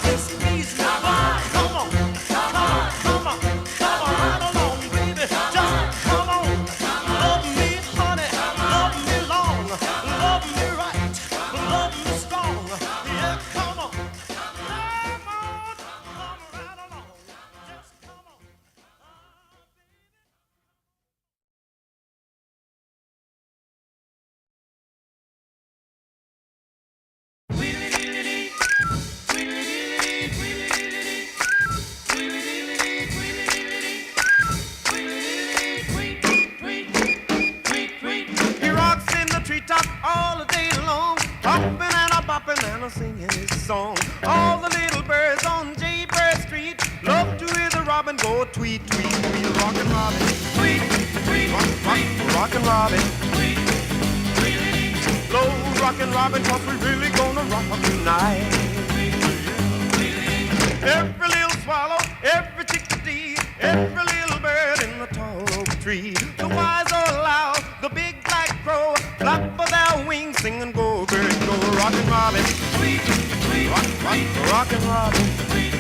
Just ease me. Come on, come on, come on, come on, come on, right along, baby. Just come on, love me, honey, love me long, love me right, love me strong. Yeah, come on, come right along. Just come on. He rocks in the treetop all the day long, hopping and a bopping and a singing his song. All the little birds on Jaybird Street love to hear the robin go tweet, tweet, tweet. Rockin' Robin, tweet, tweet, rockin' Robin, tweet, tweet. Slow rockin' Robin, 'cause we really gonna rock tonight. Every little swallow, every chickadee, every little bird in the tall oak tree. The wise old owl, the big black crow, flap of their wings, sing and go, bird, go. Rockin' Robin, tweet, tweet, rockin' Robin, tweet,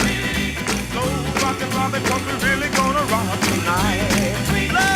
tweet. Slow rockin' Robin, 'cause we really gonna rock tonight. Slow.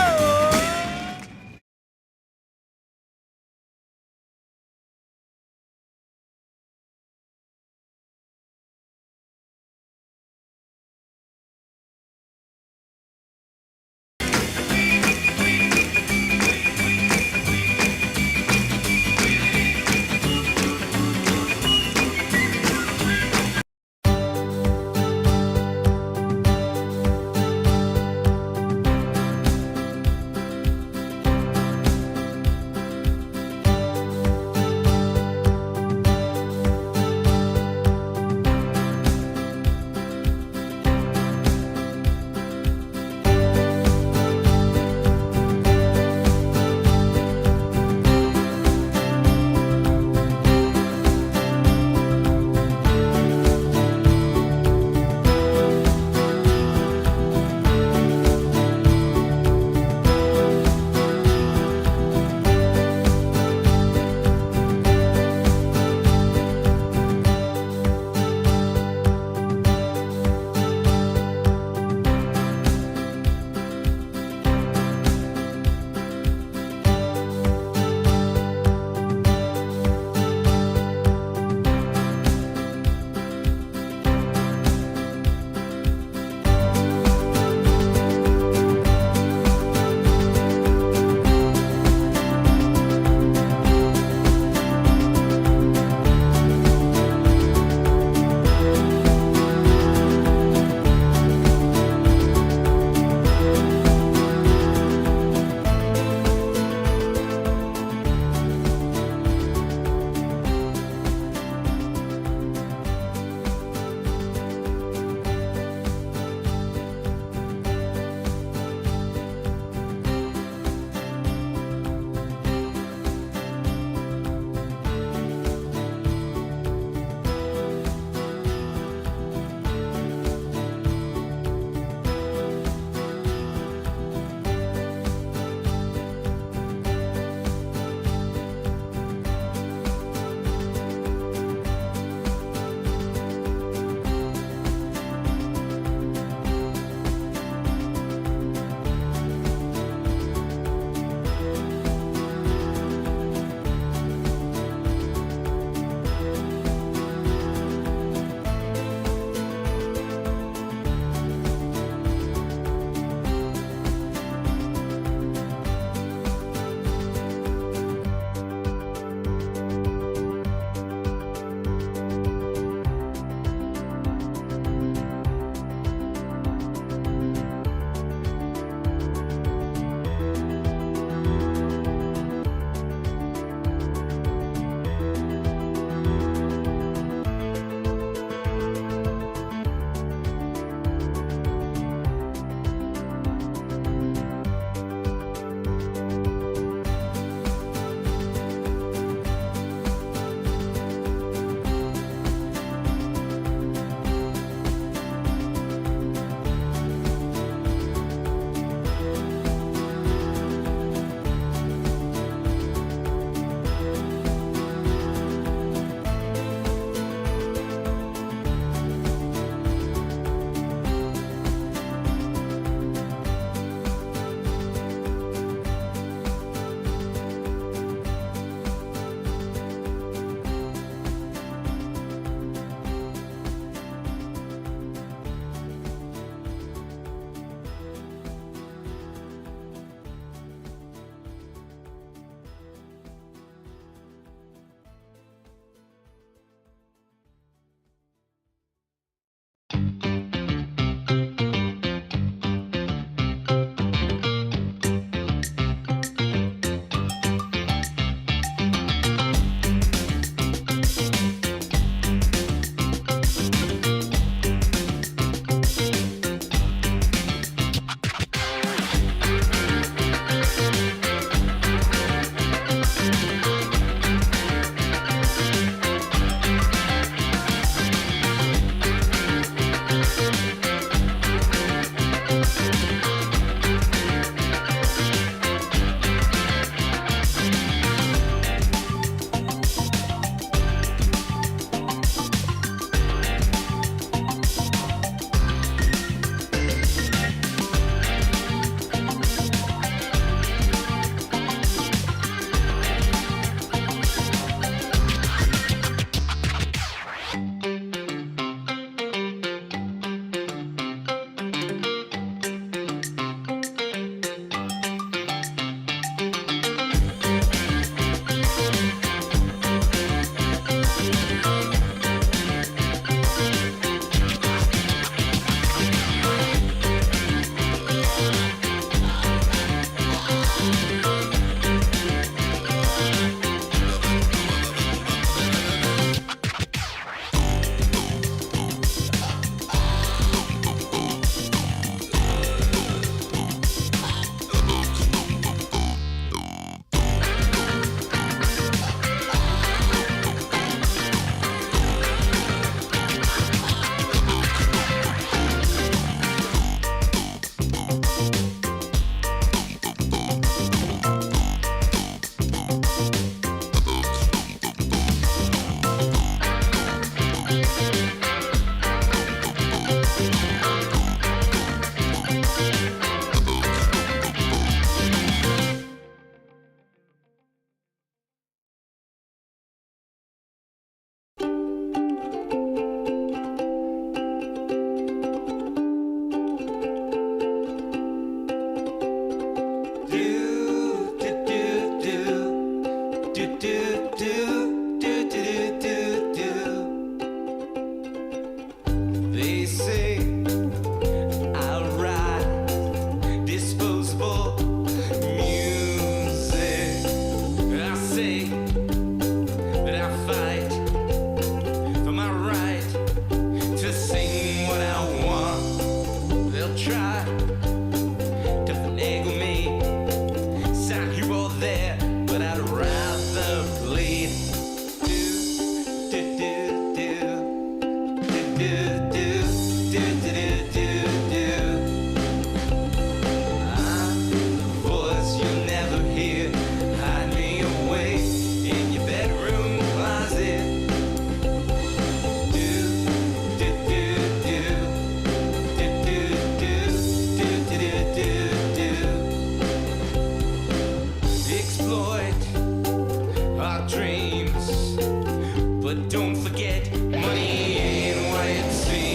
But don't forget, money ain't what it seems.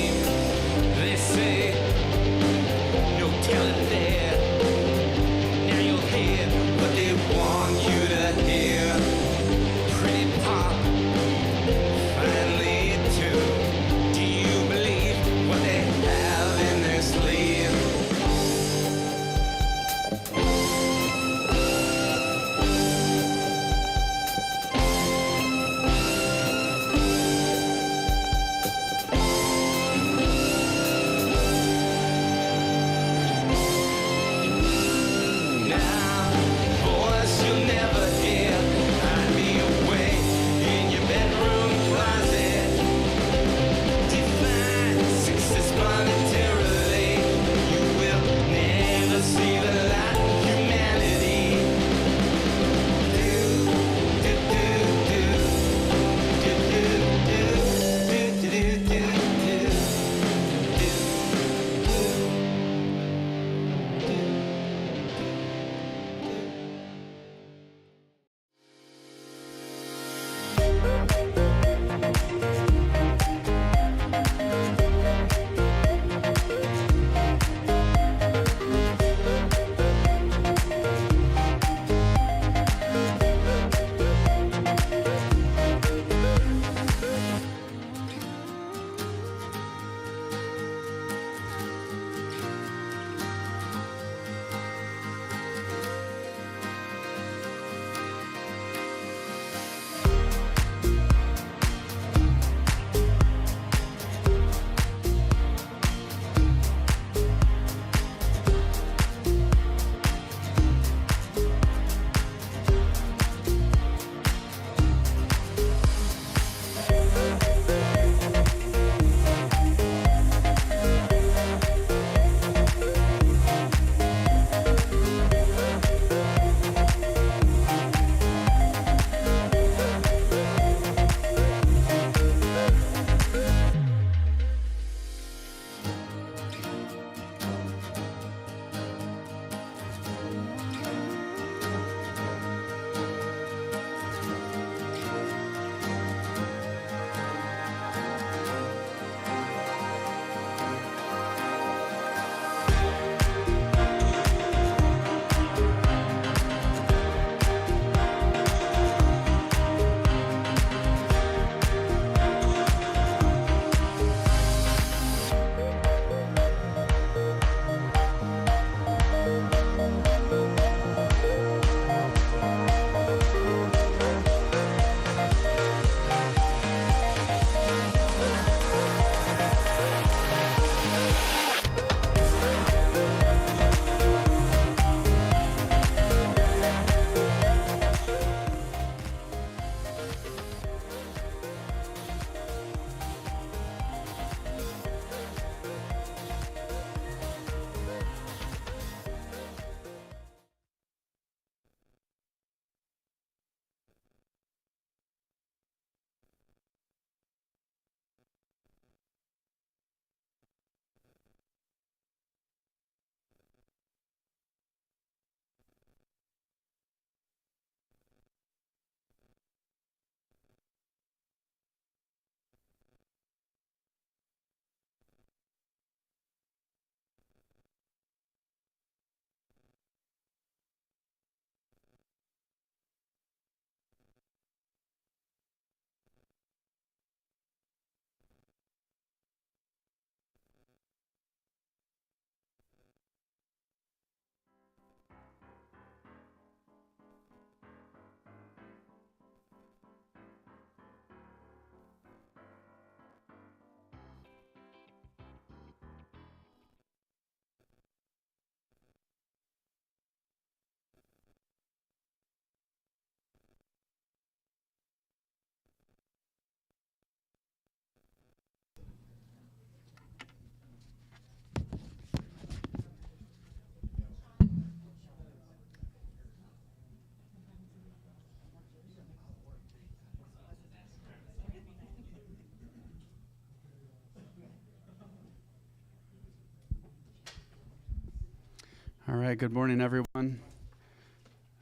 All right, good morning, everyone.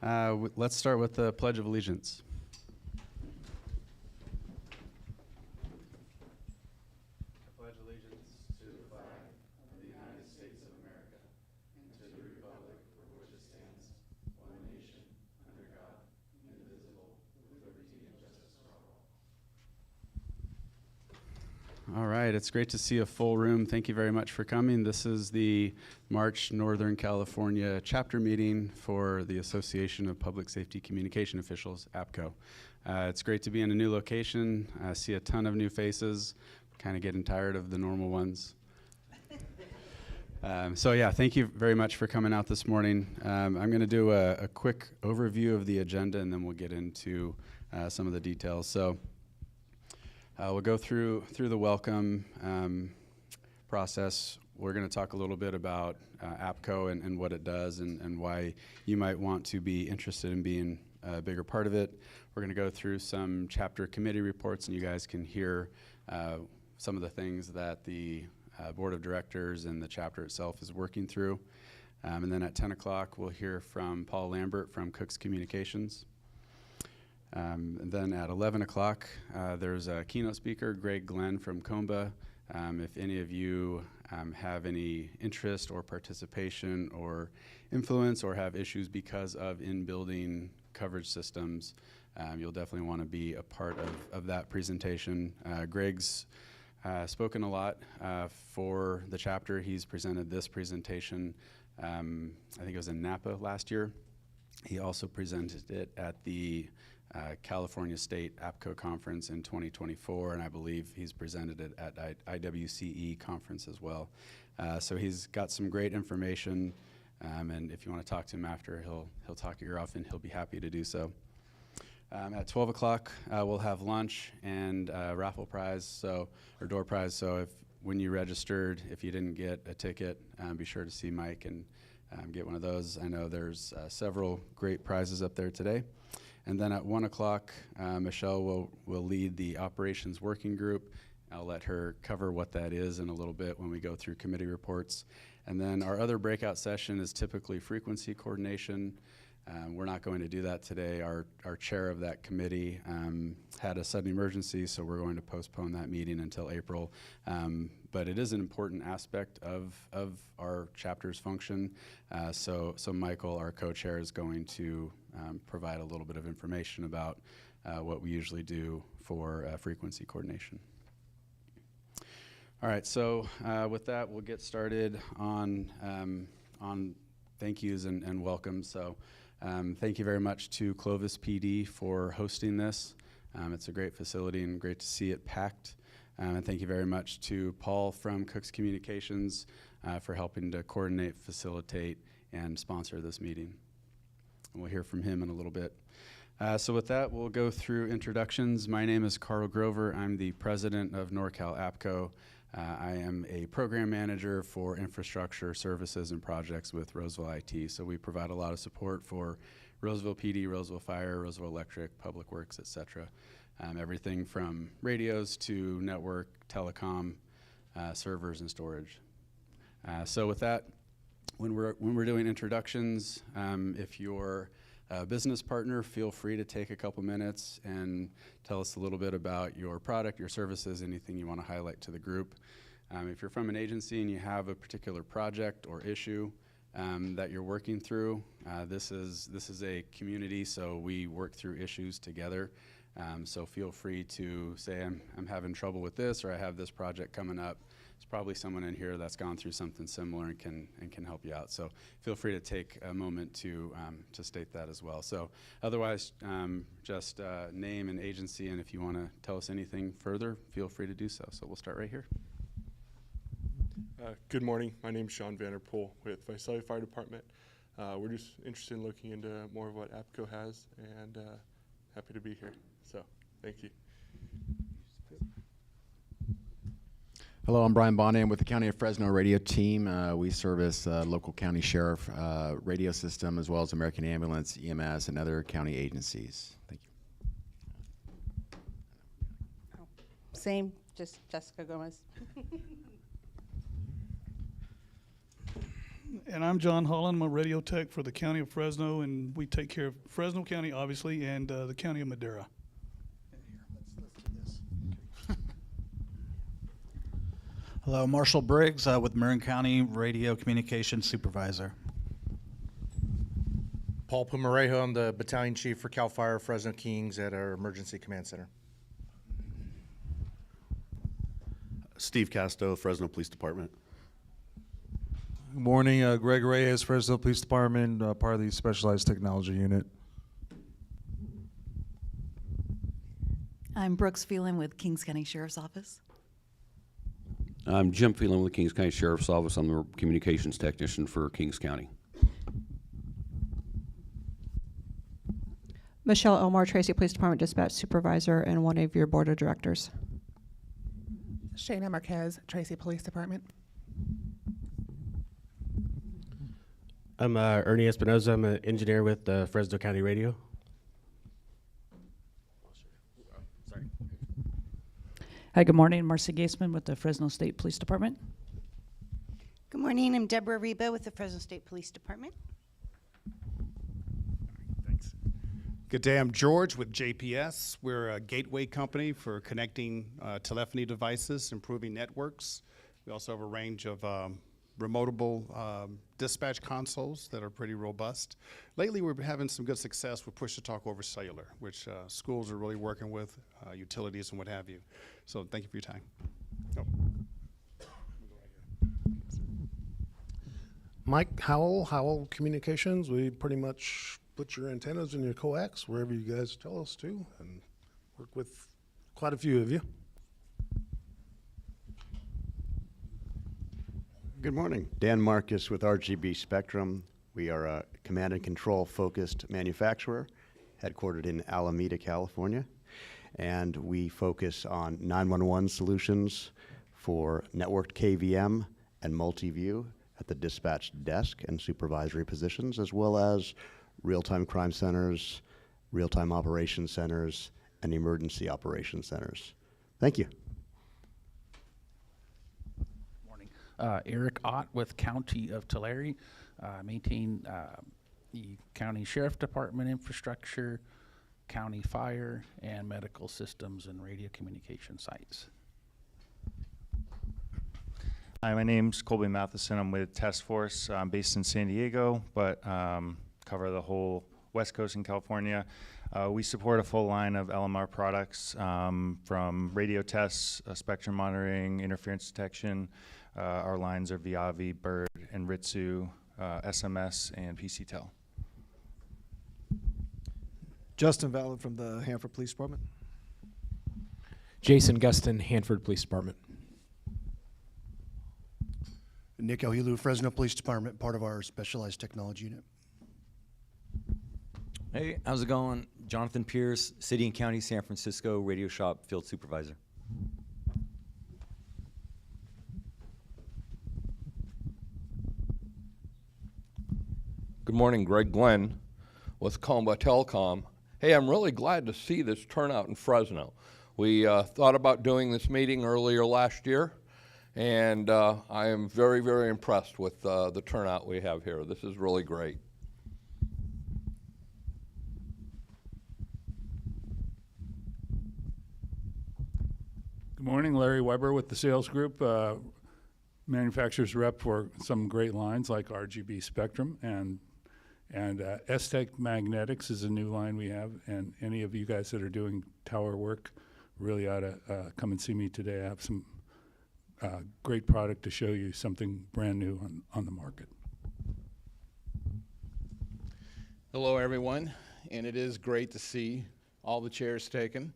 Let's start with the Pledge of Allegiance. I pledge allegiance to the flag of the United States of America and to the republic for which it stands, one nation, under God, indivisible, with liberty and justice for all. All right, it's great to see a full room. Thank you very much for coming. This is the March Northern California chapter meeting for the Association of Public Safety Communication Officials, APCO. It's great to be in a new location. I see a ton of new faces, kind of getting tired of the normal ones. So yeah, thank you very much for coming out this morning. I'm going to do a quick overview of the agenda, and then we'll get into some of the details. So we'll go through the welcome process. We're going to talk a little bit about APCO and what it does and why you might want to be interested in being a bigger part of it. We're going to go through some chapter committee reports, and you guys can hear some of the things that the board of directors and the chapter itself is working through. And then at 10 o'clock, we'll hear from Paul Lambert from Cook's Communications. And then at 11 o'clock, there's a keynote speaker, Greg Glenn from Comba. If any of you have any interest or participation or influence or have issues because of in-building coverage systems, you'll definitely want to be a part of that presentation. Greg's spoken a lot for the chapter. He's presented this presentation, I think it was in Napa last year. He also presented it at the California State APCO conference in 2024, and I believe he's presented it at IWCE conference as well. So he's got some great information, and if you want to talk to him after, he'll talk your ear off, and he'll be happy to do so. At 12 o'clock, we'll have lunch and raffle prize, or door prize. So when you registered, if you didn't get a ticket, be sure to see Mike and get one of those. I know there's several great prizes up there today. And then at 1 o'clock, Michelle will lead the operations working group. I'll let her cover what that is in a little bit when we go through committee reports. And then our other breakout session is typically frequency coordination. We're not going to do that today. Our chair of that committee had a sudden emergency, so we're going to postpone that meeting until April. But it is an important aspect of our chapter's function. So Michael, our co-chair, is going to provide a little bit of information about what we usually do for frequency coordination. All right, so with that, we'll get started on thank yous and welcome. So thank you very much to Clovis PD for hosting this. It's a great facility and great to see it packed. And thank you very much to Paul from Cook's Communications for helping to coordinate, facilitate, and sponsor this meeting. And we'll hear from him in a little bit. So with that, we'll go through introductions. My name is Carl Grover. I'm the president of NorCal APCO. I am a program manager for infrastructure services and projects with Roseville IT. So we provide a lot of support for Roseville PD, Roseville Fire, Roseville Electric, Public Works, et cetera. Everything from radios to network, telecom, servers, and storage. So with that, when we're doing introductions, if you're a business partner, feel free to take a couple minutes and tell us a little bit about your product, your services, anything you want to highlight to the group. If you're from an agency and you have a particular project or issue that you're working through, this is a community, so we work through issues together. So feel free to say, I'm having trouble with this, or I have this project coming up. There's probably someone in here that's gone through something similar and can help you out. So feel free to take a moment to state that as well. So otherwise, just name and agency, and if you want to tell us anything further, feel free to do so. So we'll start right here. Good morning. My name is Sean Vanderpool with Visalia Fire Department. We're just interested in looking into more of what APCO has, and happy to be here. So, thank you. Hello, I'm Brian Bondi. I'm with the County of Fresno radio team. We service local county sheriff radio system, as well as American Ambulance, EMS, and other county agencies. Thank you. Same, just Jessica Gomez. And I'm John Holland. I'm a radio tech for the County of Fresno, and we take care of Fresno County, obviously, and the County of Madera. Hello, Marshall Briggs with Marin County Radio Communications Supervisor. Paul Pumarejo, I'm the Battalion Chief for CAL FIRE Fresno Kings at our Emergency Command Center. Steve Casto, Fresno Police Department. Good morning, Greg Reyes, Fresno Police Department, part of the Specialized Technology Unit. I'm Brooks Phelan with Kings County Sheriff's Office. I'm Jim Phelan with the Kings County Sheriff's Office. I'm the communications technician for Kings County. Michelle Elmore, Tracy Police Department Dispatch Supervisor and one of your Board of Directors. Shayna Marquez, Tracy Police Department. I'm Ernie Espinoza. I'm an engineer with Fresno County Radio. Sorry. Hi, good morning. Marcy Gaisman with the Fresno State Police Department. Good morning. I'm Deborah Reba with the Fresno State Police Department. Thanks. Good day. I'm George with JPS. We're a gateway company for connecting telephony devices, improving networks. We also have a range of remotable dispatch consoles that are pretty robust. Lately, we're having some good success with push-to-talk over cellular, which schools are really working with, utilities and what have you. So thank you for your time. Oh. Mike Howell, Howell Communications. We pretty much put your antennas and your coax wherever you guys tell us to, and work with quite a few of you. Good morning. Dan Marcus with RGB Spectrum. We are a command and control focused manufacturer headquartered in Alameda, California. And we focus on 911 solutions for networked KVM and multi-view at the dispatch desk and supervisory positions, as well as real-time crime centers, real-time operations centers, and emergency operations centers. Thank you. Eric Ott with County of Tulare, maintain the County Sheriff Department infrastructure, county fire, and medical systems and radio communication sites. Hi, my name's Colby Matheson. I'm with Task Force. I'm based in San Diego, but cover the whole West Coast in California. We support a full line of LMR products from radio tests, spectrum monitoring, interference detection. Our lines are Viavi, Bird, and Ritsu, SMS, and PCTEL. Justin Vallon from the Hanford Police Department. Jason Gustin, Hanford Police Department. Nick Elhilu, Fresno Police Department, part of our Specialized Technology Unit. Hey, how's it going? Jonathan Pierce, City and County San Francisco Radio Shop Field Supervisor. Good morning, Greg Glenn with Comba Telecom. Hey, I'm really glad to see this turnout in Fresno. We thought about doing this meeting earlier last year, and I am very, very impressed with the turnout we have here. This is really great. Good morning, Larry Weber with the sales group. Manufacturers rep for some great lines like RGB Spectrum and S-Tech Magnetics is a new line we have, and any of you guys that are doing tower work really ought to come and see me today. I have some great product to show you, something brand new on the market. Hello, everyone, and it is great to see all the chairs taken.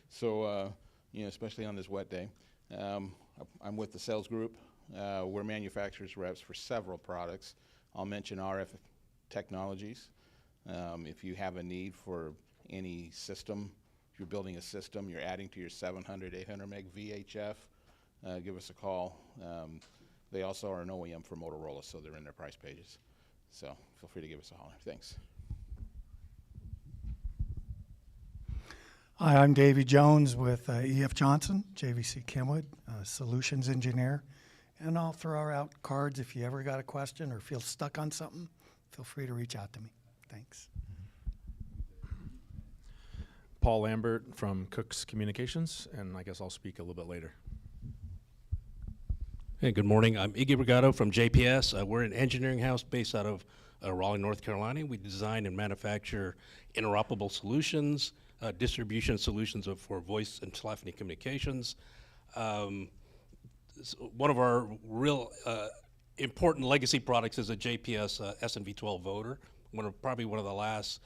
So, you know, especially on this wet day. I'm with the sales group. We're manufacturers reps for several products. I'll mention RF Technologies. If you have a need for any system, if you're building a system, you're adding to your 700, 800 meg VHF, give us a call. They also are an OEM for Motorola, so they're in their price pages. So feel free to give us a holler. Thanks. Hi, I'm Davey Jones with EF Johnson, JVC Kenwood, Solutions Engineer, And I'll throw out cards if you ever got a question or feel stuck on something. Feel free to reach out to me. Thanks. Paul Lambert from Cook's Communications, and I guess I'll speak a little bit later. Hey, good morning. I'm Iggy Brigado from JPS. We're an engineering house based out of Raleigh, North Carolina. We design and manufacture interoperable solutions, distribution solutions for voice and telephony communications. One of our real important legacy products is a JPS SNV12 voter, probably one of the last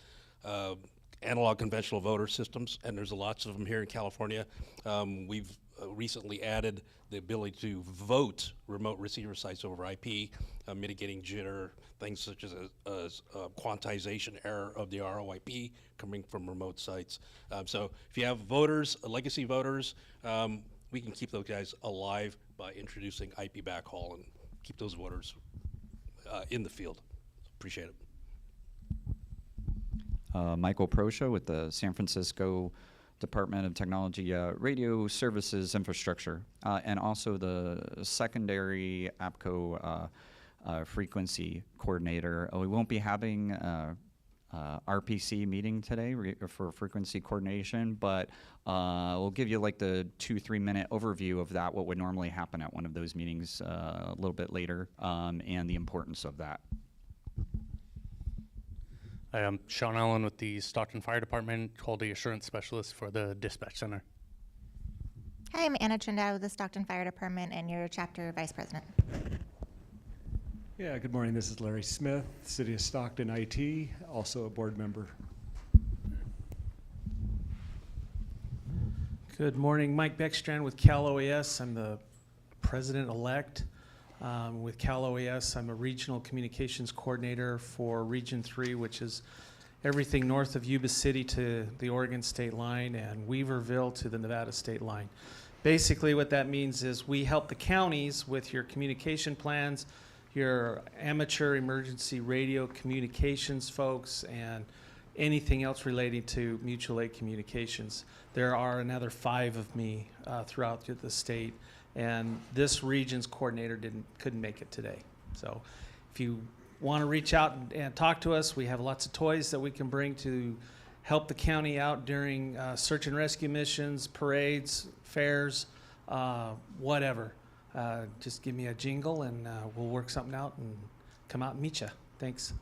analog conventional voter systems, and there's lots of them here in California. We've recently added the ability to vote remote receiver sites over IP, mitigating jitter, things such as quantization error of the ROIP coming from remote sites. So if you have voters, legacy voters, we can keep those guys alive by introducing IP backhaul and keep those voters in the field. Appreciate it. Michael Proscia with the San Francisco Department of Technology Radio Services Infrastructure, and also the secondary APCO frequency coordinator. We won't be having RPC meeting today for frequency coordination, but we'll give you like the 2-3 minute overview of that, what would normally happen at one of those meetings a little bit later, and the importance of that. I'm Sean Allen with the Stockton Fire Department, Quality Assurance Specialist for the Dispatch Center. Hi, I'm Anna Trindad with the Stockton Fire Department and your chapter vice president. Yeah, good morning. This is Larry Smith, City of Stockton IT, also a board member. Good morning. Mike Beckstrand with Cal OES. I'm the president-elect. With Cal OES, I'm a regional communications coordinator for Region 3, which is everything north of Yuba City to the Oregon state line and Weaverville to the Nevada state line. Basically what that means is we help the counties with your communication plans, your amateur emergency radio communications folks, and anything else relating to mutual aid communications. There are another 5 of me throughout the state, and this region's coordinator couldn't make it today. So if you want to reach out and talk to us, we have lots of toys that we can bring to help the county out during search and rescue missions, parades, fairs, whatever. Just give me a jingle and we'll work something out and come out and meet you. Thanks.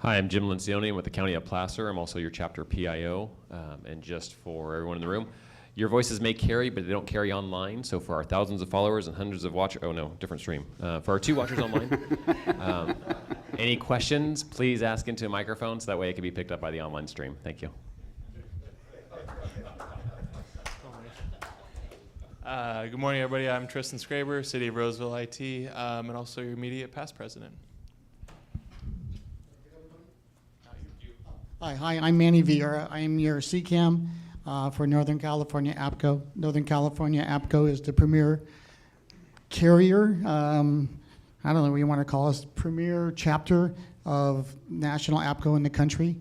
Hi, I'm Jim Lencioni. I'm with the County of Placer. I'm also your chapter PIO. And just for everyone in the room, your voices may carry, but they don't carry online. So for our thousands of followers and hundreds of watchers, oh no, different stream. For our 2 watchers online, any questions, please ask into a microphone so that way it can be picked up by the online stream. Thank you. Good morning, everybody. I'm Tristan Scraber, City of Roseville IT, and also your immediate past president. Hi, I'm Manny Vieira. I am your CCAM for Northern California APCO. Northern California APCO is the premier carrier, I don't know what you want to call us, premier chapter of national APCO in the country.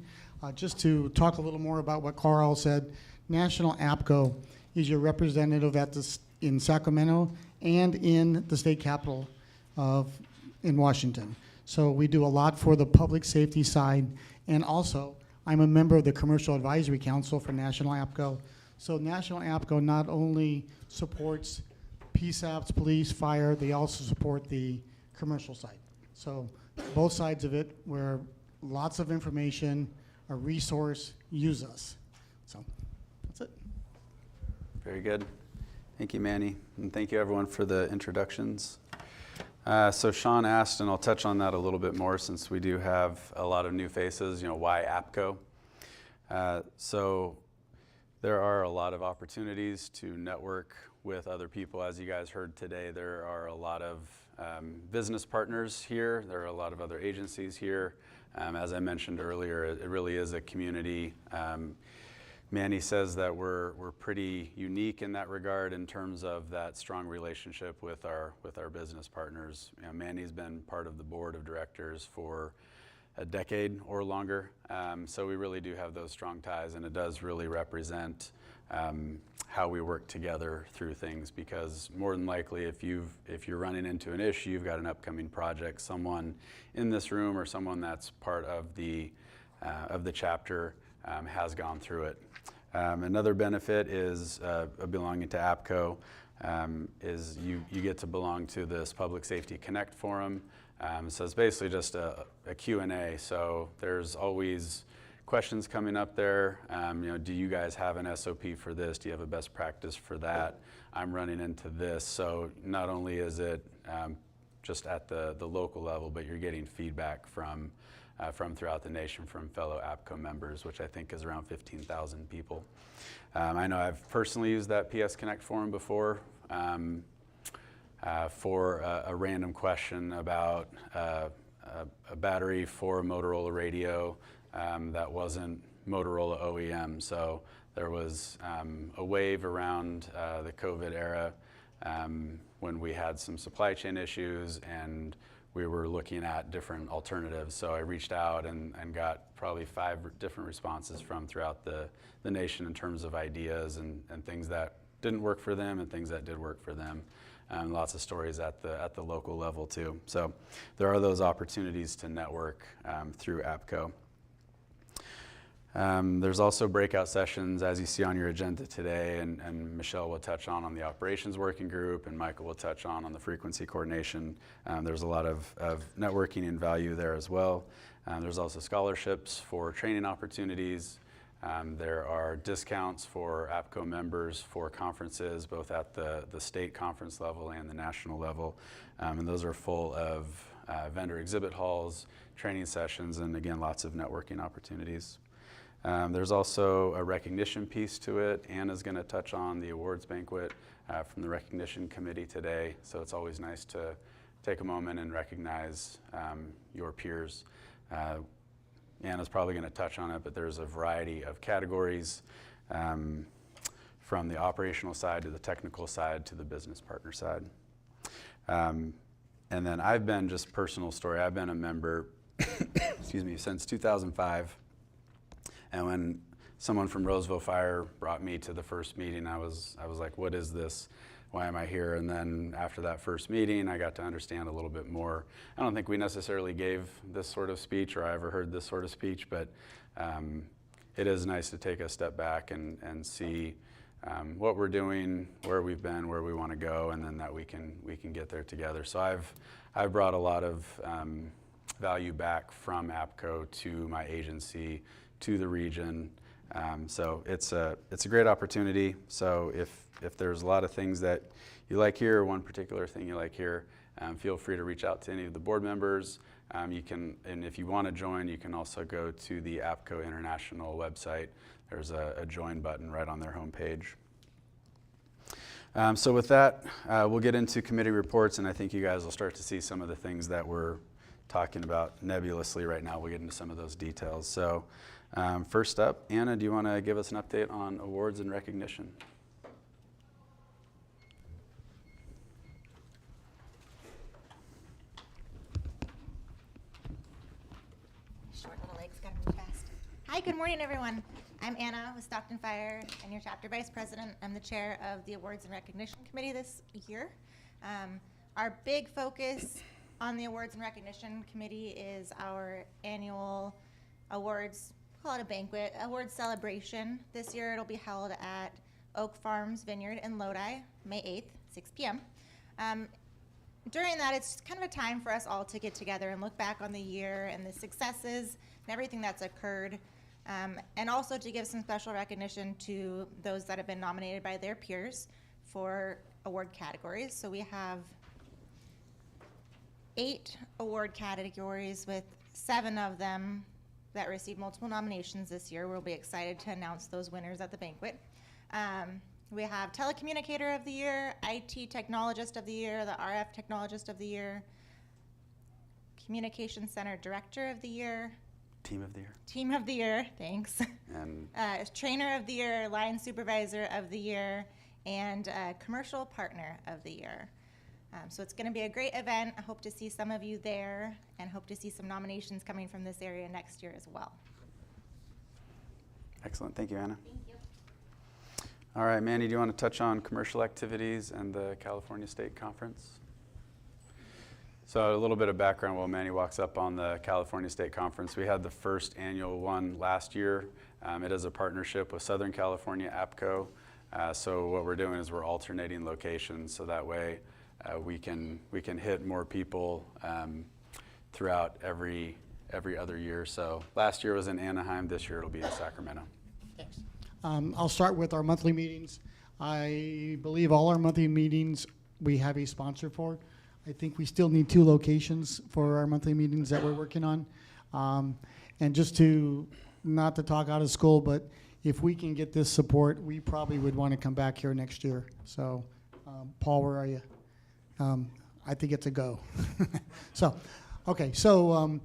Just to talk a little more about what Carl said, National APCO is your representative in Sacramento and in the state capital in Washington. So we do a lot for the public safety side, and also I'm a member of the Commercial Advisory Council for National APCO. So National APCO not only supports PSAPs, police, fire, they also support the commercial side. So both sides of it, where lots of information, a resource, use us. So that's it. Very good. Thank you, Manny. And thank you, everyone, for the introductions. So Sean asked, and I'll touch on that a little bit more since we do have a lot of new faces, why APCO? So there are a lot of opportunities to network with other people. As you guys heard today, there are a lot of business partners here. There are a lot of other agencies here. As I mentioned earlier, it really is a community Manny says that we're pretty unique in that regard in terms of that strong relationship with our business partners. You know, Manny's been part of the board of directors for a decade or longer, so we really do have those strong ties, and it does really represent how we work together through things, because more than likely if you're running into an issue, you've got an upcoming project, someone in this room or someone that's part of the chapter has gone through it. Another benefit is belonging to APCO is you get to belong to this Public Safety Connect forum. So it's basically just a Q&A. So there's always questions coming up there. You know, do you guys have an SOP for this? Do you have a best practice for that? I'm running into this. So not only is it just at the local level, but you're getting feedback from throughout the nation from fellow APCO members, which I think is around 15,000 people. I know I've personally used that PS Connect forum before for a random question about a battery for a Motorola radio that wasn't Motorola OEM. So there was a wave around the COVID era when we had some supply chain issues and we were looking at different alternatives. So I reached out and got probably 5 different responses from throughout the nation in terms of ideas and things that didn't work for them and things that did work for them. Lots of stories at the local level too. So there are those opportunities to network through APCO. There's also breakout sessions, as you see on your agenda today, and Michelle will touch on the operations working group, and Michael will touch on the frequency coordination. There's a lot of networking and value there as well. There's also scholarships for training opportunities. There are discounts for APCO members for conferences, both at the state conference level and the national level. And those are full of vendor exhibit halls, training sessions, and again, lots of networking opportunities. There's also a recognition piece to it. Anna's going to touch on the awards banquet from the recognition committee today. So it's always nice to take a moment and recognize your peers. Anna's probably going to touch on it, but there's a variety of categories from the operational side to the technical side to the business partner side. And then I've been, just personal story, I've been a member excuse me, since 2005. And when someone from Roseville Fire brought me to the first meeting, I was like, what is this? Why am I here? And then after that first meeting, I got to understand a little bit more. I don't think we necessarily gave this sort of speech, or I ever heard this sort of speech, but it is nice to take a step back and see what we're doing, where we've been, where we want to go, and then that we can get there together. So I've brought a lot of value back from APCO to my agency, to the region. So it's a great opportunity. So if there's a lot of things that you like here, or one particular thing you like here, feel free to reach out to any of the board members. You can, and if you want to join, you can also go to the APCO International website. There's a join button right on their homepage. So with that, we'll get into committee reports, and I think you guys will start to see some of the things that we're talking about nebulously right now. We'll get into some of those details. So first up, Anna, do you want to give us an update on awards and recognition? Short little legs, gotta move fast. Hi, good morning, everyone. I'm Anna with Stockton Fire and your chapter vice president. I'm the chair of the Awards and Recognition Committee this year. Our big focus on the Awards and Recognition Committee is our annual awards, call it a banquet, awards celebration. This year it'll be held at Oak Farms Vineyard in Lodi, May 8th, 6 p.m. During that, it's kind of a time for us all to get together and look back on the year and the successes and everything that's occurred, and also to give some special recognition to those that have been nominated by their peers for award categories. So we have 8 award categories with 7 of them that received multiple nominations this year. We'll be excited to announce those winners at the banquet. We have Telecommunicator of the Year, IT Technologist of the Year, the RF Technologist of the Year, Communication Center Director of the Year, Team of the Year. Team of the Year, thanks. And Trainer of the Year, Line Supervisor of the Year, and Commercial Partner of the Year. So it's going to be a great event. I hope to see some of you there and hope to see some nominations coming from this area next year as well. excellent. Thank you, Anna. Thank you. All right, Manny, do you want to touch on commercial activities and the California State Conference? So a little bit of background while Manny walks up on the California State Conference. We had the first annual one last year. It is a partnership with Southern California APCO. So what we're doing is we're alternating locations so that way we can hit more people throughout every other year. So last year was in Anaheim. This year it'll be in Sacramento. Thanks. I'll start with our monthly meetings. I believe all our monthly meetings we have a sponsor for. I think we still need 2 locations for our monthly meetings that we're working on. And just not to talk out of school, but if we can get this support, we probably would want to come back here next year. So, Paul, where are you? I think it's a go. Okay, so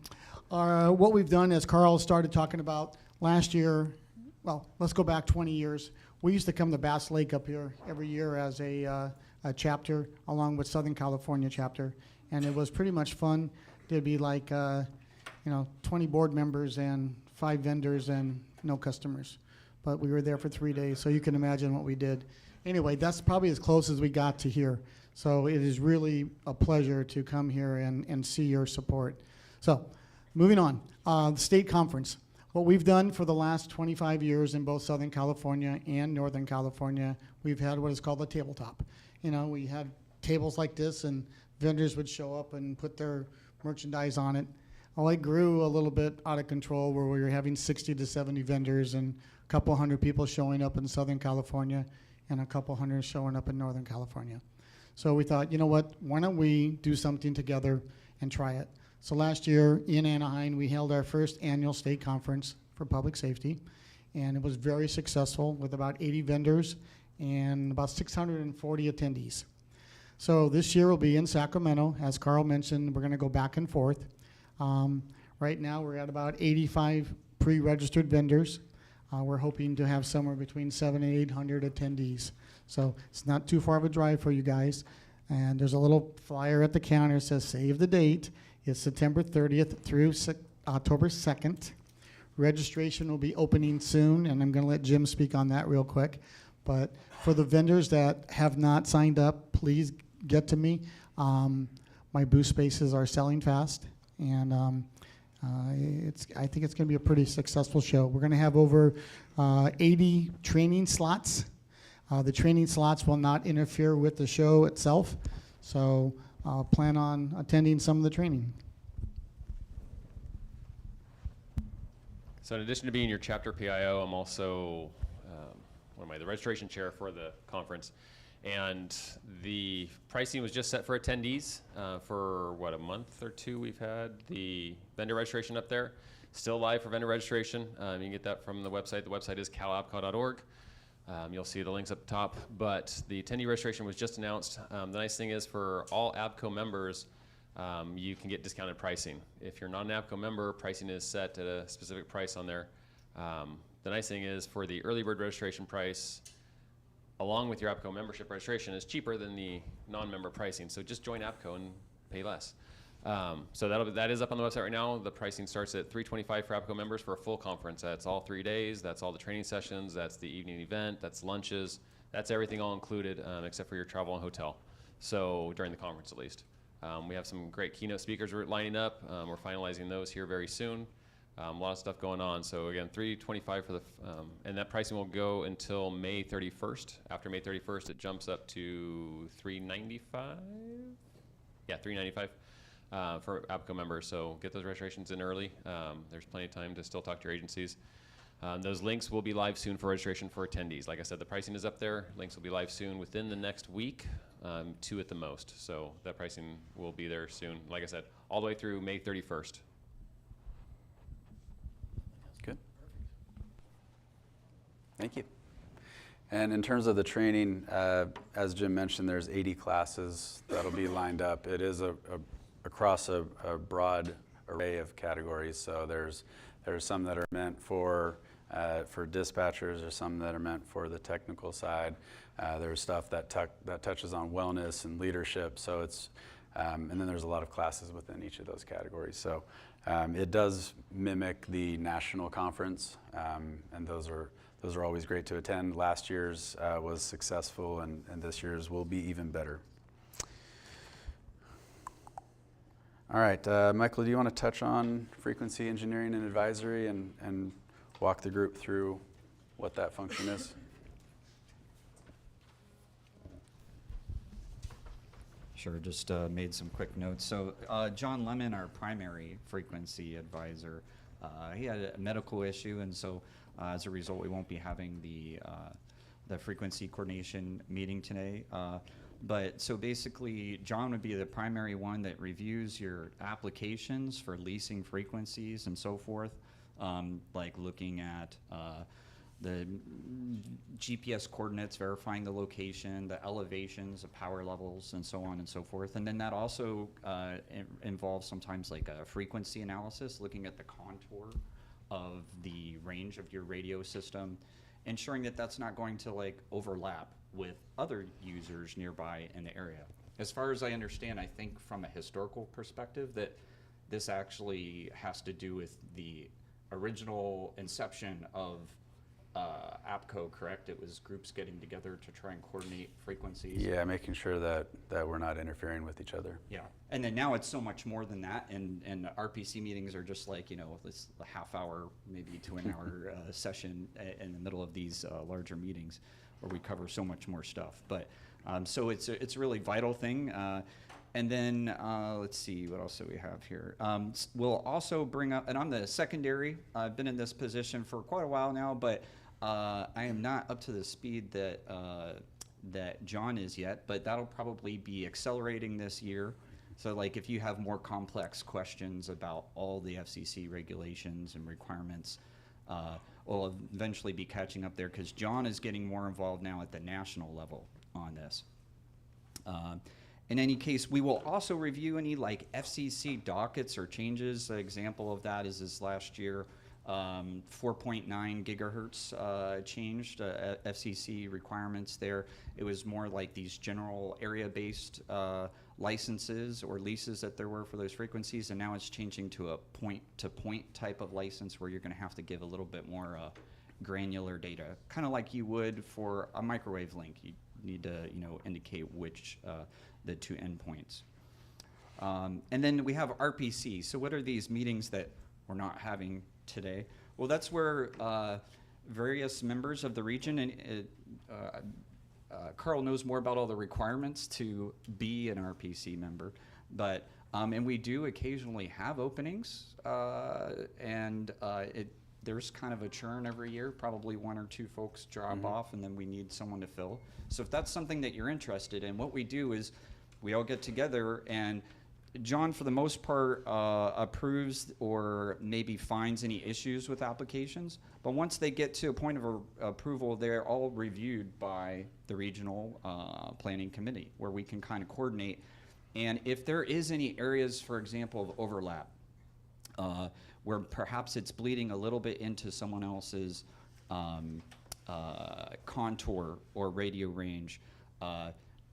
what we've done, as Carl started talking about last year, well, let's go back 20 years. We used to come to Bass Lake up here every year as a chapter, along with Southern California chapter, and it was pretty much fun. There'd be like 20 board members and 5 vendors and no customers, but we were there for 3 days, so you can imagine what we did. Anyway, that's probably as close as we got to here. So it is really a pleasure to come here and see your support. So moving on, the state conference. What we've done for the last 25 years in both Southern California and Northern California, we've had what is called a tabletop. We had tables like this, and vendors would show up and put their merchandise on it. Well, it grew a little bit out of control where we were having 60 to 70 vendors and a couple hundred people showing up in Southern California and a couple hundred showing up in Northern California. So we thought, you know what, why don't we do something together and try it? So last year in Anaheim, we held our first annual state conference for public safety, and it was very successful with about 80 vendors and about 640 attendees. So this year will be in Sacramento. As Carl mentioned, we're going to go back and forth. Right now we're at about 85 pre-registered vendors. We're hoping to have somewhere between 700 and 800 attendees. So it's not too far of a drive for you guys. And there's a little flyer at the counter that says save the date. It's September 30th through October 2nd. Registration will be opening soon, and I'm going to let Jim speak on that real quick. But for the vendors that have not signed up, please get to me. My booth spaces are selling fast, and I think it's going to be a pretty successful show. We're going to have over 80 training slots. The training slots will not interfere with the show itself, so plan on attending some of the training. So in addition to being your chapter PIO, I'm also the registration chair for the conference. And the pricing was just set for attendees for, a month or 2 we've had the vendor registration up there. Still live for vendor registration. You can get that from the website. The website is calapco.org. You'll see the links up top. But the attendee registration was just announced. The nice thing is for all APCO members, you can get discounted pricing. If you're not an APCO member, pricing is set at a specific price on there. The nice thing is for the early bird registration price, along with your APCO membership registration, is cheaper than the non-member pricing. So just join APCO and pay less. So that is up on the website right now. The pricing starts at $325 for APCO members for a full conference. That's all 3 days. That's all the training sessions. That's the evening event. That's lunches. That's everything all included except for your travel and hotel. So during the conference at least. We have some great keynote speakers we're lining up. We're finalizing those here very soon. A lot of stuff going on. So again, $325 for the, and that pricing will go until May 31st. After May 31st, it jumps up to $395. Yeah, $395 for APCO members. So get those registrations in early. There's plenty of time to still talk to your agencies. Those links will be live soon for registration for attendees. Like I said, the pricing is up there. Links will be live soon within the next week, 2 at the most. So that pricing will be there soon. Like I said, all the way through May 31st. Good. Thank you. And in terms of the training, as Jim mentioned, there's 80 classes that'll be lined up. It is across a broad array of categories. So there's There are some that are meant for dispatchers, or some that are meant for the technical side. There's stuff that touches on wellness and leadership. So it's and then there's a lot of classes within each of those categories. So it does mimic the national conference, and those are always great to attend. Last year's was successful, and this year's will be even better. All right, Michael, do you want to touch on frequency engineering and advisory and walk the group through what that function is? Sure, just made some quick notes. So John Lemon, our primary frequency advisor, he had a medical issue, and so as a result, we won't be having the frequency coordination meeting today. But so basically, John would be the primary one that reviews your applications for leasing frequencies and so forth, like looking at the GPS coordinates, verifying the location, the elevations, the power levels, and so on and so forth. And then that also involves sometimes like a frequency analysis, looking at the contour of the range of your radio system, ensuring that that's not going to like overlap with other users nearby in the area. As far as I understand, I think from a historical perspective that this actually has to do with the original inception of APCO, correct? It was groups getting together to try and coordinate frequencies. Yeah, making sure that we're not interfering with each other. Yeah, and then now it's so much more than that, and RPC meetings are just like, you know, this a half hour, maybe to an hour session in the middle of these larger meetings where we cover so much more stuff. But so it's a really vital thing. And then let's see, what else do we have here? We'll also bring up, and I'm the secondary. I've been in this position for quite a while now, but I am not up to the speed that that John is yet, but that'll probably be accelerating this year. So like if you have more complex questions about all the FCC regulations and requirements, we'll eventually be catching up there because John is getting more involved now at the national level on this. In any case, we will also review any like FCC dockets or changes. An example of that is this last year, 4.9 gigahertz changed FCC requirements there. It was more like these general area-based licenses or leases that there were for those frequencies, and now it's changing to a point-to-point type of license where you're going to have to give a little bit more granular data, kind of like you would for a microwave link. You need to, you know, indicate which the two endpoints. And then we have RPC. So what are these meetings that we're not having today? Well, that's where various members of the region, and Carl knows more about all the requirements to be an RPC member, but and we do occasionally have openings, and there's kind of a churn every year. Probably one or two folks drop off, and then we need someone to fill. So if that's something that you're interested in, what we do is we all get together, and John, for the most part, approves or maybe finds any issues with applications. But once they get to a point of approval, they're all reviewed by the regional planning committee, where we can kind of coordinate. And if there is any areas, for example, of overlap, where perhaps it's bleeding a little bit into someone else's contour or radio range,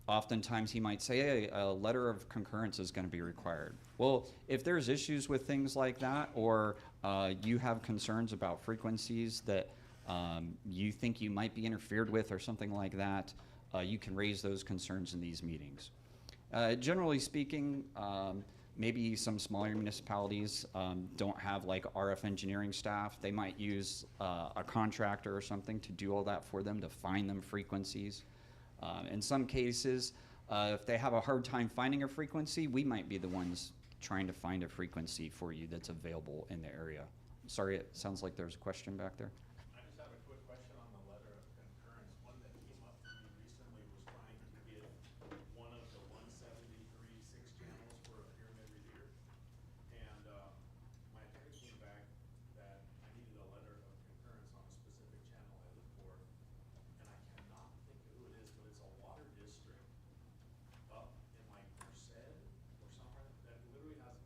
oftentimes he might say, hey, a letter of concurrence is going to be required. Well, if there's issues with things like that, or you have concerns about frequencies that you think you might be interfered with or something like that, you can raise those concerns in these meetings. Generally speaking, maybe some smaller municipalities don't have like RF engineering staff. They might use a contractor or something to do all that for them, to find them frequencies. In some cases, if they have a hard time finding a frequency, we might be the ones trying to find a frequency for you that's available in the area. Sorry, it sounds like there's a question back there. I just have a quick question on the letter of concurrence. One that came up for me recently was trying to get one of the 173 6 channels for a pyramid repeater. And my attorney came back that I needed a letter of concurrence on a specific channel I looked for. And I cannot think of who it is, but it's a water district up in like Merced or somewhere that literally has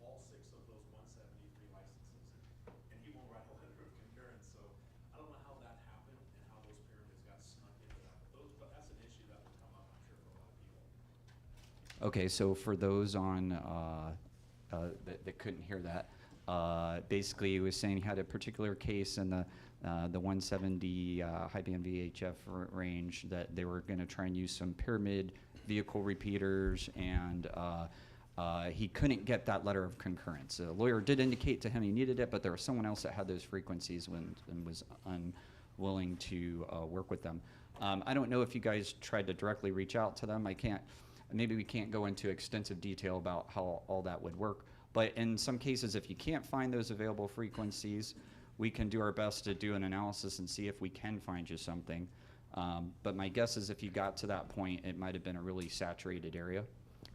all 6 of those 173 licenses. Okay, so for those on that couldn't hear that, basically he was saying he had a particular case in the 170 high band VHF range that they were going to try and use some pyramid vehicle repeaters, and he couldn't get that letter of concurrence. The lawyer did indicate to him he needed it, but there was someone else that had those frequencies and was unwilling to work with them. I don't know if you guys tried to directly reach out to them. Maybe we can't go into extensive detail about how all that would work, but in some cases, if you can't find those available frequencies, we can do our best to do an analysis and see if we can find you something. But my guess is if you got to that point, it might have been a really saturated area.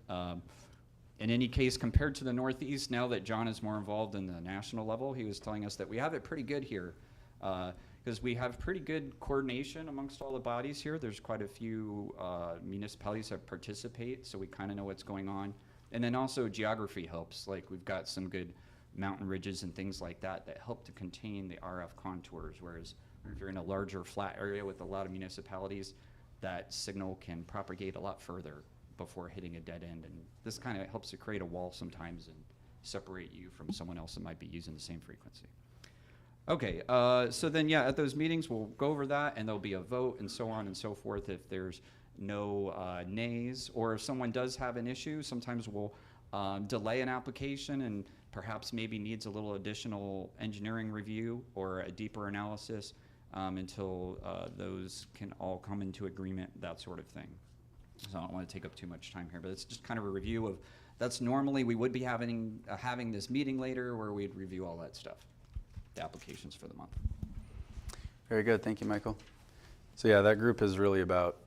In any case, compared to the Northeast, now that John is more involved in the national level, he was telling us that we have it pretty good here. Because we have pretty good coordination amongst all the bodies here. There's quite a few municipalities that participate, so we kind of know what's going on. And then also geography helps. Like we've got some good mountain ridges and things like that that help to contain the RF contours, whereas if you're in a larger flat area with a lot of municipalities, that signal can propagate a lot further before hitting a dead end. And this kind of helps to create a wall sometimes and separate you from someone else that might be using the same frequency. Okay, so then yeah, at those meetings we'll go over that and there'll be a vote and so on and so forth. If there's no nays, or if someone does have an issue, sometimes we'll delay an application and perhaps maybe needs a little additional engineering review or a deeper analysis until those can all come into agreement, that sort of thing. So I don't want to take up too much time here, but it's just kind of a review of, that's normally we would be having this meeting later where we'd review all that stuff, the applications for the month. Very good, thank you, Michael. So yeah, that group is really about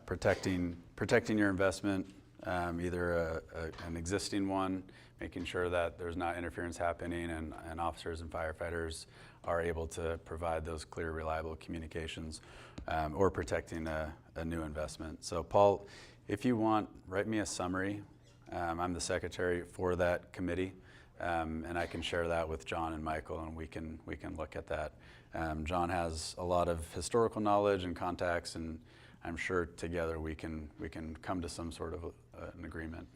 protecting your investment, either an existing one, making sure that there's not interference happening, and officers and firefighters are able to provide those clear, reliable communications, or protecting a new investment. So Paul, if you want, write me a summary. I'm the secretary for that committee, and I can share that with John and Michael, and we can look at that. John has a lot of historical knowledge and contacts, and I'm sure together we can come to some sort of an agreement.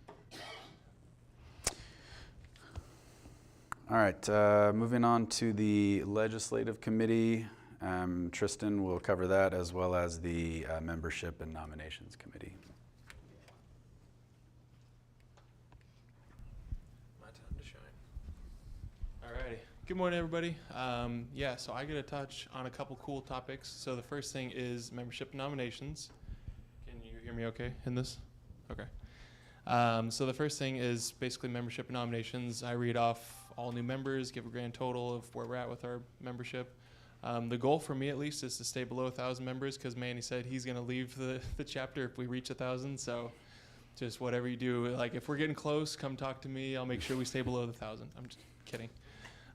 All right, moving on to the legislative committee. Tristan will cover that, as well as the membership and nominations committee. My time to shine. Alrighty. Good morning, everybody. Yeah, so I get to touch on a couple cool topics. So the first thing is membership nominations. Can you hear me okay in this? Okay. So the first thing is basically membership nominations. I read off all new members, give a grand total of where we're at with our membership. The goal for me, at least, is to stay below 1,000 members, because Manny said he's going to leave the chapter if we reach 1,000. So just whatever you do, like if we're getting close, come talk to me. I'll make sure we stay below the 1,000. I'm just kidding.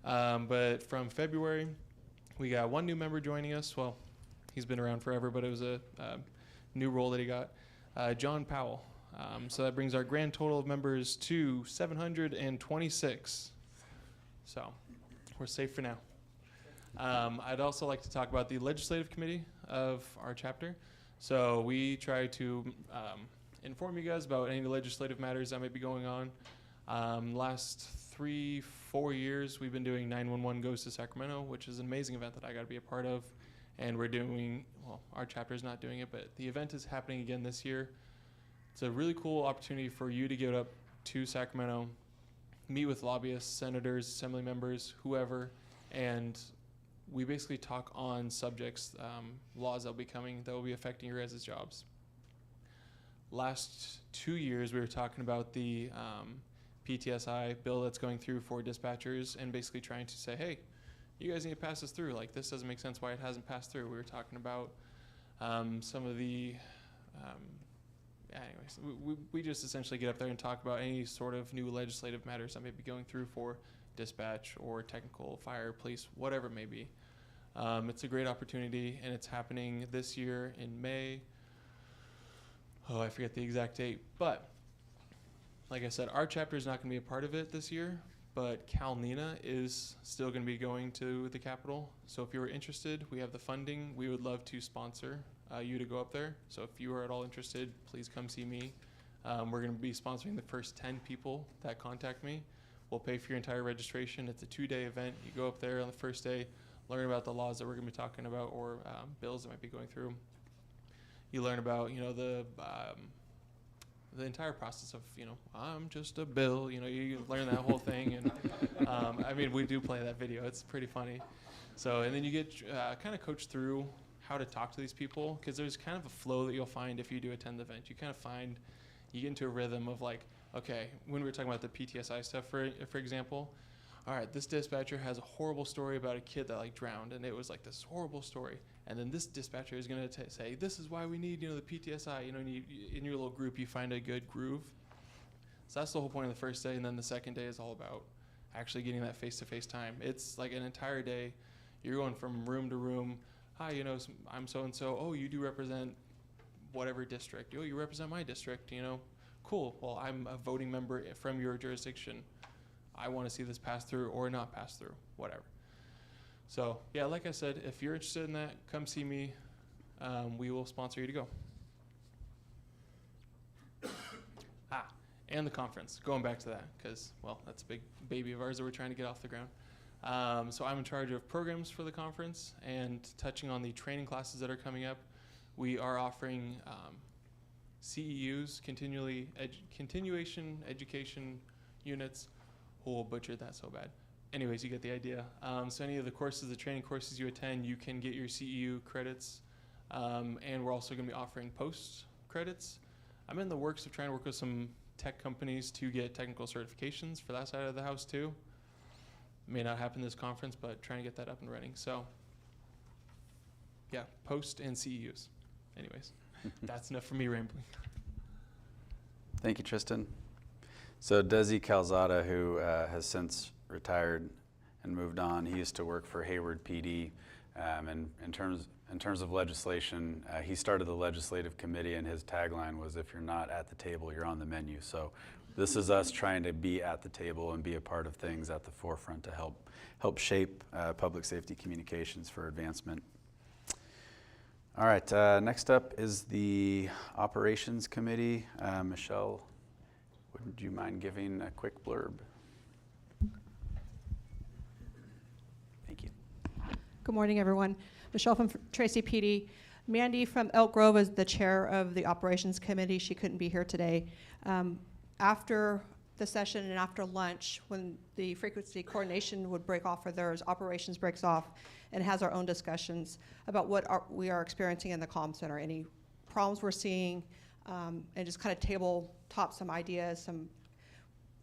But from February, we got one new member joining us. Well, he's been around forever, but it was a new role that he got. John Powell. So that brings our grand total of members to 726. So we're safe for now. I'd also like to talk about the legislative committee of our chapter. So we try to inform you guys about any legislative matters that may be going on. Last 3-4 years, we've been doing 911 Goes to Sacramento, which is an amazing event that I got to be a part of. And we're doing, well, our chapter is not doing it, but the event is happening again this year. It's a really cool opportunity for you to get up to Sacramento, meet with lobbyists, senators, assembly members, whoever, and we basically talk on subjects, laws that will be coming that will be affecting your guys' jobs. Last 2 years, we were talking about the PTSI bill that's going through for dispatchers, and basically trying to say, hey, you guys need to pass this through. Like, this doesn't make sense why it hasn't passed through. We were talking about some of the, anyways, we just essentially get up there and talk about any sort of new legislative matters that may be going through for dispatch or technical, fire, police, whatever it may be. It's a great opportunity, and it's happening this year in May. Oh, I forget the exact date, but like I said, our chapter is not going to be a part of it this year, but Cal Nina is still going to be going to the Capitol. So if you were interested, we have the funding. We would love to sponsor you to go up there. So if you are at all interested, please come see me. We're going to be sponsoring the first 10 people that contact me. We'll pay for your entire registration. It's a 2-day event. You go up there on the first day, learn about the laws that we're going to be talking about, or bills that might be going through. You learn about, the entire process of, I'm just a bill. You learn that whole thing. And we do play that video. It's pretty funny. So, and then you get kind of coached through how to talk to these people, because there's kind of a flow that you'll find if you do attend the event. You get into a rhythm of like, okay, when we were talking about the PTSI stuff, for example, all right, this dispatcher has a horrible story about a kid that drowned, and it was like this horrible story. And then this dispatcher is going to say, this is why we need, the PTSI. In your little group, you find a good groove. So that's the whole point of the first day, and then the second day is all about actually getting that face-to-face time. It's like an entire day. You're going from room to room. Hi, I'm so-and-so. Oh, you do represent whatever district. Oh, you represent my district, Cool. Well, I'm a voting member from your jurisdiction. I want to see this pass through or not pass through, whatever. So, yeah, like I said, if you're interested in that, come see me. We will sponsor you to go. And the conference, going back to that, because, that's a big baby of ours that we're trying to get off the ground. So I'm in charge of programs for the conference, and touching on the training classes that are coming up, we are offering CEUs, continuation education units. Oh, butchered that so bad. Anyways, you get the idea. So any of the courses, the training courses you attend, you can get your CEU credits. And we're also going to be offering post credits. I'm in the works of trying to work with some tech companies to get technical certifications for that side of the house too. May not happen this conference, but trying to get that up and running. So yeah, post and CEUs. Anyways, that's enough for me rambling. Thank you, Tristan. So Desi Calzada, who has since retired and moved on, he used to work for Hayward PD. And in terms of legislation, he started the legislative committee, and his tagline was, "If you're not at the table, you're on the menu." So this is us trying to be at the table and be a part of things at the forefront to help shape public safety communications for advancement. All right, next up is the Operations Committee. Michelle, would you mind giving a quick blurb? Thank you. Good morning, everyone. Michelle from Tracy PD. Mandy from Elk Grove is the chair of the Operations Committee. She couldn't be here today. After the session and after lunch, when the frequency coordination would break off for theirs, operations breaks off and has our own discussions about what we are experiencing in the comm center, any problems we're seeing, and just kind of tabletop some ideas, some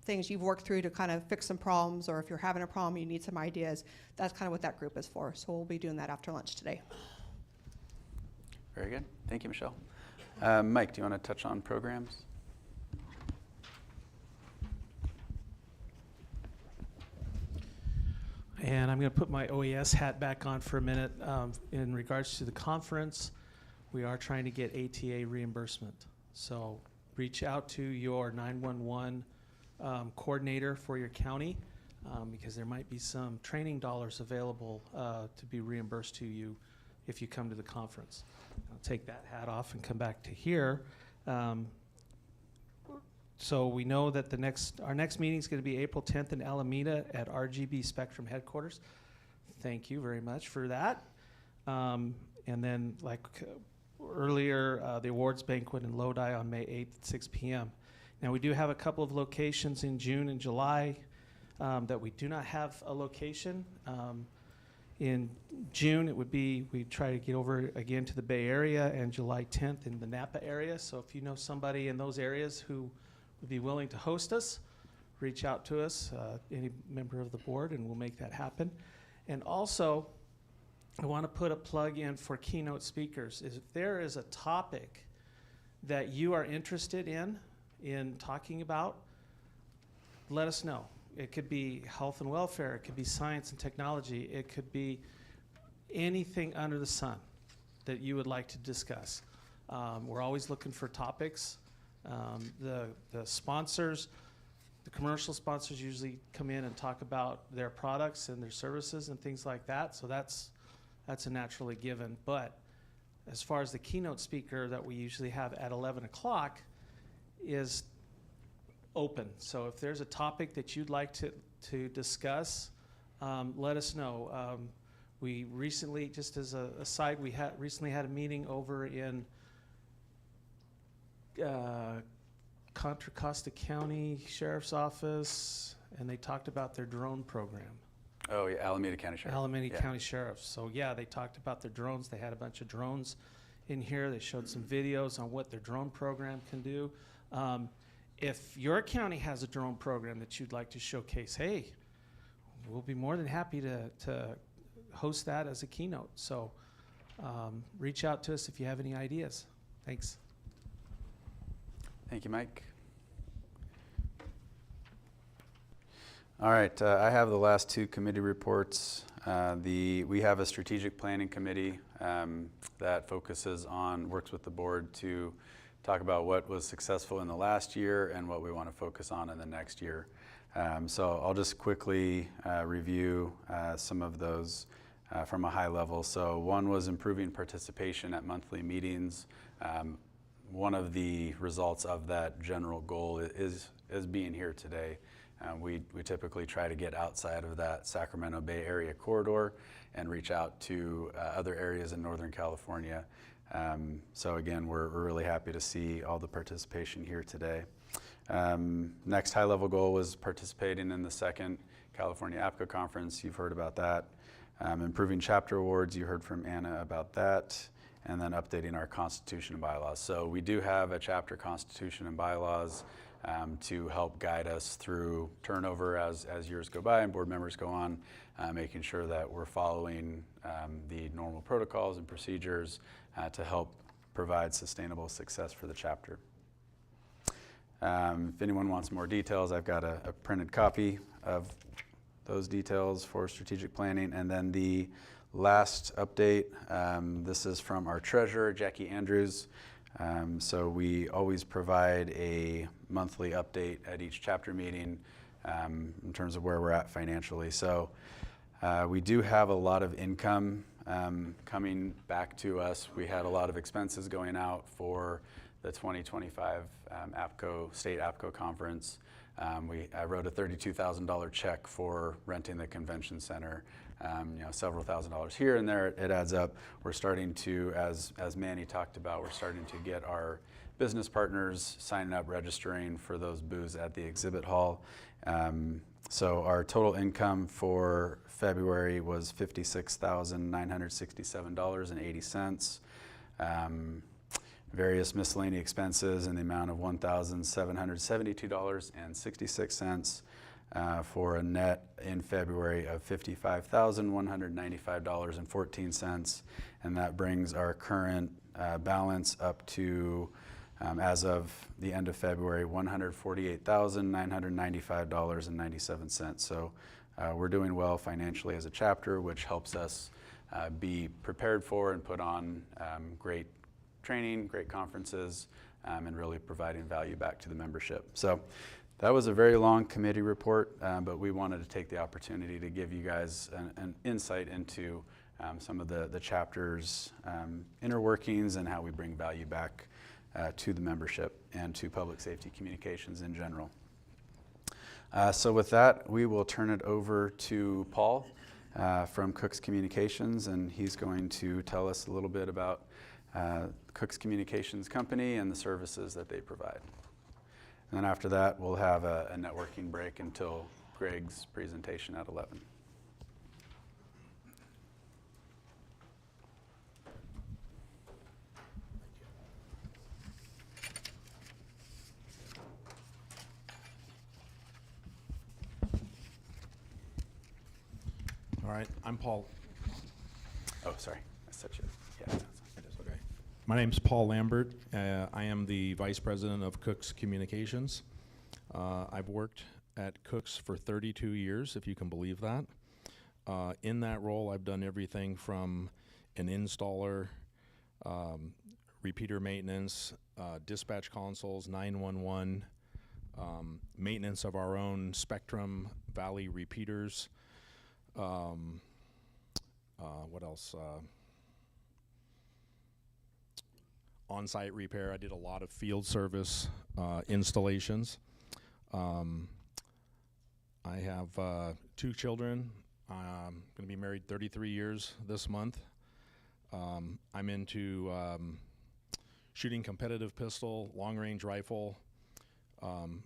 things you've worked through to kind of fix some problems, or if you're having a problem, you need some ideas. That's kind of what that group is for. So we'll be doing that after lunch today. Very good. Thank you, Michelle. Mike, do you want to touch on programs? And I'm going to put my OES hat back on for a minute. In regards to the conference, we are trying to get ATA reimbursement. So reach out to your 911 coordinator for your county, because there might be some training dollars available to be reimbursed to you if you come to the conference. I'll take that hat off and come back to here. So we know that our next meeting is going to be April 10th in Alameda at RGB Spectrum headquarters. Thank you very much for that. And then, like earlier, the awards banquet in Lodi on May 8th at 6 p.m. Now, we do have a couple of locations in June and July that we do not have a location. In June, it would be, we try to get over again to the Bay Area, and July 10th in the Napa area. So if you know somebody in those areas who would be willing to host us, reach out to us, any member of the board, and we'll make that happen. And also, I want to put a plug in for keynote speakers. If there is a topic that you are interested in talking about, let us know. It could be health and welfare, it could be science and technology, it could be anything under the sun that you would like to discuss. We're always looking for topics. The sponsors, the commercial sponsors usually come in and talk about their products and their services and things like that, so that's a naturally given. But as far as the keynote speaker that we usually have at 11 o'clock, is open. So if there's a topic that you'd like to discuss, let us know. We recently, just as a aside, we recently had a meeting over in Contra Costa County Sheriff's Office, and they talked about their drone program. Oh, yeah, Alameda County Sheriff. Alameda Yeah. County Sheriff. So yeah, they talked about their drones. They had a bunch of drones in here. They showed some videos on what their drone program can do. If your county has a drone program that you'd like to showcase, hey, we'll be more than happy to host that as a keynote. So reach out to us if you have any ideas. Thanks. Thank you, Mike. All right, I have the last two committee reports. We have a strategic planning committee that works with the board to talk about what was successful in the last year and what we want to focus on in the next year. So I'll just quickly review some of those from a high level. So one was improving participation at monthly meetings. One of the results of that general goal is being here today. We typically try to get outside of that Sacramento Bay Area corridor and reach out to other areas in Northern California. So again, we're really happy to see all the participation here today. Next high-level goal was participating in the second California APCO conference. You've heard about that. Improving chapter awards, you heard from Anna about that. And then updating our constitution and bylaws. So we do have a chapter constitution and bylaws to help guide us through turnover as years go by and board members go on, making sure that we're following the normal protocols and procedures to help provide sustainable success for the chapter. If anyone wants more details, I've got a printed copy of those details for strategic planning. And then the last update, this is from our treasurer, Jackie Andrews. So we always provide a monthly update at each chapter meeting in terms of where we're at financially. So we do have a lot of income coming back to us. We had a lot of expenses going out for the 2025 state APCO conference. I wrote a $32,000 check for renting the convention center. Several $1,000s here and there, it adds up. We're starting to, as Manny talked about, we're starting to get our business partners signing up, registering for those booths at the exhibit hall. So our total income for February was $56,967.80. Various miscellaneous expenses in the amount of $1,772.66. For a net in February of $55,195.14, and that brings our current balance up to, as of the end of February, $148,995.97. So we're doing well financially as a chapter, which helps us be prepared for and put on great training, great conferences, and really providing value back to the membership. So that was a very long committee report, but we wanted to take the opportunity to give you guys an insight into some of the chapter's inner workings and how we bring value back to the membership and to public safety communications in general. So with that, we will turn it over to Paul from Cook's Communications, and he's going to tell us a little bit about Cook's Communications Company and the services that they provide. And then after that, we'll have a networking break until Greg's presentation at 11. All right, I'm Paul. Oh, sorry, I said you. Yeah, it is okay. My name's Paul Lambert. I am the Vice President of Cook's Communications. I've worked at Cook's for 32 years, if you can believe that. In that role, I've done everything from an installer, repeater maintenance, dispatch consoles, 911, maintenance of our own Spectrum Valley repeaters. What else? on-site repair. I did a lot of field service installations. I have 2 children. I'm going to be married 33 years this month. I'm into shooting competitive pistol, long-range rifle. I'm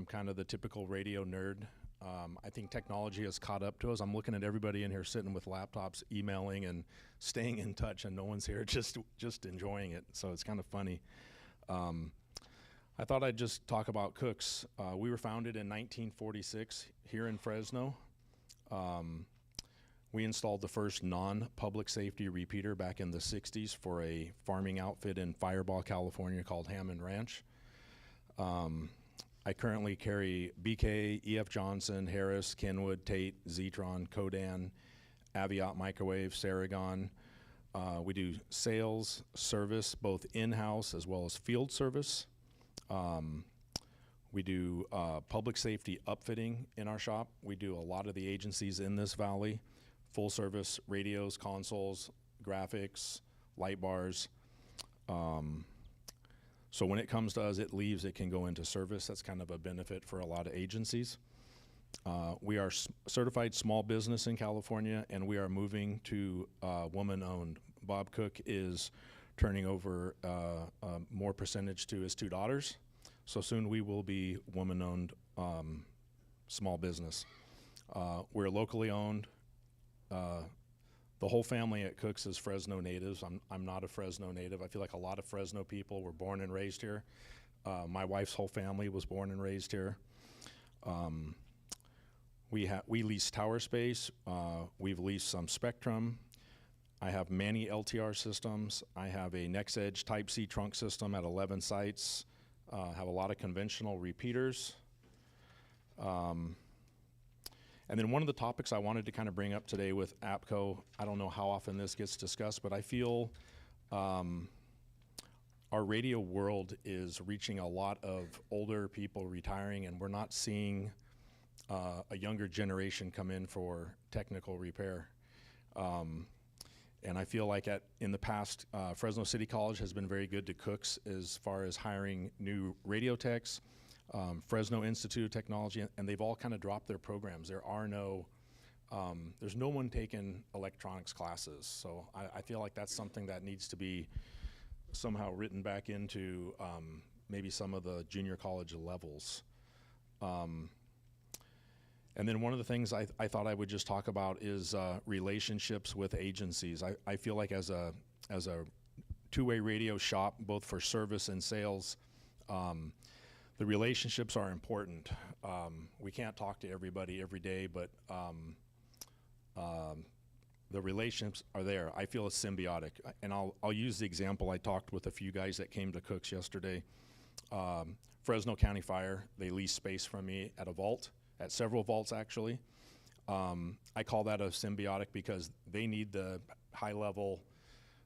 kind of the typical radio nerd. I think technology has caught up to us. I'm looking at everybody in here sitting with laptops, emailing, and staying in touch, and no one's here just enjoying it. So it's kind of funny. I thought I'd just talk about Cooks. We were founded in 1946 here in Fresno. We installed the first non-public safety repeater back in the 60s for a farming outfit in Firebaugh, California called Hammond Ranch. I currently carry BK, EF Johnson, Harris, Kenwood, Tate, Zetron, Codan, Aviat Microwave, Saragon. We do sales, service, both in-house as well as field service. We do public safety upfitting in our shop. We do a lot of the agencies in this valley, full service radios, consoles, graphics, light bars. So when it comes to us, it leaves, it can go into service. That's kind of a benefit for a lot of agencies. We are certified small business in California, and we are moving to woman-owned. Bob Cook is turning over more percentage to his 2 daughters. So soon we will be woman-owned small business. We're locally owned. The whole family at Cooks is Fresno natives. I'm not a Fresno native. I feel like a lot of Fresno people were born and raised here. My wife's whole family was born and raised here. We lease tower space. We've leased some Spectrum. I have Manny LTR systems. I have a NextEdge Type-C trunk system at 11 sites. Have a lot of conventional repeaters. And then one of the topics I wanted to kind of bring up today with APCO, I don't know how often this gets discussed, but I feel our radio world is reaching a lot of older people retiring, and we're not seeing a younger generation come in for technical repair. And I feel like in the past, Fresno City College has been very good to Cooks as far as hiring new radio techs. Fresno Institute of Technology, and they've all kind of dropped their programs. There's no one taking electronics classes. So I feel like that's something that needs to be somehow written back into maybe some of the junior college levels. And then one of the things I thought I would just talk about is relationships with agencies. I feel like as a two-way radio shop, both for service and sales, the relationships are important. We can't talk to everybody every day, but the relationships are there. I feel it's symbiotic. And I'll use the example. I talked with a few guys that came to Cooks yesterday. Fresno County Fire, they lease space from me at a vault, at several vaults actually. I call that a symbiotic because they need the high-level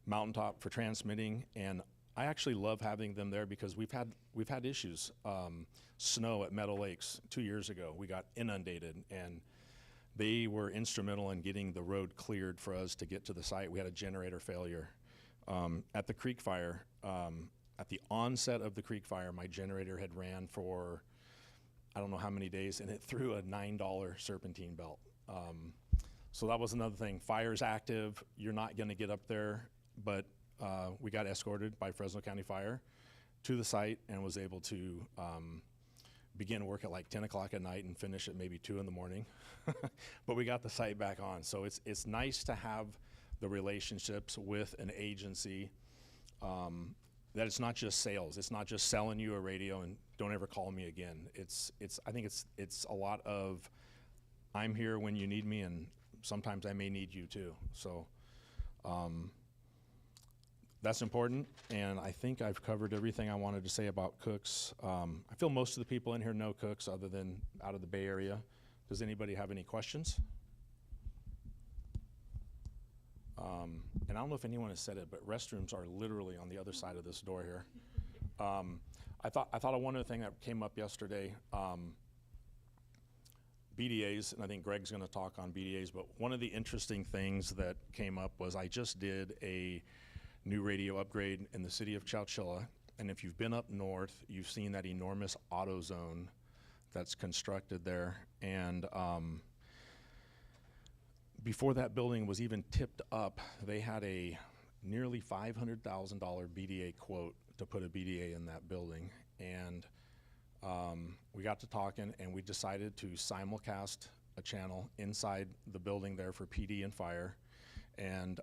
mountaintop for transmitting, and I actually love having them there because we've had issues. Snow at Meadow Lakes 2 years ago, we got inundated, and they were instrumental in getting the road cleared for us to get to the site. We had a generator failure. At the Creek Fire, at the onset of the Creek Fire, my generator had ran for I don't know how many days, and it threw a $9 serpentine belt. So that was another thing. Fire's active, you're not gonna get up there, but we got escorted by Fresno County Fire to the site and was able to begin work at like 10 o'clock at night and finish at maybe 2 in the morning. But we got the site back on. So it's nice to have the relationships with an agency that it's not just sales. It's not just selling you a radio and don't ever call me again. I think it's a lot of I'm here when you need me, and sometimes I may need you too. So that's important, and I think I've covered everything I wanted to say about Cooks. I feel most of the people in here know Cooks other than out of the Bay Area. Does anybody have any questions? And I don't know if anyone has said it, but restrooms are literally on the other side of this door here. I thought of one other thing that came up yesterday. BDAs, and I think Greg's going to talk on BDAs, but one of the interesting things that came up was I just did a new radio upgrade in the city of Chowchilla. And if you've been up north, you've seen that enormous auto zone that's constructed there. And before that building was even tipped up, they had a nearly $500,000 BDA quote to put a BDA in that building. And we got to talking, and we decided to simulcast a channel inside the building there for PD and fire. And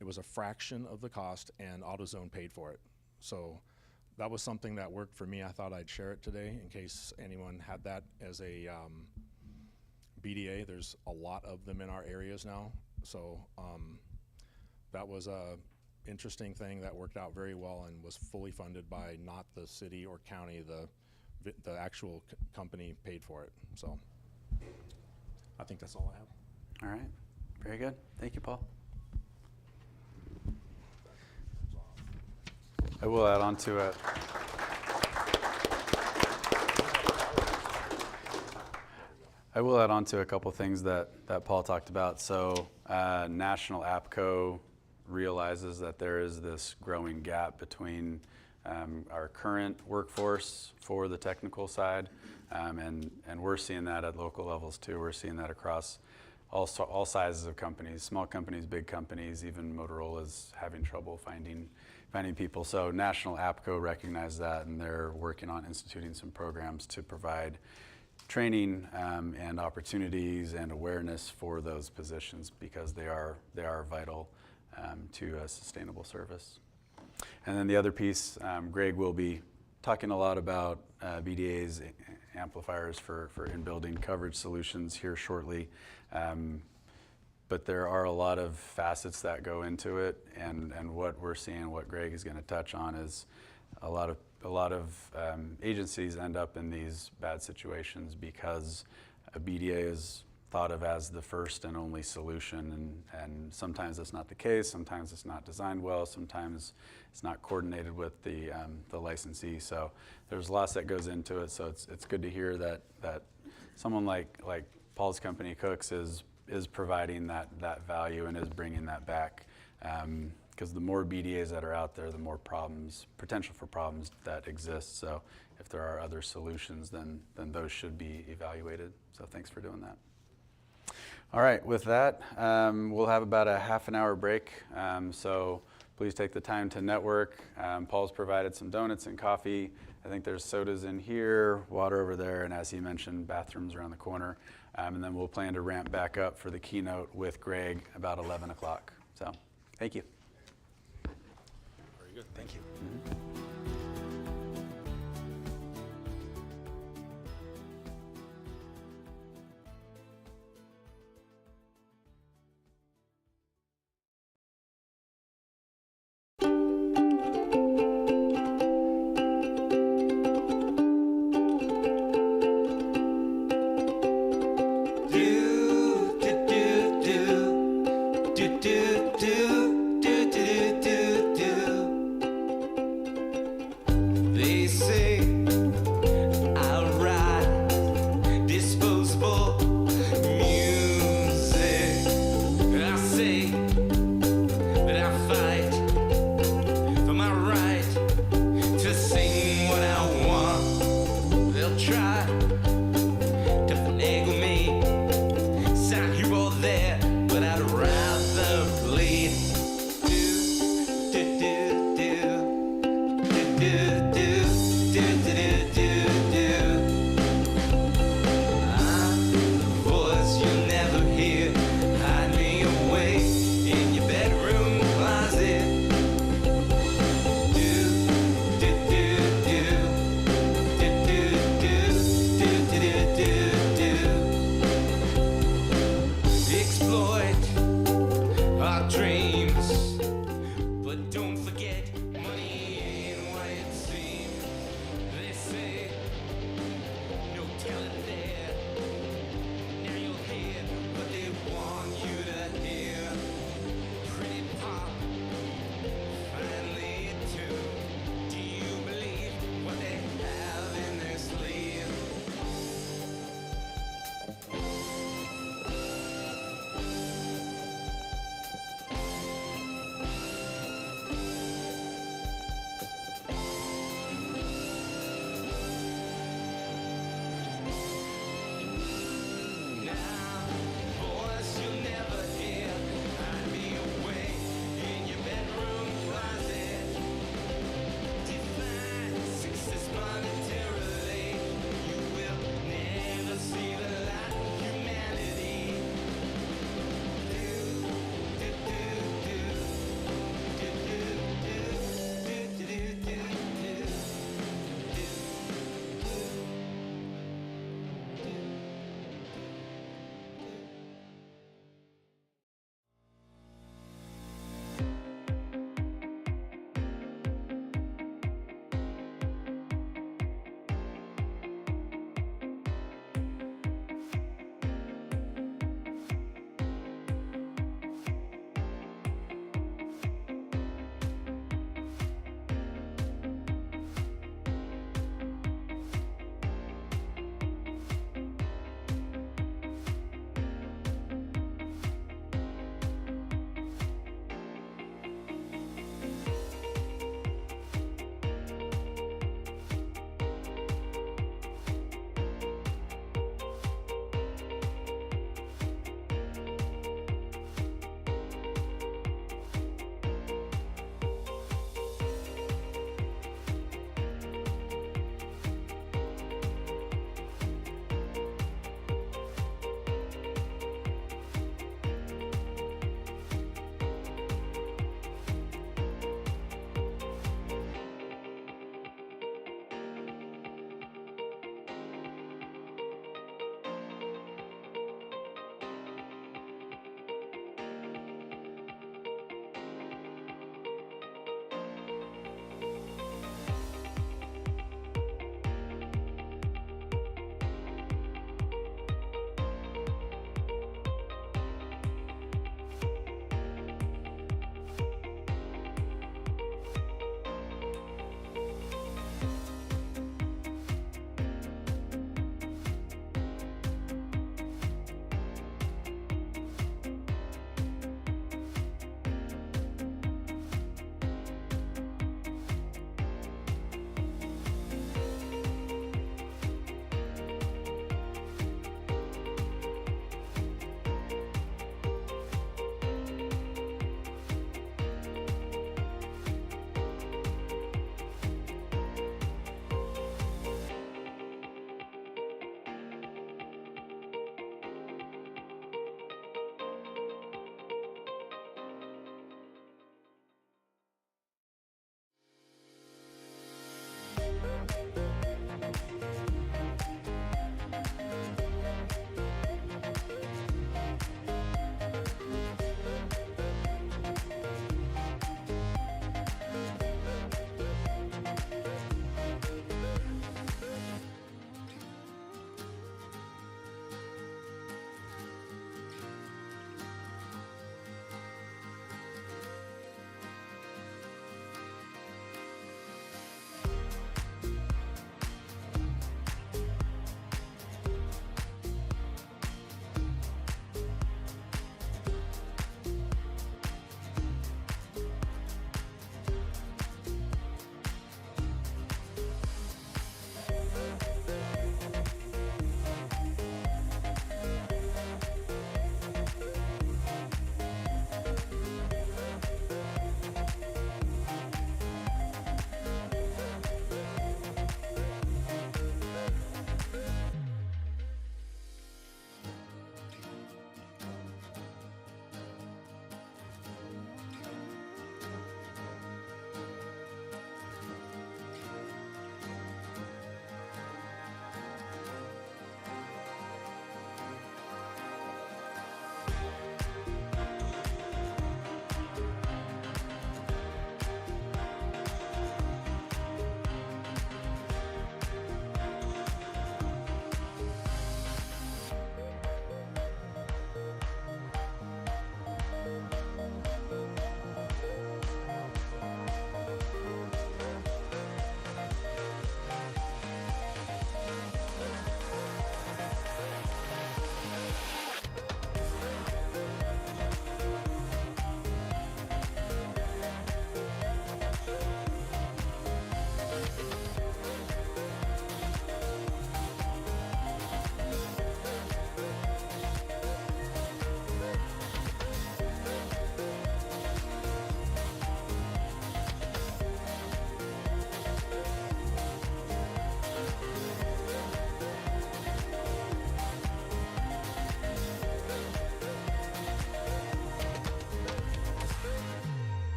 it was a fraction of the cost, and AutoZone paid for it. So that was something that worked for me. I thought I'd share it today in case anyone had that as a BDA. There's a lot of them in our areas now. So that was a interesting thing that worked out very well and was fully funded by not the city or county. The actual company paid for it. So I think that's all I have. All right. Very good. Thank you, Paul. I will add on to it. I will add on to a couple things that Paul talked about. So National APCO realizes that there is this growing gap between our current workforce for the technical side, and we're seeing that at local levels too. We're seeing that across all sizes of companies, small companies, big companies. Even Motorola is having trouble finding people. So National APCO recognized that, and they're working on instituting some programs to provide training and opportunities and awareness for those positions, because they are vital to a sustainable service. And then the other piece, Greg will be talking a lot about BDAs, amplifiers for in-building coverage solutions here shortly. But there are a lot of facets that go into it, and what we're seeing, what Greg is going to touch on, is a lot of agencies end up in these bad situations because a BDA is thought of as the first and only solution, and sometimes that's not the case. Sometimes it's not designed well. Sometimes it's not coordinated with the licensee. So there's lots that goes into it. So it's good to hear that someone like Paul's company, Cooks, is providing that value and is bringing that back. Because the more BDAs that are out there, the more potential for problems that exist. So if there are other solutions, then those should be evaluated. So thanks for doing that. All right, with that, we'll have about a half an hour break. So please take the time to network. Paul's provided some donuts and coffee. I think there's sodas in here, water over there, and as he mentioned, bathrooms around the corner. And then we'll plan to ramp back up for the keynote with Greg about 11 o'clock. So thank you. Very good. Thank you.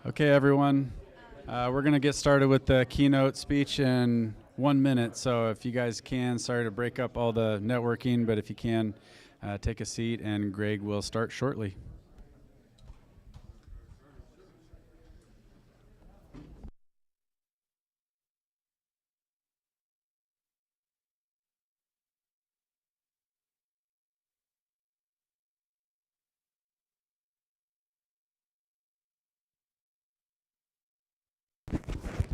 Okay, everyone. We're going to get started with the keynote speech in 1 minute. So if you guys can, sorry to break up all the networking, but if you can, take a seat and Greg will start shortly.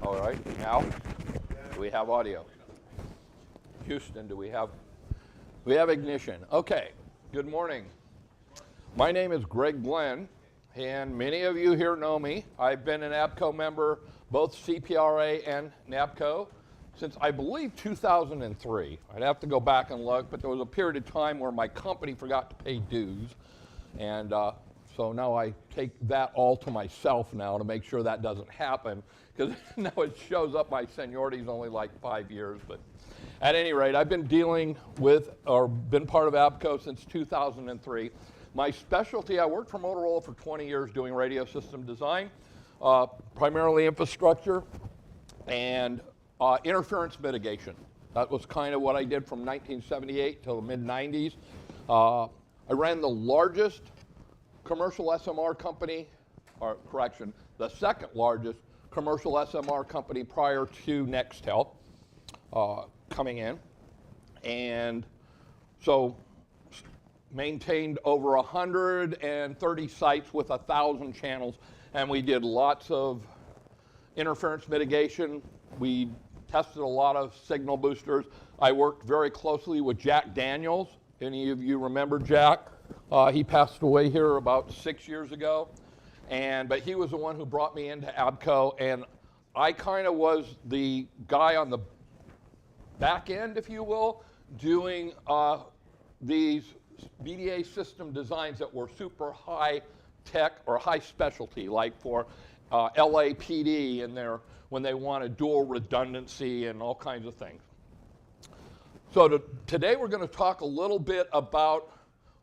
All right, now, do we have audio? Houston, do we have ignition? Okay, good morning. My name is Greg Glenn, and many of you here know me. I've been an NAPCO member, both CPRA and NAPCO, since I believe 2003. I'd have to go back and look, but there was a period of time where my company forgot to pay dues, and so now I take that all to myself now to make sure that doesn't happen, because now it shows up my seniority is only like 5 years. But at any rate, I've been dealing with, or been part of APCO since 2003. My specialty, I worked for Motorola for 20 years doing radio system design, primarily infrastructure and interference mitigation. That was kind of what I did from 1978 till the mid-90s. I ran the largest commercial SMR company, or correction, the second largest commercial SMR company prior to Nextel coming in. And so maintained over 130 sites with 1,000 channels, and we did lots of interference mitigation. We tested a lot of signal boosters. I worked very closely with Jack Daniels. Any of you remember Jack? He passed away here about 6 years ago, but he was the one who brought me into APCO, and I kind of was the guy on the back end, if you will, doing these BDA system designs that were super high tech or high specialty, like for LAPD and when they wanted dual redundancy and all kinds of things. So today we're going to talk a little bit about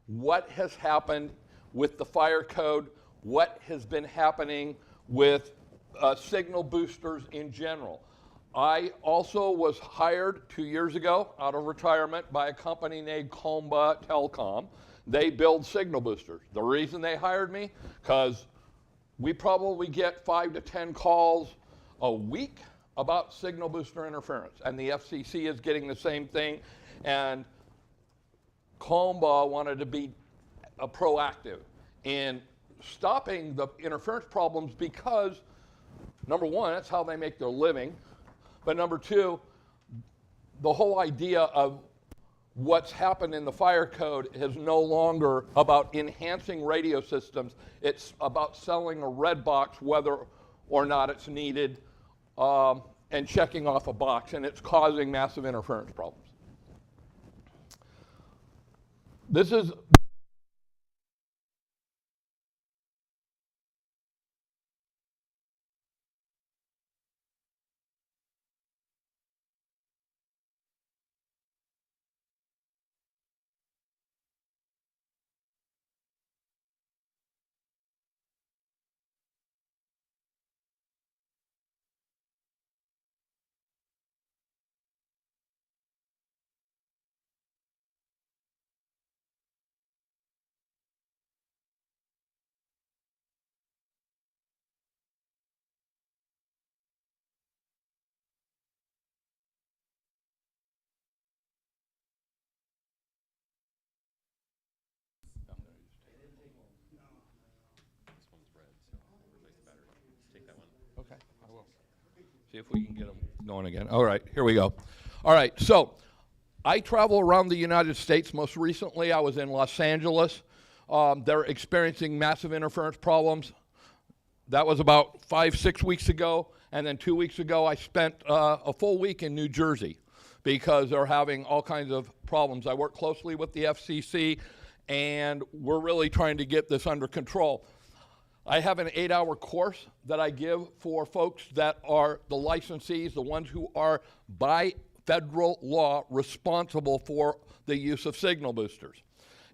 what has happened with the fire code, what has been happening with signal boosters in general. I also was hired 2 years ago out of retirement by a company named Comba Telcom. They build signal boosters. The reason they hired me, because we probably get 5 to 10 calls a week about signal booster interference, and the FCC is getting the same thing, and Comba wanted to be proactive in stopping the interference problems because, number one, that's how they make their living. But number two, the whole idea of what's happened in the fire code is no longer about enhancing radio systems. It's about selling a red box whether or not it's needed and checking off a box, and it's causing massive interference problems. This is okay, I will. See if we can get them going again. All right, here we go. All right, so I travel around the United States. Most recently, I was in Los Angeles. They're experiencing massive interference problems. That was about 5-6 weeks ago. And then 2 weeks ago, I spent a full week in New Jersey because they're having all kinds of problems. I work closely with the FCC, and we're really trying to get this under control. I have an 8-hour course that I give for folks that are the licensees, the ones who are by federal law responsible for the use of signal boosters.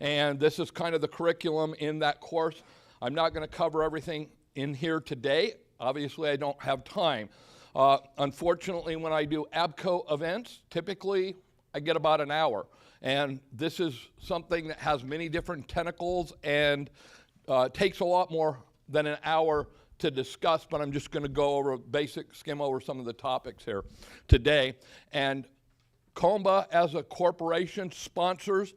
And this is kind of the curriculum in that course. I'm not going to cover everything in here today. Obviously, I don't have time. Unfortunately, when I do APCO events, typically I get about an hour. And this is something that has many different tentacles and takes a lot more than an hour to discuss, but I'm just going to go over skim over some of the topics here today. And COMBA, as a corporation, sponsors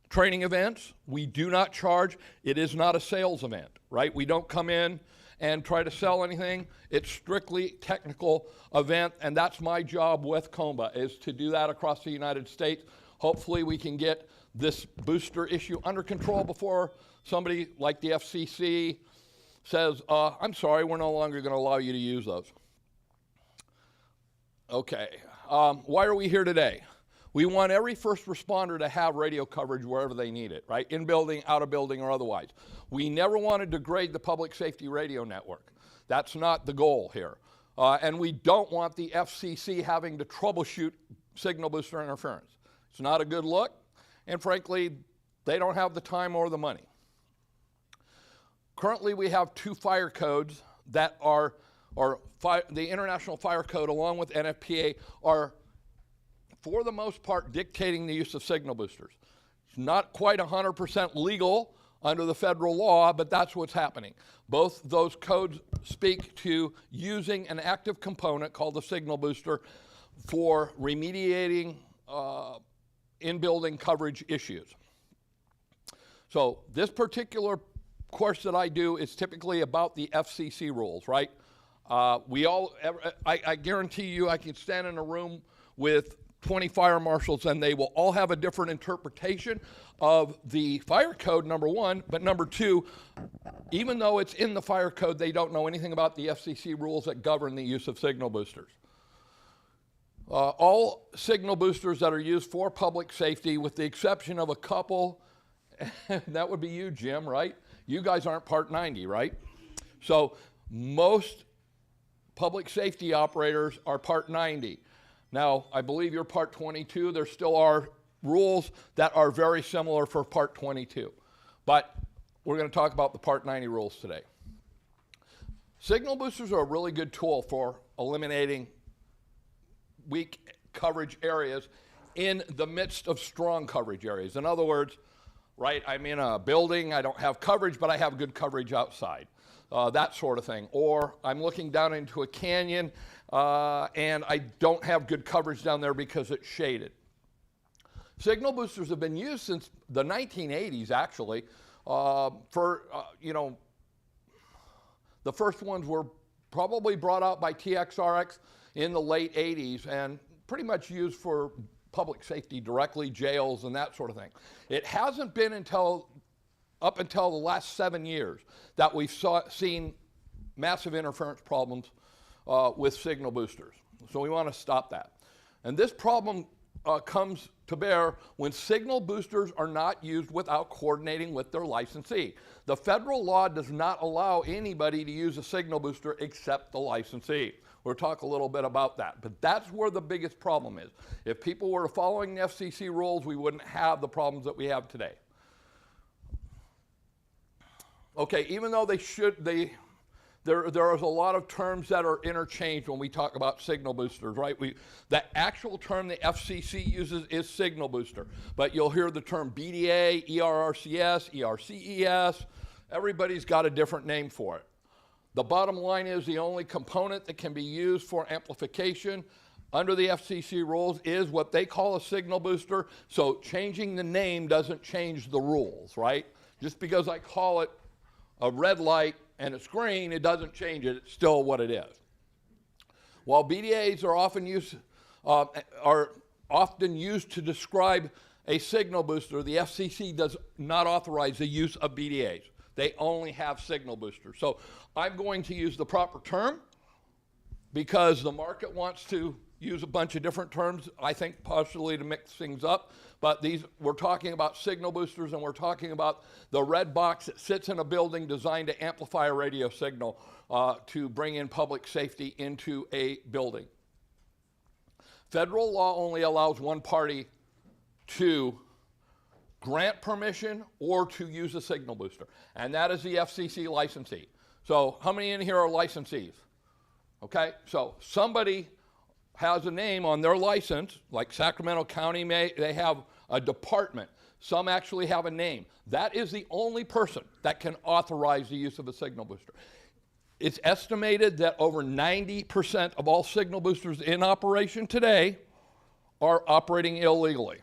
training events. We do not charge. It is not a sales event, right? We don't come in and try to sell anything. It's strictly technical event, and that's my job with COMBA, is to do that across the United States. Hopefully we can get this booster issue under control before somebody like the FCC says, I'm sorry, we're no longer going to allow you to use those. Okay, why are we here today? We want every first responder to have radio coverage wherever they need it, right? In building, out of building, or otherwise. We never want to degrade the public safety radio network. That's not the goal here. And we don't want the FCC having to troubleshoot signal booster interference. It's not a good look, and frankly, they don't have the time or the money. Currently, we have 2 fire codes that are, the International Fire Code along with NFPA are, for the most part, dictating the use of signal boosters. It's not quite 100% legal under the federal law, but that's what's happening. Both those codes speak to using an active component called the signal booster for remediating in-building coverage issues. So this particular course that I do is typically about the FCC rules, right? I guarantee you I can stand in a room with 20 fire marshals and they will all have a different interpretation of the fire code, number one, but number two, even though it's in the fire code, they don't know anything about the FCC rules that govern the use of signal boosters. All signal boosters that are used for public safety, with the exception of a couple, that would be you, Jim, right? You guys aren't Part 90, right? So most public safety operators are Part 90. Now, I believe you're Part 22. There still are rules that are very similar for Part 22. But we're going to talk about the Part 90 rules today. Signal boosters are a really good tool for eliminating weak coverage areas in the midst of strong coverage areas. In other words, right, I'm in a building, I don't have coverage, but I have good coverage outside, that sort of thing. Or I'm looking down into a canyon and I don't have good coverage down there because it's shaded. Signal boosters have been used since the 1980s, actually, you know, the first ones were probably brought out by TXRX in the late 80s and pretty much used for public safety directly, jails and that sort of thing. It hasn't been up until the last 7 years that we've seen massive interference problems with signal boosters. So we want to stop that. And this problem comes to bear when signal boosters are not used without coordinating with their licensee. The federal law does not allow anybody to use a signal booster except the licensee. We'll talk a little bit about that, but that's where the biggest problem is. If people were following the FCC rules, we wouldn't have the problems that we have today. Okay, even though there is a lot of terms that are interchanged when we talk about signal boosters, right? The actual term the FCC uses is signal booster, but you'll hear the term BDA, ERRCS, ERCES. Everybody's got a different name for it. The bottom line is the only component that can be used for amplification under the FCC rules is what they call a signal booster, so changing the name doesn't change the rules, right? Just because I call it a red light and it's green, it doesn't change it, it's still what it is. While BDAs are often used to describe a signal booster, the FCC does not authorize the use of BDAs. They only have signal boosters. So I'm going to use the proper term because the market wants to use a bunch of different terms, I think partially to mix things up. But we're talking about signal boosters, and we're talking about the red box that sits in a building designed to amplify a radio signal to bring in public safety into a building. Federal law only allows one party to grant permission or to use a signal booster, and that is the FCC licensee. So how many in here are licensees? Okay, so somebody has a name on their license, like Sacramento County they have a department. Some actually have a name. That is the only person that can authorize the use of a signal booster. It's estimated that over 90% of all signal boosters in operation today are operating illegally.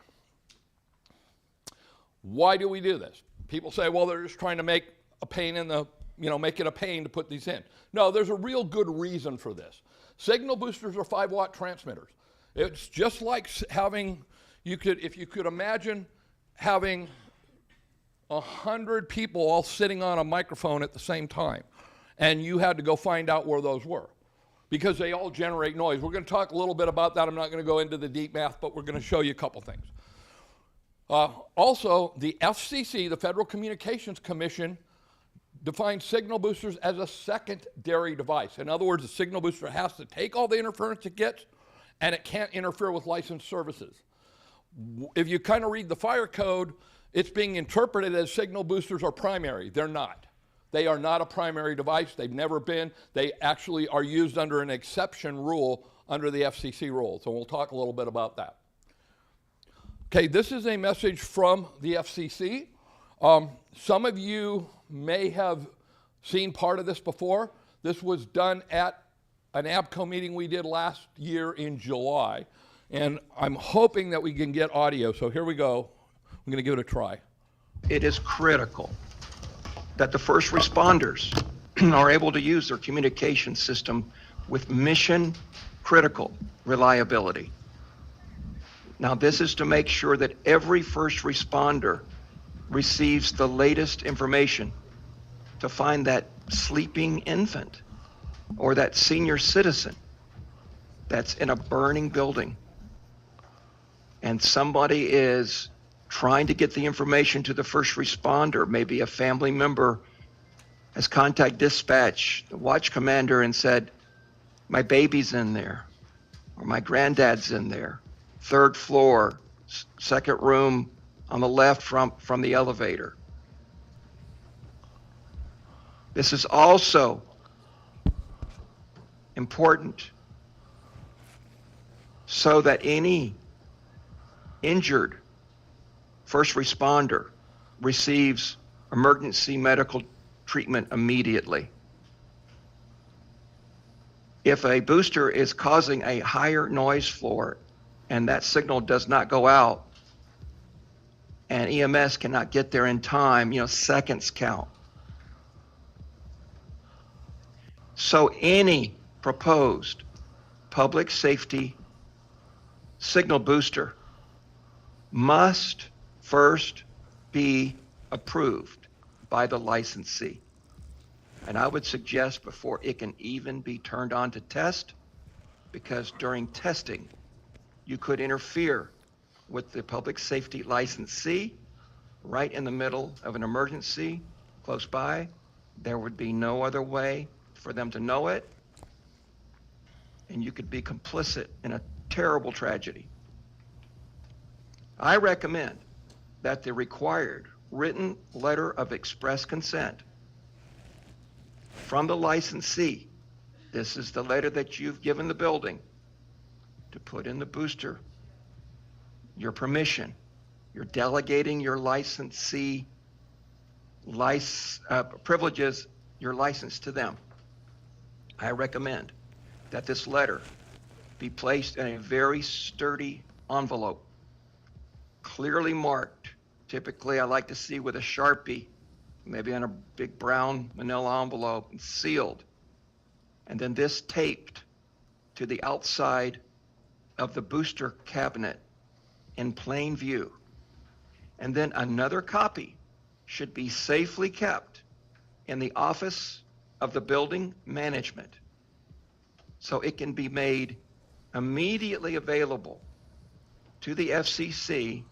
Why do we do this? People say, well, they're just trying to make a pain in the, make it a pain to put these in. No, there's a real good reason for this. Signal boosters are 5-watt transmitters. It's just like having, if you could imagine having 100 people all sitting on a microphone at the same time, and you had to go find out where those were, because they all generate noise. We're going to talk a little bit about that. I'm not going to go into the deep math, but we're going to show you a couple things. Also, the FCC, the Federal Communications Commission, defines signal boosters as a secondary device. In other words, a signal booster has to take all the interference it gets, and it can't interfere with licensed services. If you kind of read the fire code, it's being interpreted as signal boosters are primary. They're not. They are not a primary device. They've never been. They actually are used under an exception rule under the FCC rules. So we'll talk a little bit about that. Okay, this is a message from the FCC. Some of you may have seen part of this before. This was done at an NAPCO meeting we did last year in July. And I'm hoping that we can get audio. So here we go. I'm going to give it a try. It is critical that the first responders are able to use their communication system with mission critical reliability. Now, this is to make sure that every first responder receives the latest information to find that sleeping infant or that senior citizen that's in a burning building, and somebody is trying to get the information to the first responder. Maybe a family member has contacted dispatch, the watch commander, and said, my baby's in there, or my granddad's in there, 3rd floor, second room on the left from the elevator. This is also important so that any injured first responder receives emergency medical treatment immediately. If a booster is causing a higher noise floor and that signal does not go out and EMS cannot get there in time, seconds count. So any proposed public safety signal booster must first be approved by the licensee. And I would suggest before it can even be turned on to test, because during testing, you could interfere with the public safety licensee right in the middle of an emergency close by. There would be no other way for them to know it, and you could be complicit in a terrible tragedy. I recommend that the required written letter of express consent from the licensee, this is the letter that you've given the building to put in the booster, your permission, you're delegating your licensee privileges, your license to them. I recommend that this letter be placed in a very sturdy envelope, clearly marked. Typically, I like to see with a Sharpie, maybe on a big brown manila envelope, and sealed. And then this taped to the outside of the booster cabinet in plain view. And then another copy should be safely kept in the office of the building management, so it can be made immediately available to the FCC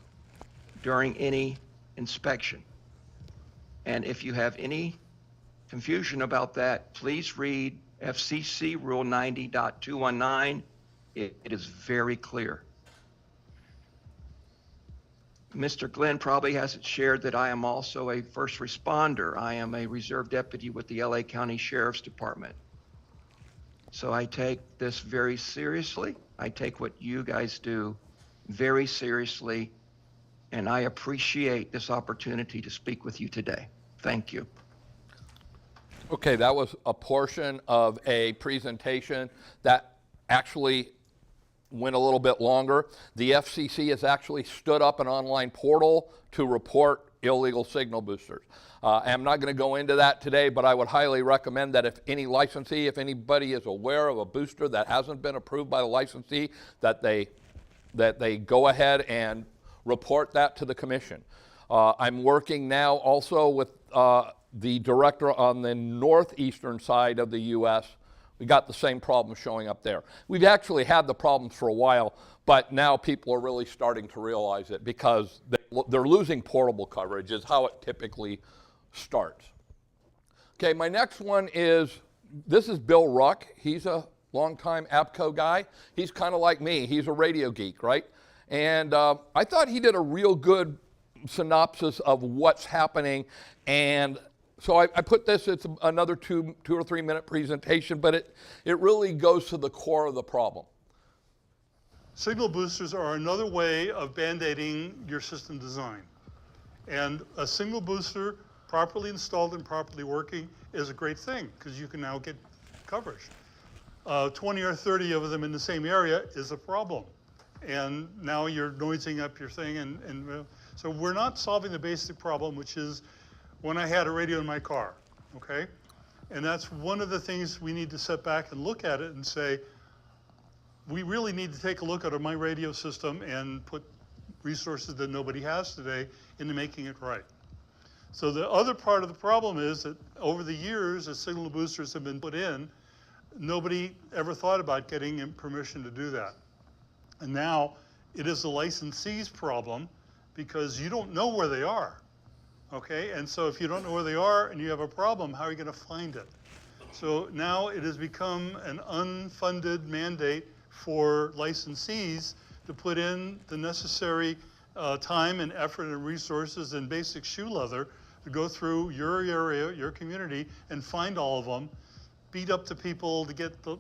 during any inspection. And if you have any confusion about that, please read FCC Rule 90.219. It is very clear. Mr. Glenn probably hasn't shared that I am also a first responder. I am a reserve deputy with the LA County Sheriff's Department. So I take this very seriously. I take what you guys do very seriously, and I appreciate this opportunity to speak with you today. Thank you. Okay, that was a portion of a presentation that actually went a little bit longer. The FCC has actually stood up an online portal to report illegal signal boosters. I'm not going to go into that today, but I would highly recommend that if any licensee, if anybody is aware of a booster that hasn't been approved by the licensee, that they go ahead and report that to the commission. I'm working now also with the director on the northeastern side of the U.S. We got the same problem showing up there. We've actually had the problems for a while, but now people are really starting to realize it because they're losing portable coverage is how it typically starts. Okay, my next one is, this is Bill Ruck. He's a longtime APCO guy. He's kind of like me. He's a radio geek, right? And I thought he did a real good synopsis of what's happening. And so I put this, it's another two or 3 minute presentation, but it really goes to the core of the problem. Signal boosters are another way of band-aiding your system design. And a signal booster properly installed and properly working is a great thing because you can now get coverage. 20 or 30 of them in the same area is a problem. And now you're noising up your thing. And so we're not solving the basic problem, which is when I had a radio in my car, okay? And that's one of the things we need to sit back and look at it and say, we really need to take a look at my radio system and put resources that nobody has today into making it right. So the other part of the problem is that over the years, as signal boosters have been put in, nobody ever thought about getting permission to do that. And now it is the licensee's problem because you don't know where they are. Okay, and so if you don't know where they are and you have a problem, how are you going to find it? So now it has become an unfunded mandate for licensees to put in the necessary time and effort and resources and basic shoe leather to go through your area, your community, and find all of them, beat up the people to get the,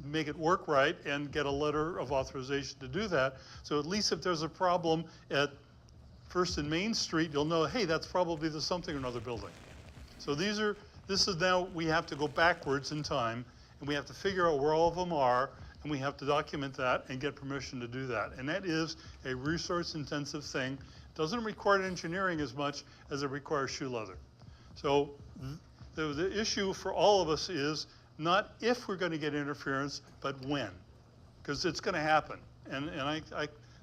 make it work right and get a letter of authorization to do that. So at least if there's a problem at First and Main Street, you'll know, hey, that's probably the something or another building. So this is now, we have to go backwards in time, and we have to figure out where all of them are, and we have to document that and get permission to do that. And that is a resource-intensive thing. It doesn't require engineering as much as it requires shoe leather. So the issue for all of us is not if we're going to get interference, but when, because it's going to happen. And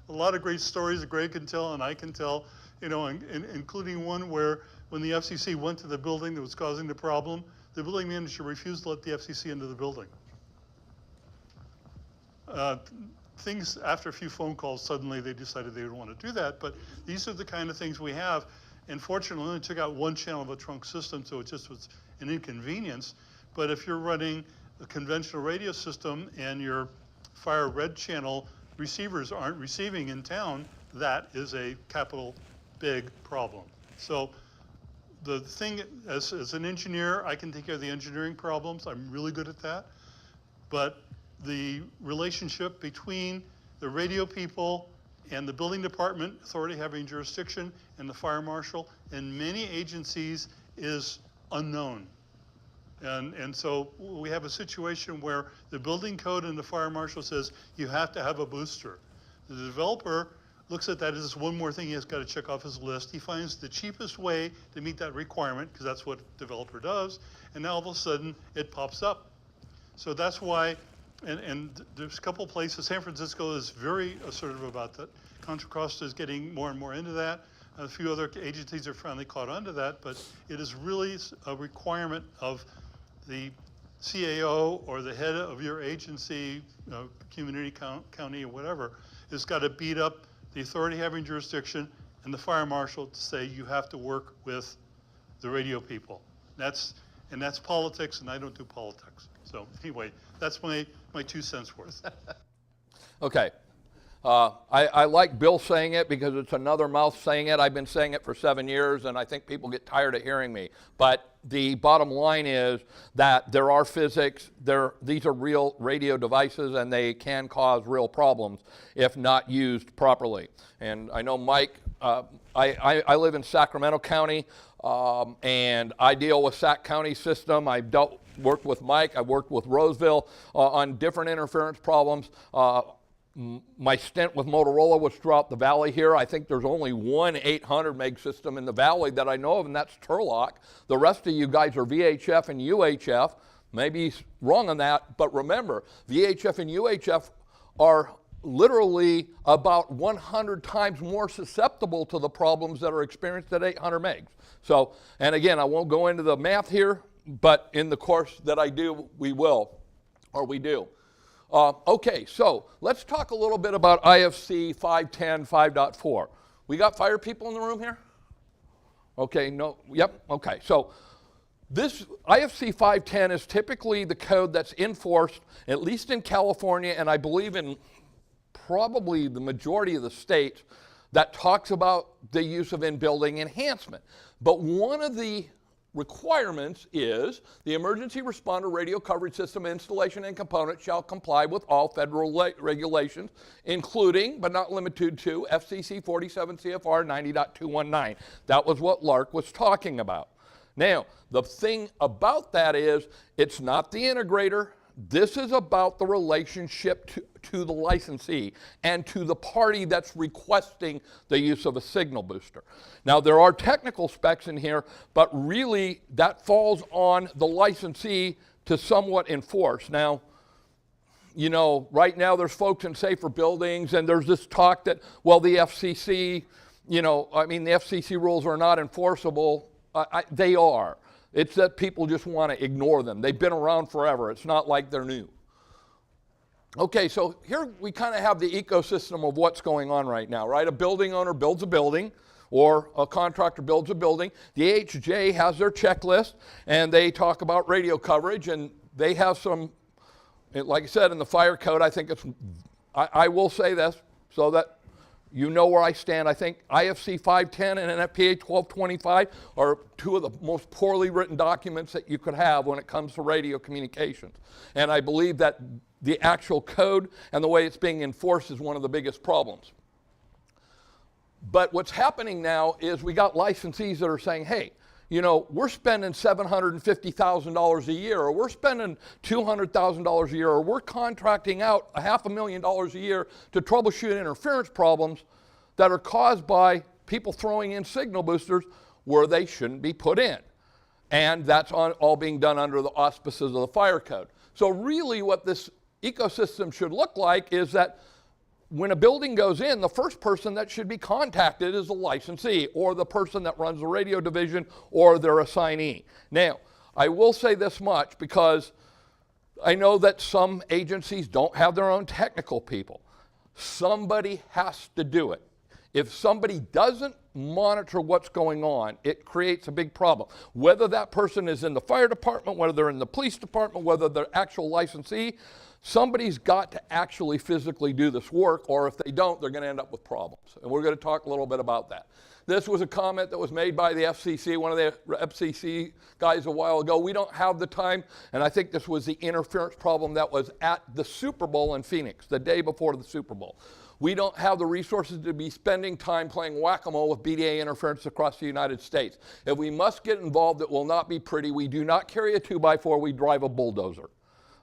a lot of great stories that Greg can tell and I can tell, including one where when the FCC went to the building that was causing the problem, the building manager refused to let the FCC into the building. Things, after a few phone calls, suddenly they decided they would want to do that, but these are the kind of things we have. And fortunately, only took out one channel of a trunk system, so it just was an inconvenience. But if you're running a conventional radio system and your fire red channel receivers aren't receiving in town, that is a capital big problem. So the thing, as an engineer, I can take care of the engineering problems. I'm really good at that. But the relationship between the radio people and the building department, authority having jurisdiction, and the fire marshal, and many agencies is unknown. And so we have a situation where the building code and the fire marshal says you have to have a booster. The developer looks at that as just one more thing he has got to check off his list. He finds the cheapest way to meet that requirement, because that's what a developer does, and now all of a sudden it pops up. So that's why, and there's a couple places, San Francisco is very assertive about that. Contra Costa is getting more and more into that. A few other agencies are finally caught onto that, but it is really a requirement of the CAO or the head of your agency, community, county, or whatever, has got to beat up the authority having jurisdiction and the fire marshal to say you have to work with the radio people. That's politics, and I don't do politics. So anyway, that's my 2 cents worth. Okay. I like Bill saying it because it's another mouth saying it. I've been saying it for 7 years, and I think people get tired of hearing me. But the bottom line is that there are physics. These are real radio devices, and they can cause real problems if not used properly. And I know Mike, I live in Sacramento County, and I deal with Sac County system. I've worked with Mike. I've worked with Roseville on different interference problems. My stint with Motorola was throughout the valley here. I think there's only one 800 meg system in the valley that I know of, and that's Turlock. The rest of you guys are VHF and UHF. Maybe he's wrong on that, but remember, VHF and UHF are literally about 100 times more susceptible to the problems that are experienced at 800 megs. So, and again, I won't go into the math here, but in the course that I do, we will, or we do. Okay, so let's talk a little bit about IFC 510 5.4. We got fire people in the room here? Okay, no, yep, okay. So this IFC 510 is typically the code that's enforced, at least in California, and I believe in probably the majority of the states, that talks about the use of in-building enhancement. But one of the requirements is the emergency responder radio coverage system installation and component shall comply with all federal regulations, including but not limited to FCC 47 CFR 90.219. That was what Lark was talking about. Now, the thing about that is it's not the integrator. This is about the relationship to the licensee and to the party that's requesting the use of a signal booster. Now, there are technical specs in here, but really that falls on the licensee to somewhat enforce. Now, you know, right now there's folks in safer buildings, and there's this talk that, well, the FCC, you know, I mean, the FCC rules are not enforceable. They are. It's that people just want to ignore them. They've been around forever. It's not like they're new. Okay, so here we kind of have the ecosystem of what's going on right now, right? A building owner builds a building, or a contractor builds a building. The AHJ has their checklist, and they talk about radio coverage, and they have some, like I said, in the fire code, I think it's, I will say this so that you know where I stand. I think IFC 510 and NFPA 1225 are two of the most poorly written documents that you could have when it comes to radio communications. And I believe that the actual code and the way it's being enforced is one of the biggest problems. But what's happening now is we got licensees that are saying, hey, you know, we're spending $750,000 a year, or we're spending $200,000 a year, or we're contracting out $500,000 a year to troubleshoot interference problems that are caused by people throwing in signal boosters where they shouldn't be put in. And that's all being done under the auspices of the fire code. So really what this ecosystem should look like is that when a building goes in, the first person that should be contacted is the licensee, or the person that runs the radio division, or their assignee. Now, I will say this much, because I know that some agencies don't have their own technical people. Somebody has to do it. If somebody doesn't monitor what's going on, it creates a big problem. Whether that person is in the fire department, whether they're in the police department, whether they're actual licensee, somebody's got to actually physically do this work, or if they don't, they're going to end up with problems. And we're going to talk a little bit about that. This was a comment that was made by the FCC, one of the FCC guys a while ago. We don't have the time, and I think this was the interference problem that was at the Super Bowl in Phoenix, the day before the Super Bowl. We don't have the resources to be spending time playing whack-a-mole with BDA interference across the United States. If we must get involved, it will not be pretty. We do not carry a 2x4, we drive a bulldozer.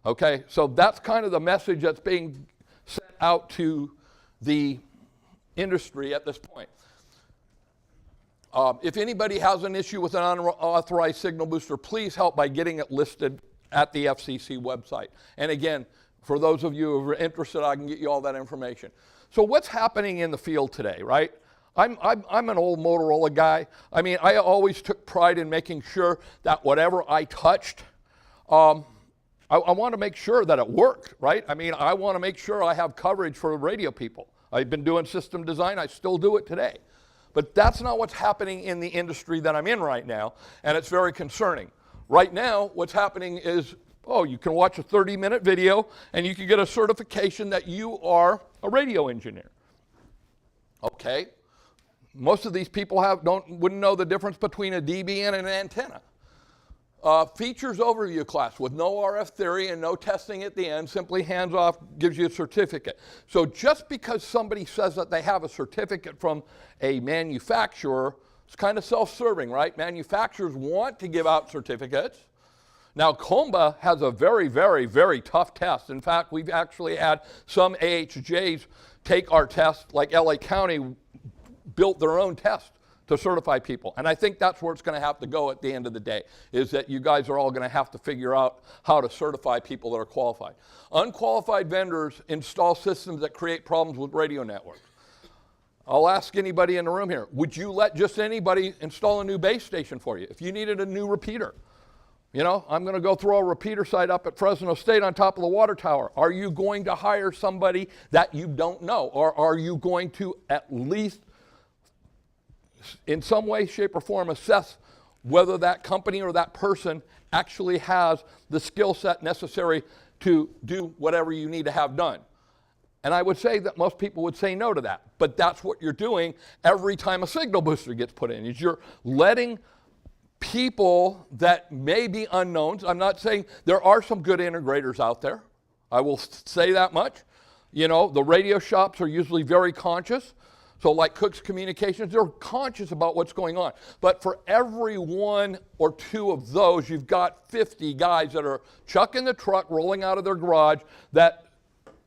Okay, so that's kind of the message that's being sent out to the industry at this point. If anybody has an issue with an unauthorized signal booster, please help by getting it listed at the FCC website. And again, for those of you who are interested, I can get you all that information. So what's happening in the field today, right? I'm an old Motorola guy. I mean, I always took pride in making sure that whatever I touched, I want to make sure that it worked, right? I mean, I want to make sure I have coverage for radio people. I've been doing system design. I still do it today. But that's not what's happening in the industry that I'm in right now, and it's very concerning. Right now, what's happening is Oh, you can watch a 30-minute video and you can get a certification that you are a radio engineer. Okay. Most of these people wouldn't know the difference between a dB and an antenna. Features overview class with no RF theory and no testing at the end, simply hands off, gives you a certificate. So just because somebody says that they have a certificate from a manufacturer, it's kind of self-serving, right? Manufacturers want to give out certificates. Now, COMBA has a very, very, very tough test. In fact, we've actually had some AHJs take our test, like LA County built their own test to certify people. And I think that's where it's going to have to go at the end of the day, is that you guys are all going to have to figure out how to certify people that are qualified. Unqualified vendors install systems that create problems with radio networks. I'll ask anybody in the room here, would you let just anybody install a new base station for you if you needed a new repeater? You know, I'm going to go throw a repeater site up at Fresno State on top of the water tower. Are you going to hire somebody that you don't know? Or are you going to at least, in some way, shape, or form, assess whether that company or that person actually has the skill set necessary to do whatever you need to have done? And I would say that most people would say no to that. But that's what you're doing every time a signal booster gets put in, is you're letting people that may be unknowns. I'm not saying there are some good integrators out there. I will say that much. You know, the radio shops are usually very conscious. So like Cook's Communications, they're conscious about what's going on. But for every one or two of those, you've got 50 guys that are chucking the truck, rolling out of their garage, that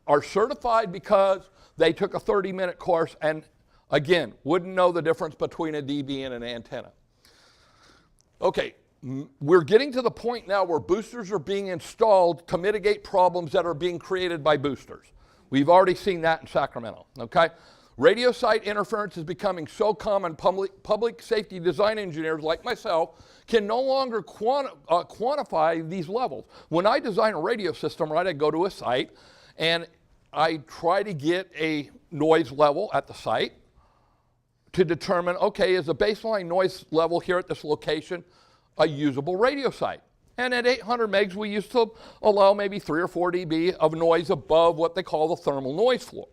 are certified because they took a 30-minute course and, again, wouldn't know the difference between a dB and an antenna. Okay, we're getting to the point now where boosters are being installed to mitigate problems that are being created by boosters. We've already seen that in Sacramento, okay? Radio site interference is becoming so common, public safety design engineers like myself can no longer quantify these levels. When I design a radio system, right, I go to a site and I try to get a noise level at the site to determine, okay, is the baseline noise level here at this location a usable radio site? And at 800 megs, we used to allow maybe 3 or 4 dB of noise above what they call the thermal noise floor.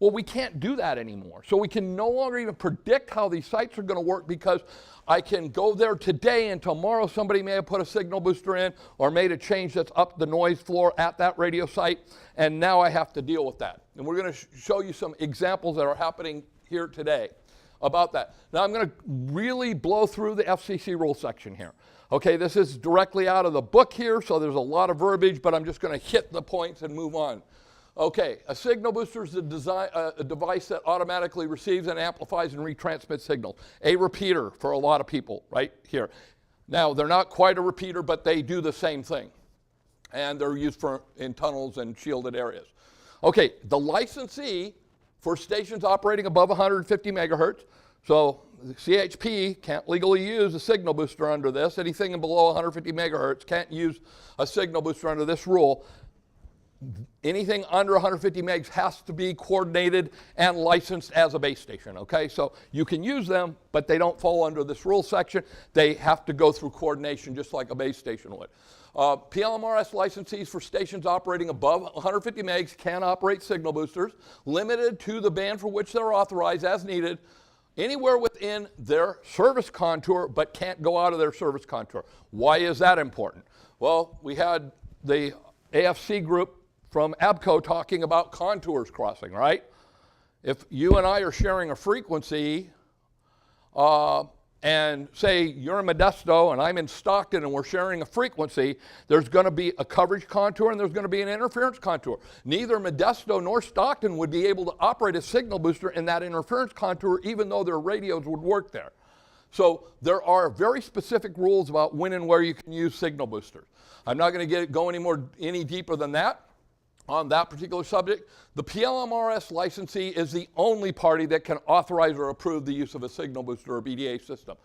Well, we can't do that anymore. So we can no longer even predict how these sites are going to work, because I can go there today and tomorrow somebody may have put a signal booster in or made a change that's up the noise floor at that radio site, and now I have to deal with that. And we're going to show you some examples that are happening here today about that. Now I'm going to really blow through the FCC rule section here. Okay, this is directly out of the book here, so there's a lot of verbiage, but I'm just going to hit the points and move on. Okay, a signal booster is a device that automatically receives and amplifies and retransmits signals. A repeater for a lot of people right here. Now, they're not quite a repeater, but they do the same thing. And they're used in tunnels and shielded areas. Okay, the licensee for stations operating above 150 megahertz, so the CHP can't legally use a signal booster under this. Anything below 150 megahertz can't use a signal booster under this rule. Anything under 150 megs has to be coordinated and licensed as a base station, okay? So you can use them, but they don't fall under this rule section. They have to go through coordination just like a base station would. PLMRS licensees for stations operating above 150 megs can operate signal boosters, limited to the band for which they're authorized as needed, anywhere within their service contour, but can't go out of their service contour. Why is that important? Well, we had the AFC group from NAPCO talking about contours crossing, right? If you and I are sharing a frequency, and say you're in Modesto and I'm in Stockton and we're sharing a frequency, there's going to be a coverage contour and there's going to be an interference contour. Neither Modesto nor Stockton would be able to operate a signal booster in that interference contour, even though their radios would work there. So there are very specific rules about when and where you can use signal boosters. I'm not going to go any deeper than that on that particular subject. The PLMRS licensee is the only party that can authorize or approve the use of a signal booster or BDA system.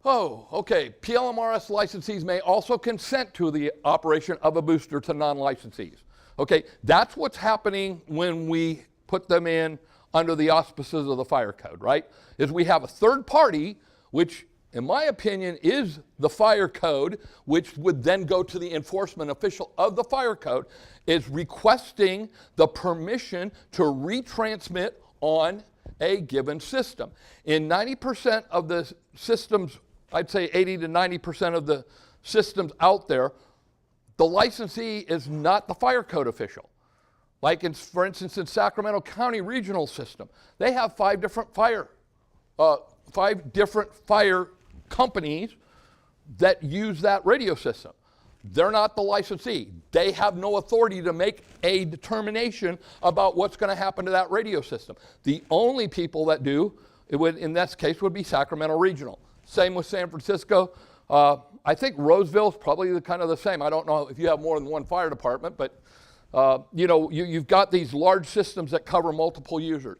Oh, okay. PLMRS licensees may also consent to the operation of a booster to non-licensees. Okay, that's what's happening when we put them in under the auspices of the fire code, right? Is we have a third party which in my opinion, is the fire code, which would then go to the enforcement official of the fire code, is requesting the permission to retransmit on a given system. In 90% of the systems, I'd say 80 to 90% of the systems out there, the licensee is not the fire code official. Like, for instance, in Sacramento County Regional System, they have 5 different fire companies that use that radio system. They're not the licensee. They have no authority to make a determination about what's going to happen to that radio system. The only people that do, in this case, would be Sacramento Regional. Same with San Francisco. I think Roseville is probably kind of the same. I don't know if you have more than one fire department, but you know, you've got these large systems that cover multiple users.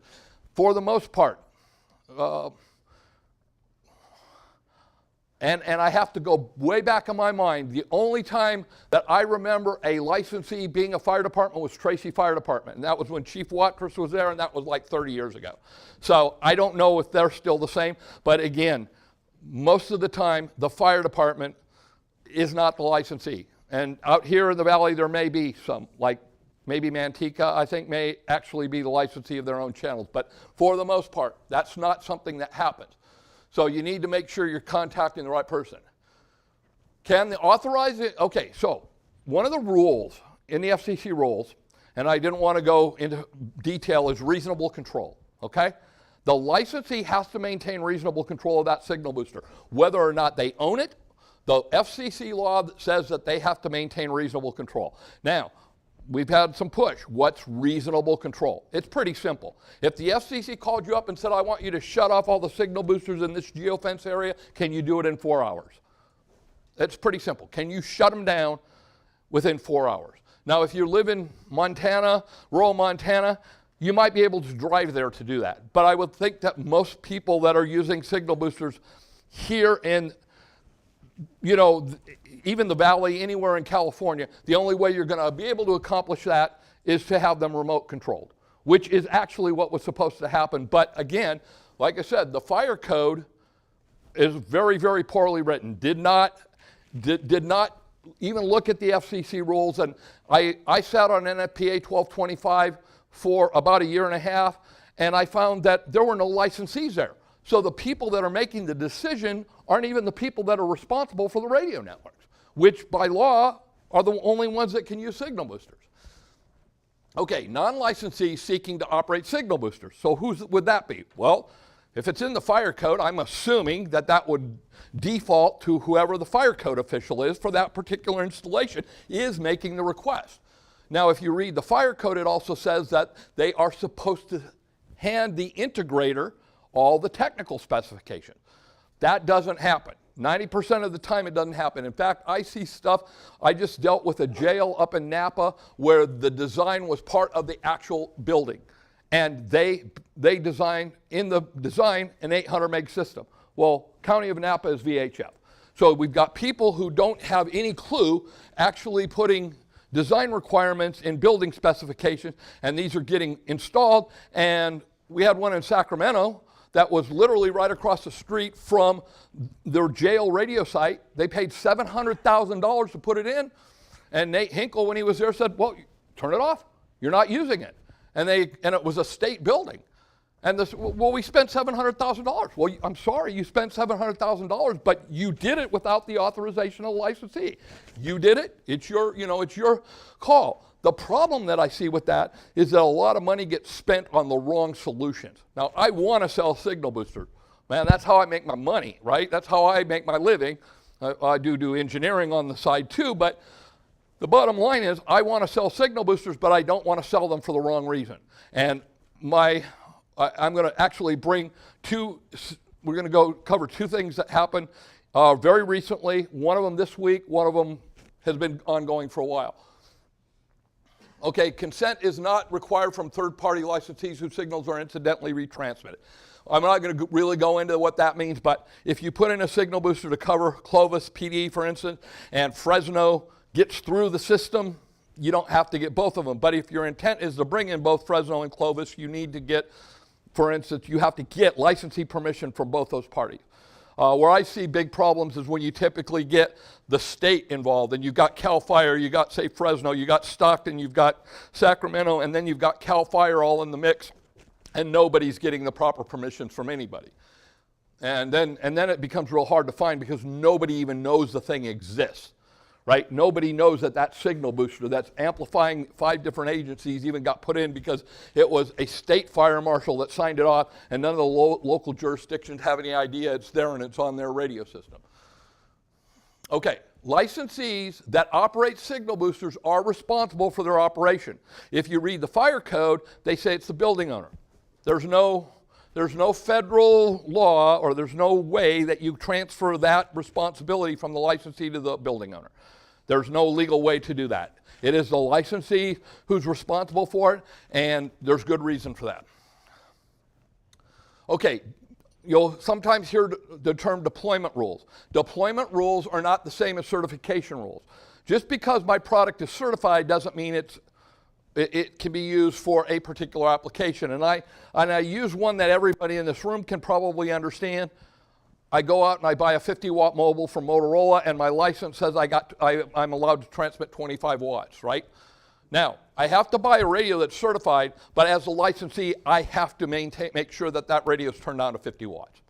For the most part, and I have to go way back in my mind, the only time that I remember a licensee being a fire department was Tracy Fire Department, and that was when Chief Watkins was there, and that was like 30 years ago. So I don't know if they're still the same, but again, most of the time, the fire department is not the licensee. And out here in the valley, there may be some, like maybe Manteca, I think, may actually be the licensee of their own channels. But for the most part, that's not something that happens. So you need to make sure you're contacting the right person. Can they authorize it? Okay, so one of the rules in the FCC rules, and I didn't want to go into detail, is reasonable control, okay? The licensee has to maintain reasonable control of that signal booster. Whether or not they own it, the FCC law says that they have to maintain reasonable control. Now, we've had some push. What's reasonable control? It's pretty simple. If the FCC called you up and said, I want you to shut off all the signal boosters in this geofence area, can you do it in 4 hours? It's pretty simple. Can you shut them down within 4 hours? Now, if you live in Montana, rural Montana, you might be able to drive there to do that. But I would think that most people that are using signal boosters here in, you know, even the valley, anywhere in California, the only way you're going to be able to accomplish that is to have them remote controlled, which is actually what was supposed to happen. But again, like I said, the fire code is very, very poorly written. Did not even look at the FCC rules. And I sat on NFPA 1225 for about 1.5 years, and I found that there were no licensees there. So the people that are making the decision aren't even the people that are responsible for the radio networks, which by law are the only ones that can use signal boosters. Okay, non-licensees seeking to operate signal boosters. So who would that be? Well, if it's in the fire code, I'm assuming that that would default to whoever the fire code official is for that particular installation is making the request. Now, if you read the fire code, it also says that they are supposed to hand the integrator all the technical specifications. That doesn't happen. 90% of the time it doesn't happen. In fact, I see stuff, I just dealt with a jail up in Napa where the design was part of the actual building. And they designed, in the design, an 800 meg system. Well, County of Napa is VHF. So we've got people who don't have any clue actually putting design requirements in building specifications, and these are getting installed. And we had one in Sacramento that was literally right across the street from their jail radio site. They paid $700,000 to put it in, and Nate Hinkle, when he was there, said, well, turn it off. You're not using it. And it was a state building. And this, well, we spent $700,000. Well, I'm sorry, you spent $700,000, but you did it without the authorization of the licensee. You did it. It's your, it's your call. The problem that I see with that is that a lot of money gets spent on the wrong solutions. Now, I want to sell signal boosters. Man, that's how I make my money, right? That's how I make my living. I do engineering on the side too, but the bottom line is I want to sell signal boosters, but I don't want to sell them for the wrong reason. And I'm going to actually bring we're going to go cover 2 things that happened very recently. One of them this week, one of them has been ongoing for a while. Okay, consent is not required from third-party licensees whose signals are incidentally retransmitted. I'm not going to really go into what that means, but if you put in a signal booster to cover Clovis PD, for instance, and Fresno gets through the system, you don't have to get both of them. But if your intent is to bring in both Fresno and Clovis, you need to get, for instance, you have to get licensee permission from both those parties. Where I see big problems is when you typically get the state involved, and you've got CAL FIRE, you got, say, Fresno, you got Stockton, you've got Sacramento, and then you've got CAL FIRE all in the mix, and nobody's getting the proper permissions from anybody. And then it becomes real hard to find because nobody even knows the thing exists, right? Nobody knows that that signal booster that's amplifying 5 different agencies even got put in because it was a state fire marshal that signed it off, and none of the local jurisdictions have any idea it's there and it's on their radio system. Okay, licensees that operate signal boosters are responsible for their operation. If you read the fire code, they say it's the building owner. There's no federal law, or there's no way that you transfer that responsibility from the licensee to the building owner. There's no legal way to do that. It is the licensee who's responsible for it, and there's good reason for that. Okay, you'll sometimes hear the term deployment rules. Deployment rules are not the same as certification rules. Just because my product is certified doesn't mean it can be used for a particular application. And I use one that everybody in this room can probably understand. I go out and I buy a 50-watt mobile from Motorola, and my license says I'm allowed to transmit 25 watts, right? Now, I have to buy a radio that's certified, but as a licensee, I have to make sure that that radio is turned down to 50 watts.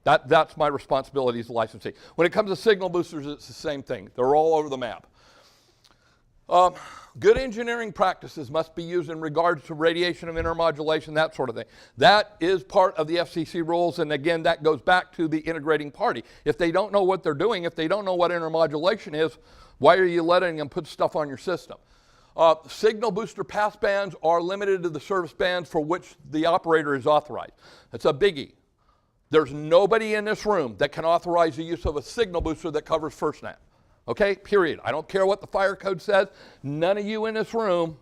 That's my responsibility as a licensee. When it comes to signal boosters, it's the same thing. They're all over the map. Good engineering practices must be used in regards to radiation of intermodulation, that sort of thing. That is part of the FCC rules, and again, that goes back to the integrating party. If they don't know what they're doing, if they don't know what intermodulation is, why are you letting them put stuff on your system? Signal booster pass bands are limited to the service bands for which the operator is authorized. That's a biggie. There's nobody in this room that can authorize the use of a signal booster that covers FirstNet. Okay, period. I don't care what the fire code says. None of you in this room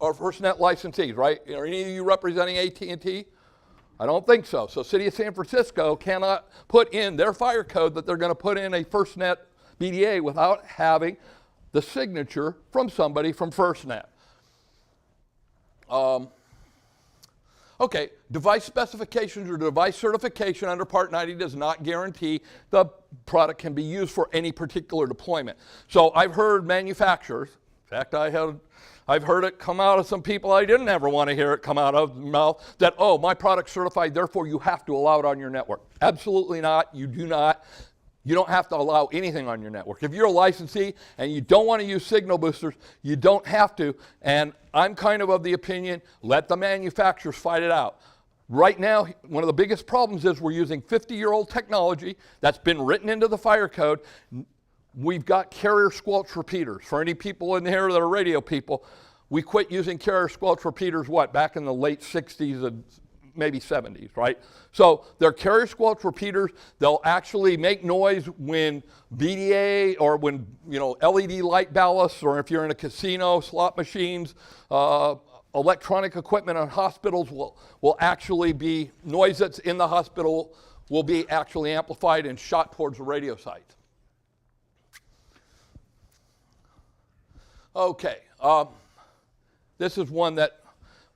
are FirstNet licensees, right? Are any of you representing AT&T? I don't think so. So City of San Francisco cannot put in their fire code that they're going to put in a FirstNet BDA without having the signature from somebody from FirstNet. Okay, device specifications or device certification under Part 90 does not guarantee the product can be used for any particular deployment. So I've heard manufacturers, in fact I've heard it come out of some people I didn't ever want to hear it come out of the mouth, that, oh, my product's certified, therefore you have to allow it on your network. Absolutely not, you do not. You don't have to allow anything on your network. If you're a licensee and you don't want to use signal boosters, you don't have to. And I'm kind of the opinion, let the manufacturers fight it out. Right now, one of the biggest problems is we're using 50-year-old technology that's been written into the fire code. We've got carrier squelch repeaters. For any people in here that are radio people, we quit using carrier squelch repeaters, back in the late 60s and maybe 70s, right? So they're carrier squelch repeaters. They'll actually make noise when BDA or when, LED light ballasts, or if you're in a casino, slot machines, electronic equipment on hospitals will actually be, noise that's in the hospital will be actually amplified and shot towards the radio site. Okay, this is one that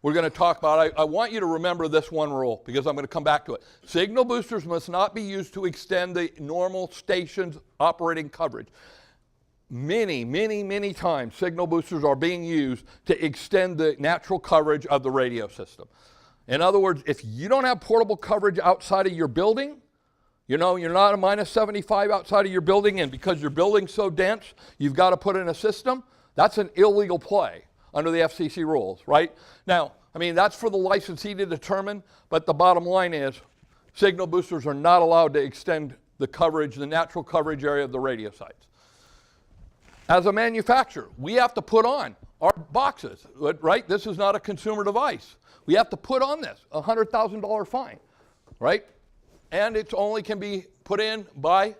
we're going to talk about. I want you to remember this one rule because I'm going to come back to it. Signal boosters must not be used to extend the normal station's operating coverage. Many, many, many times signal boosters are being used to extend the natural coverage of the radio system. In other words, if you don't have portable coverage outside of your building, you're not a minus 75 outside of your building, and because your building's so dense, you've got to put in a system, that's an illegal play under the FCC rules, right? Now, that's for the licensee to determine, but the bottom line is signal boosters are not allowed to extend the coverage, the natural coverage area of the radio sites. As a manufacturer, we have to put on our boxes, right? This is not a consumer device. We have to put on this, a $100,000 fine, right? And it only can be put in by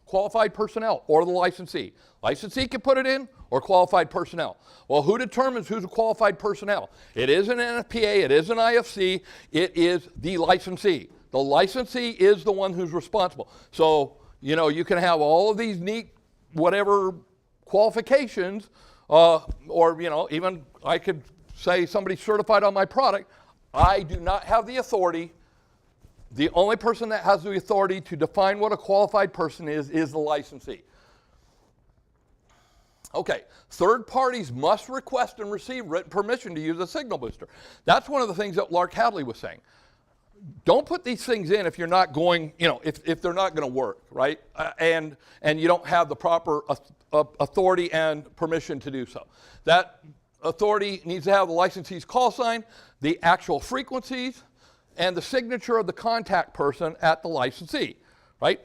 qualified personnel or the licensee. Licensee can put it in, or qualified personnel. Well, who determines who's a qualified personnel? It isn't NFPA, it isn't IFC, it is the licensee. The licensee is the one who's responsible. So, you can have all of these neat, whatever qualifications, or, even I could say somebody's certified on my product. I do not have the authority The only person that has the authority to define what a qualified person is the licensee. Okay, third parties must request and receive written permission to use a signal booster. That's one of the things that Lark Hadley was saying. Don't put these things in if you're not going, if they're not going to work, right? And you don't have the proper authority and permission to do so. That authority needs to have the licensee's call sign, the actual frequencies, and the signature of the contact person at the licensee, right?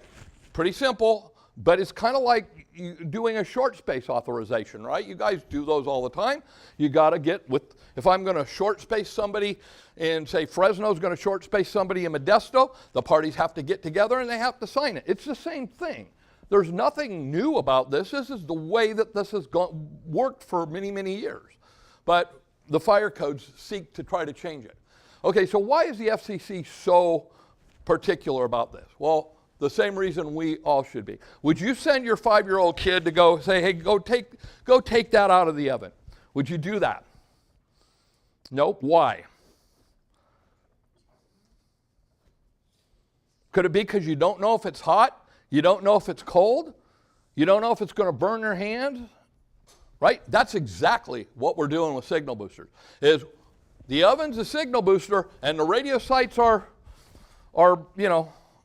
Pretty simple, but it's kind of like doing a short space authorization, right? You guys do those all the time. You got to get with, if I'm going to short space somebody in, say, Fresno's going to short space somebody in Modesto, the parties have to get together and they have to sign it. It's the same thing. There's nothing new about this. This is the way that this has worked for many, many years. But the fire codes seek to try to change it. Okay, so why is the FCC so particular about this? Well, the same reason we all should be. Would you send your 5-year-old kid to go say, hey, go take that out of the oven? Would you do that? Nope. Why? Could it be because you don't know if it's hot? You don't know if it's cold? You don't know if it's going to burn your hands? Right? That's exactly what we're doing with signal boosters. Is the oven's a signal booster and the radio sites are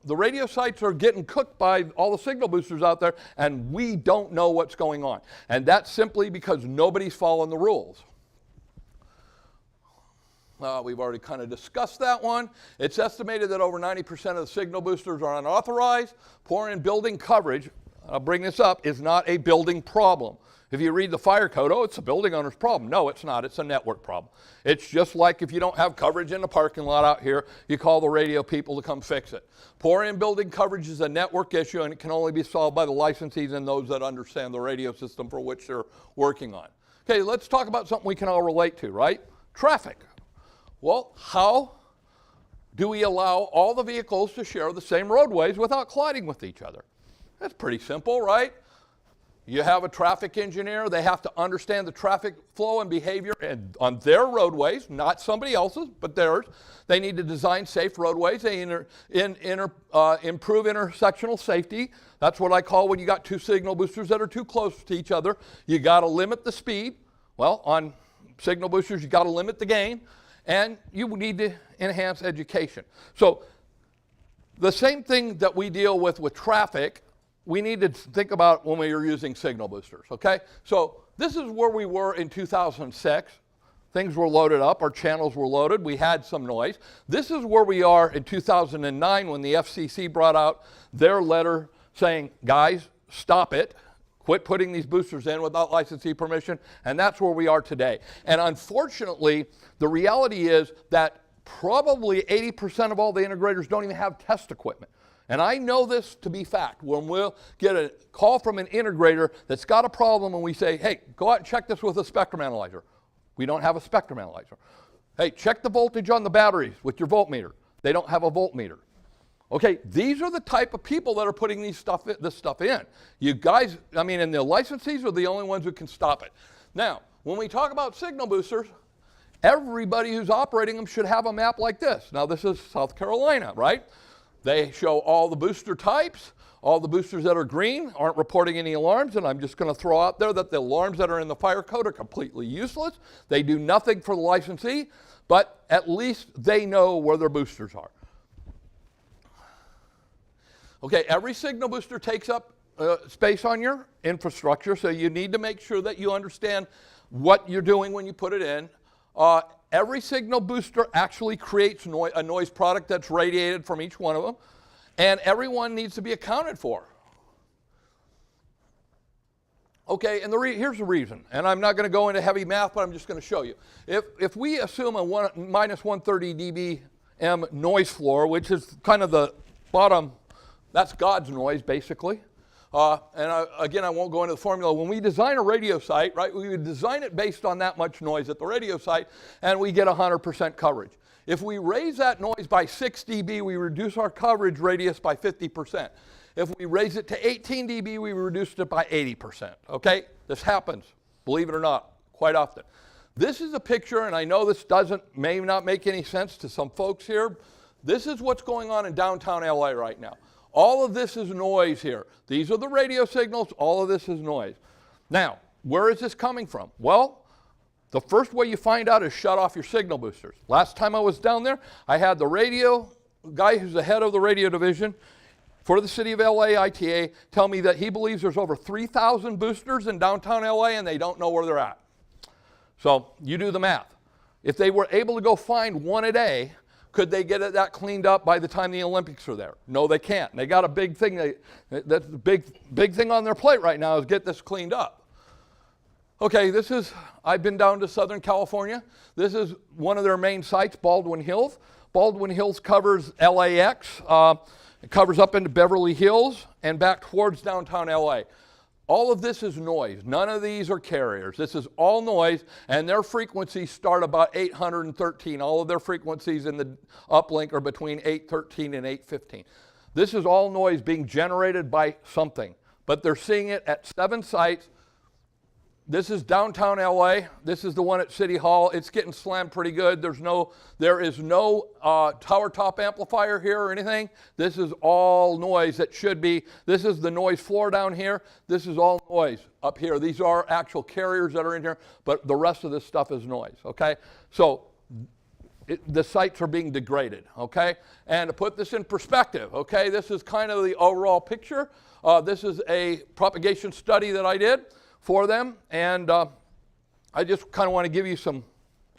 the radio sites are getting cooked by all the signal boosters out there, and we don't know what's going on. And that's simply because nobody's following the rules. We've already kind of discussed that one. It's estimated that over 90% of the signal boosters are unauthorized. Poor in building coverage, I'll bring this up, is not a building problem. If you read the fire code, oh, it's a building owner's problem. No, it's not. It's a network problem. It's just like if you don't have coverage in the parking lot out here, you call the radio people to come fix it. Poor in-building coverage is a network issue, and it can only be solved by the licensees and those that understand the radio system for which they're working on. Okay, let's talk about something we can all relate to, right? Traffic. Well, how do we allow all the vehicles to share the same roadways without colliding with each other? That's pretty simple, right? You have a traffic engineer. They have to understand the traffic flow and behavior on their roadways, not somebody else's, but theirs. They need to design safe roadways. They improve intersectional safety. That's what I call when you got two signal boosters that are too close to each other. You got to limit the speed. Well, on signal boosters, you got to limit the gain, and you need to enhance education. So the same thing that we deal with traffic, we need to think about when we are using signal boosters, okay? So this is where we were in 2006. Things were loaded up, our channels were loaded, we had some noise. This is where we are in 2009 when the FCC brought out their letter saying, guys, stop it. Quit putting these boosters in without licensee permission, and that's where we are today. And unfortunately, the reality is that probably 80% of all the integrators don't even have test equipment. And I know this to be fact. When we'll get a call from an integrator that's got a problem and we say, hey, go out and check this with a spectrum analyzer. We don't have a spectrum analyzer. Hey, check the voltage on the batteries with your voltmeter. They don't have a voltmeter. Okay, these are the type of people that are putting this stuff in. You guys, and the licensees are the only ones who can stop it. Now, when we talk about signal boosters, everybody who's operating them should have a map like this. Now, this is South Carolina, right? They show all the booster types. All the boosters that are green aren't reporting any alarms, and I'm just going to throw out there that the alarms that are in the fire code are completely useless. They do nothing for the licensee, but at least they know where their boosters are. Okay, every signal booster takes up space on your infrastructure, so you need to make sure that you understand what you're doing when you put it in. Every signal booster actually creates a noise product that's radiated from each one of them, and everyone needs to be accounted for. Okay, and here's the reason, and I'm not going to go into heavy math, but I'm just going to show you. If we assume a minus 130 dBm noise floor, which is kind of the bottom, that's God's noise, basically. Again, I won't go into the formula. When we design a radio site, right, we would design it based on that much noise at the radio site, and we get 100% coverage. If we raise that noise by 6 dB, we reduce our coverage radius by 50%. If we raise it to 18 dB, we reduced it by 80%, okay? This happens, believe it or not, quite often. This is a picture, and I know this may not make any sense to some folks here. This is what's going on in downtown LA right now. All of this is noise here. These are the radio signals. All of this is noise. Now, where is this coming from? Well, the first way you find out is shut off your signal boosters. Last time I was down there, I had the radio guy who's the head of the radio division for the city of LA ITA tell me that he believes there's over 3,000 boosters in downtown LA and they don't know where they're at. So you do the math. If they were able to go find one a day, could they get that cleaned up by the time the Olympics are there? No, they can't. They got a big thing. That's the big thing on their plate right now is get this cleaned up. Okay, I've been down to Southern California. This is one of their main sites, Baldwin Hills. Baldwin Hills covers LAX. It covers up into Beverly Hills and back towards downtown LA. All of this is noise. None of these are carriers. This is all noise, and their frequencies start about 813. All of their frequencies in the uplink are between 813 and 815. This is all noise being generated by something, but they're seeing it at 7 sites. This is downtown LA. This is the one at City Hall. It's getting slammed pretty good. There is no tower top amplifier here or anything. This is all noise that should be. This is the noise floor down here. This is all noise up here. These are actual carriers that are in here, but the rest of this stuff is noise, okay? So the sites are being degraded, okay? And to put this in perspective, okay, this is kind of the overall picture. This is a propagation study that I did for them, and I just kind of want to give you some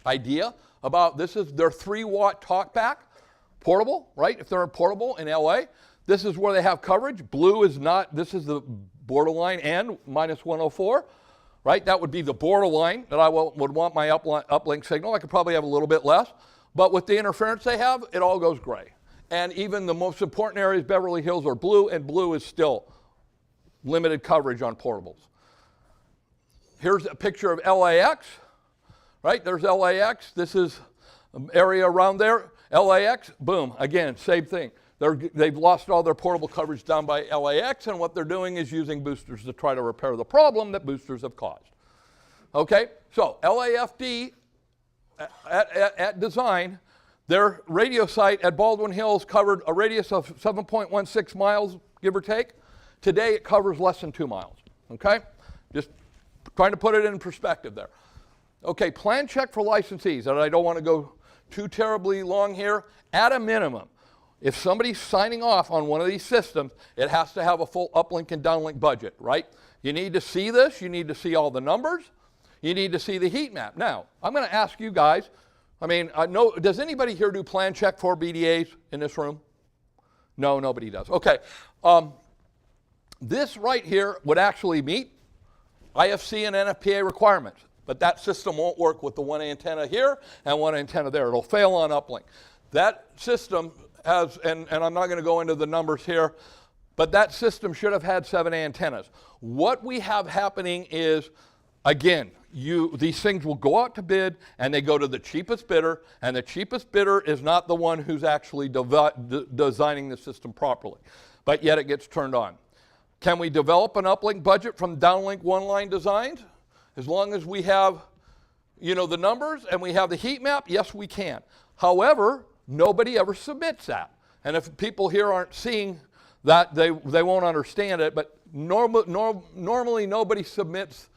idea about this is their 3-watt talkback, portable, right? If they're portable in LA, this is where they have coverage. Blue is not, this is the borderline and minus 104, right? That would be the borderline that I would want my uplink signal. I could probably have a little bit less, but with the interference they have, it all goes gray. And even the most important areas, Beverly Hills, are blue, and blue is still limited coverage on portables. Here's a picture of LAX, right? There's LAX. This is an area around there. LAX, boom, again, same thing. They've lost all their portable coverage down by LAX, and what they're doing is using boosters to try to repair the problem that boosters have caused. Okay, so LAFD at design, their radio site at Baldwin Hills covered a radius of 7.16 miles, give or take. Today it covers less than 2 miles, okay? Just trying to put it in perspective there. Okay, plan check for licensees, and I don't want to go too terribly long here. At a minimum, if somebody's signing off on one of these systems, it has to have a full uplink and downlink budget, right? You need to see this. You need to see all the numbers. You need to see the heat map. Now, I'm going to ask you guys, does anybody here do plan check for BDAs in this room? No, nobody does. Okay, this right here would actually meet IFC and NFPA requirements, but that system won't work with the one antenna here and one antenna there. It'll fail on uplink. That system has, and I'm not going to go into the numbers here, but that system should have had 7 antennas. What we have happening is, again, these things will go out to bid, and they go to the cheapest bidder, and the cheapest bidder is not the one who's actually designing the system properly, but yet it gets turned on. Can we develop an uplink budget from downlink one-line designs? As long as we have, the numbers and we have the heat map, yes, we can. However, nobody ever submits that. And if people here aren't seeing that, they won't understand it. But normally nobody submits,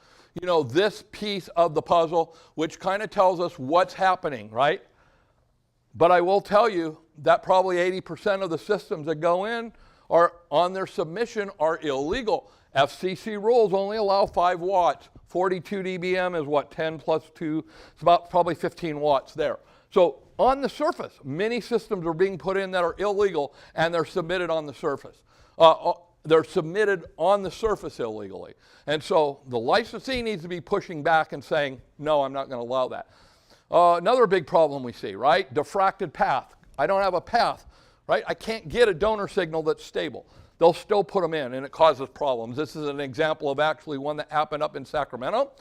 this piece of the puzzle, which kind of tells us what's happening, right? But I will tell you that probably 80% of the systems that go in are on their submission are illegal. FCC rules only allow 5 watts. 42 dBm is what, 10 plus 2? It's about probably 15 watts there. So on the surface, many systems are being put in that are illegal, and they're submitted on the surface. They're submitted on the surface illegally. And so the licensee needs to be pushing back and saying, no, I'm not going to allow that. Another big problem we see, right? Diffracted path. I don't have a path. Right? I can't get a donor signal that's stable. They'll still put them in, and it causes problems. This is an example of actually one that happened up in Sacramento.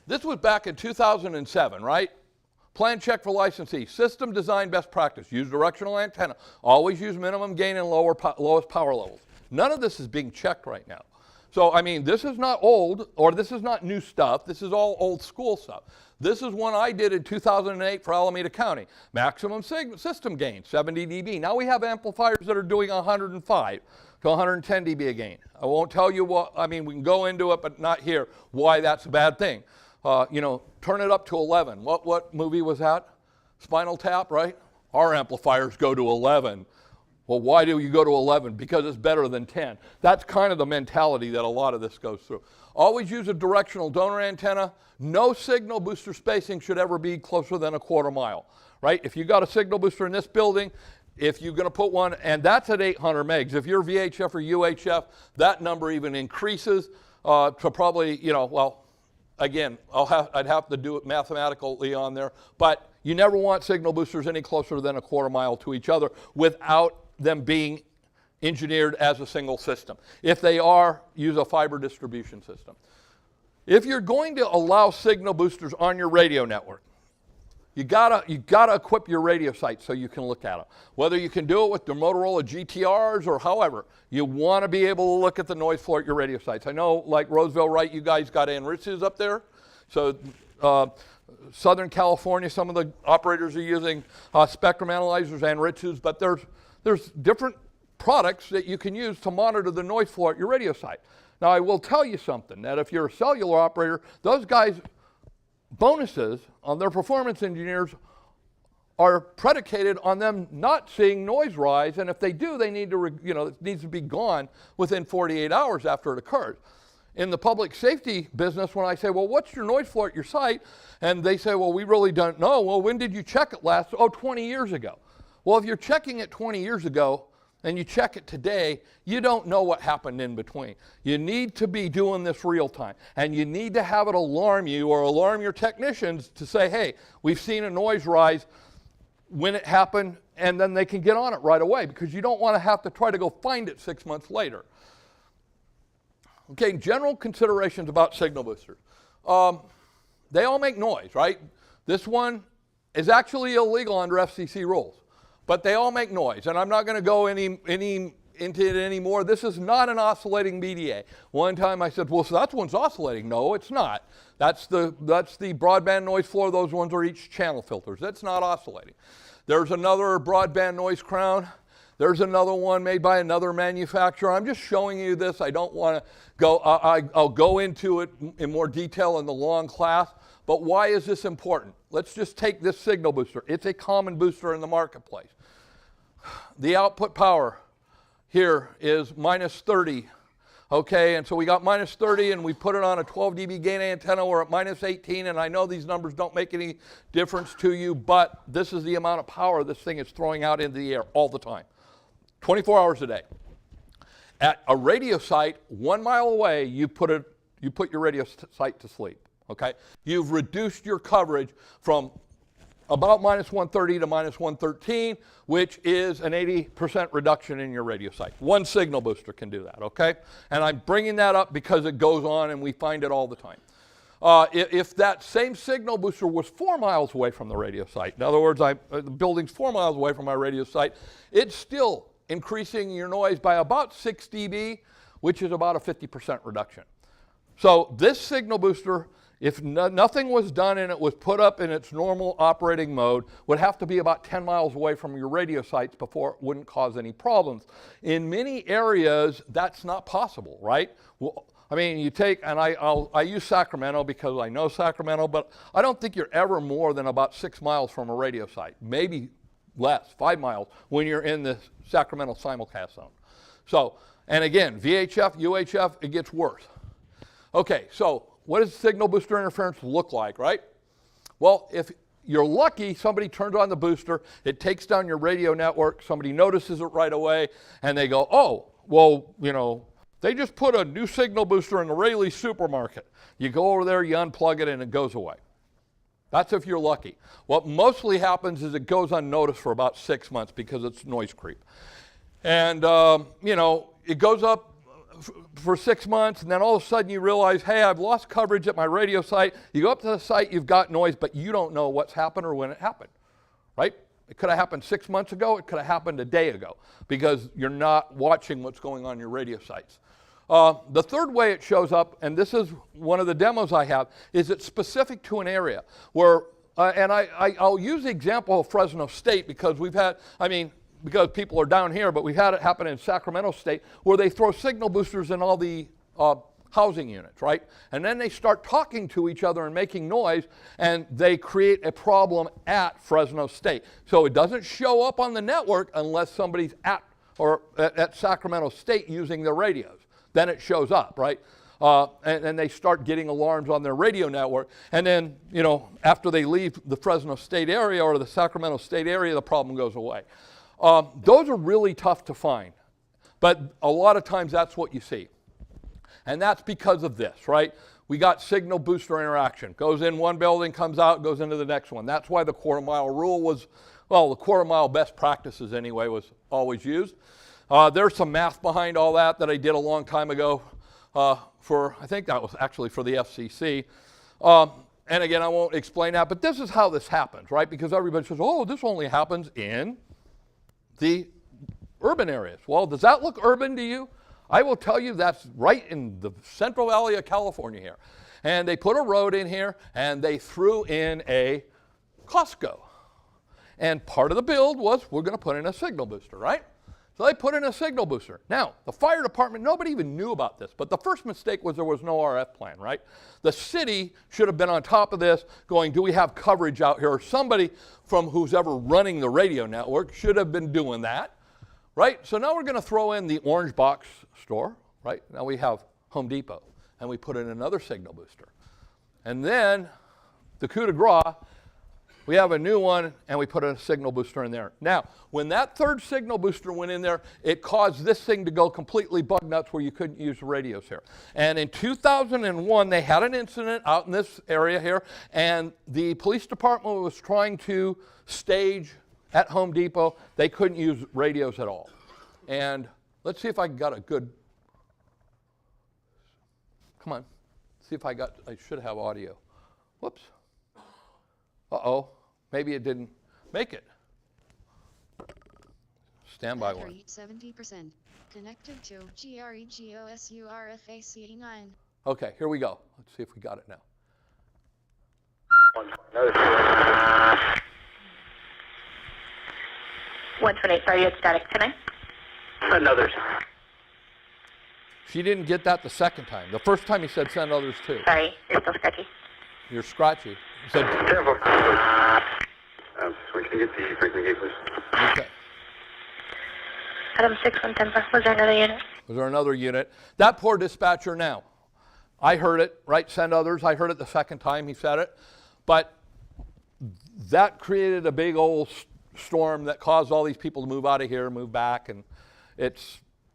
This was back in 2007, right? Plan check for licensee. System design best practice. Use directional antenna. Always use minimum gain and lowest power levels. None of this is being checked right now. So, I mean, this is not old, or this is not new stuff. This is all old school stuff. This is one I did in 2008 for Alameda County. Maximum system gain, 70 dB. Now we have amplifiers that are doing 105 to 110 dB a gain. I won't tell you what, I mean, we can go into it, but not here, why that's a bad thing. You know, turn it up to 11. What movie was that? Spinal Tap, right? Our amplifiers go to 11. Well, why do you go to 11? Because it's better than 10. That's kind of the mentality that a lot of this goes through. Always use a directional donor antenna. No signal booster spacing should ever be closer than a quarter mile, right? If you got a signal booster in this building, if you're going to put one, and that's at 800 megs. If you're VHF or UHF, that number even increases to probably, you know, well, again, I'd have to do it mathematically on there, but you never want signal boosters any closer than a quarter mile to each other without them being engineered as a single system. If they are, use a fiber distribution system. If you're going to allow signal boosters on your radio network, you gotta equip your radio sites so you can look at them. Whether you can do it with the Motorola GTRs or however, you want to be able to look at the noise floor at your radio sites. I know, like Roseville, right, you guys got enriches up there. So Southern California, some of the operators are using spectrum analyzers and enriches, but there's different products that you can use to monitor the noise floor at your radio site. Now, I will tell you something, that if you're a cellular operator, those guys' bonuses on their performance engineers are predicated on them not seeing noise rise, and if they do, they need to, it needs to be gone within 48 hours after it occurs. In the public safety business, when I say, well, what's your noise floor at your site? And they say, well, we really don't know. Well, when did you check it last? Oh, 20 years ago. Well, if you're checking it 20 years ago and you check it today, you don't know what happened in between. You need to be doing this real time, and you need to have it alarm you or alarm your technicians to say, hey, we've seen a noise rise when it happened, and then they can get on it right away, because you don't want to have to try to go find it 6 months later. Okay, general considerations about signal boosters. They all make noise, right? This one is actually illegal under FCC rules, but they all make noise, and I'm not going to go into it anymore. This is not an oscillating BDA. One time I said, well, so that one's oscillating. No, it's not. That's the broadband noise floor. Those ones are each channel filters. That's not oscillating. There's another broadband noise crown. There's another one made by another manufacturer. I'm just showing you this. I don't want to go, I'll go into it in more detail in the long class, but why is this important? Let's just take this signal booster. It's a common booster in the marketplace. The output power here is minus 30, okay? And so we got minus 30 and we put it on a 12 dB gain antenna. We're at minus 18, and I know these numbers don't make any difference to you, but this is the amount of power this thing is throwing out into the air all the time. 24 hours a day. At a radio site 1 mile away, you put your radio site to sleep, okay? You've reduced your coverage from about minus 130 to minus 113, which is an 80% reduction in your radio site. One signal booster can do that, okay? And I'm bringing that up because it goes on and we find it all the time. If that same signal booster was 4 miles away from the radio site, in other words, the building's 4 miles away from my radio site, it's still increasing your noise by about 6 dB, which is about a 50% reduction. So this signal booster, if nothing was done and it was put up in its normal operating mode, would have to be about 10 miles away from your radio sites before it wouldn't cause any problems. In many areas, that's not possible, right? Well, I mean, you take, and I use Sacramento because I know Sacramento, but I don't think you're ever more than about 6 miles from a radio site, maybe less, 5 miles, when you're in the Sacramento simulcast zone. So, and again, VHF, UHF, it gets worse. Okay, so what does signal booster interference look like, right? Well, if you're lucky, somebody turns on the booster, it takes down your radio network, somebody notices it right away, and they go, oh, well, you know, they just put a new signal booster in the Rayleigh supermarket. You go over there, you unplug it, and it goes away. That's if you're lucky. What mostly happens is it goes unnoticed for about 6 months because it's noise creep. And, you know, it goes up for 6 months, and then all of a sudden you realize, hey, I've lost coverage at my radio site. You go up to the site, you've got noise, but you don't know what's happened or when it happened, right? It could have happened 6 months ago. It could have happened a day ago because you're not watching what's going on in your radio sites. The third way it shows up, and this is one of the demos I have, is it's specific to an area where, and I'll use the example of Fresno State because we've had, because people are down here, but we've had it happen in Sacramento State where they throw signal boosters in all the housing units, right? And then they start talking to each other and making noise, and they create a problem at Fresno State. So it doesn't show up on the network unless somebody's at Sacramento State using their radios. Then it shows up, right? And they start getting alarms on their radio network. And then, after they leave the Fresno State area or the Sacramento State area, the problem goes away. Those are really tough to find. But a lot of times that's what you see. And that's because of this, right? We got signal booster interaction. Goes in one building, comes out, goes into the next one. That's why the quarter-mile rule was, the quarter-mile best practices anyway was always used. There's some math behind all that I did a long time ago I think that was actually for the FCC. And again, I won't explain that, but this is how this happens, right? Because everybody says, oh, this only happens in the urban areas. Well, does that look urban to you? I will tell you that's right in the Central Valley of California here. And they put a road in here, and they threw in a Costco. And part of the build was, we're going to put in a signal booster, right? So they put in a signal booster. Now, the fire department, nobody even knew about this, but the first mistake was there was no RF plan, right? The city should have been on top of this, going, do we have coverage out here? Or somebody from who's ever running the radio network should have been doing that. Right? So now we're going to throw in the orange box store, right? Now we have Home Depot, and we put in another signal booster. And then the coup de grace, we have a new one, and we put a signal booster in there. Now, when that third signal booster went in there, it caused this thing to go completely bug nuts where you couldn't use the radios here. And in 2001, they had an incident out in this area here, and the police department was trying to stage at Home Depot. They couldn't use radios at all. And let's see if I got a good, come on, see if I should have audio. Whoops. Uh-oh, maybe it didn't make it. Standby one. 70%. Connected to GREGOSURFACE 9. Okay, here we go. Let's see if we got it now. 128, sorry, you had static tonight? Send others. She didn't get that the second time. The first time he said send others too. Sorry, you're still scratchy. You're scratchy. He said, so can you get the frequency gate, please? Okay. Adam 6110, was there another unit? Was there another unit? That poor dispatcher now. I heard it, right? Send others. I heard it the second time he said it. But that created a big old storm that caused all these people to move out of here, move back, and it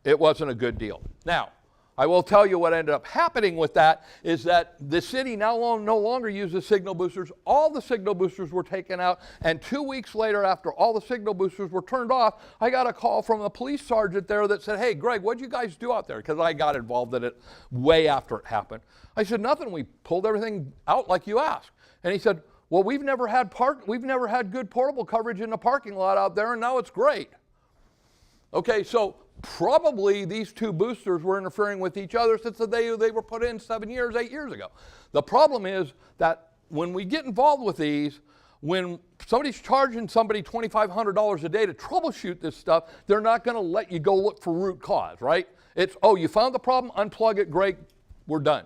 wasn't a good deal. Now, I will tell you what ended up happening with that is that the city now no longer uses signal boosters. All the signal boosters were taken out, and 2 weeks later, after all the signal boosters were turned off, I got a call from a police sergeant there that said, hey, Greg, what'd you guys do out there? Because I got involved in it way after it happened. I said, nothing, we pulled everything out like you asked. And he said, well, we've never had good portable coverage in the parking lot out there, and now it's great. Okay, so probably these two boosters were interfering with each other since they were put in 8 years ago. The problem is that when we get involved with these, when somebody's charging somebody $2,500 a day to troubleshoot this stuff, they're not going to let you go look for root cause, right? It's, oh, you found the problem, unplug it, great, we're done.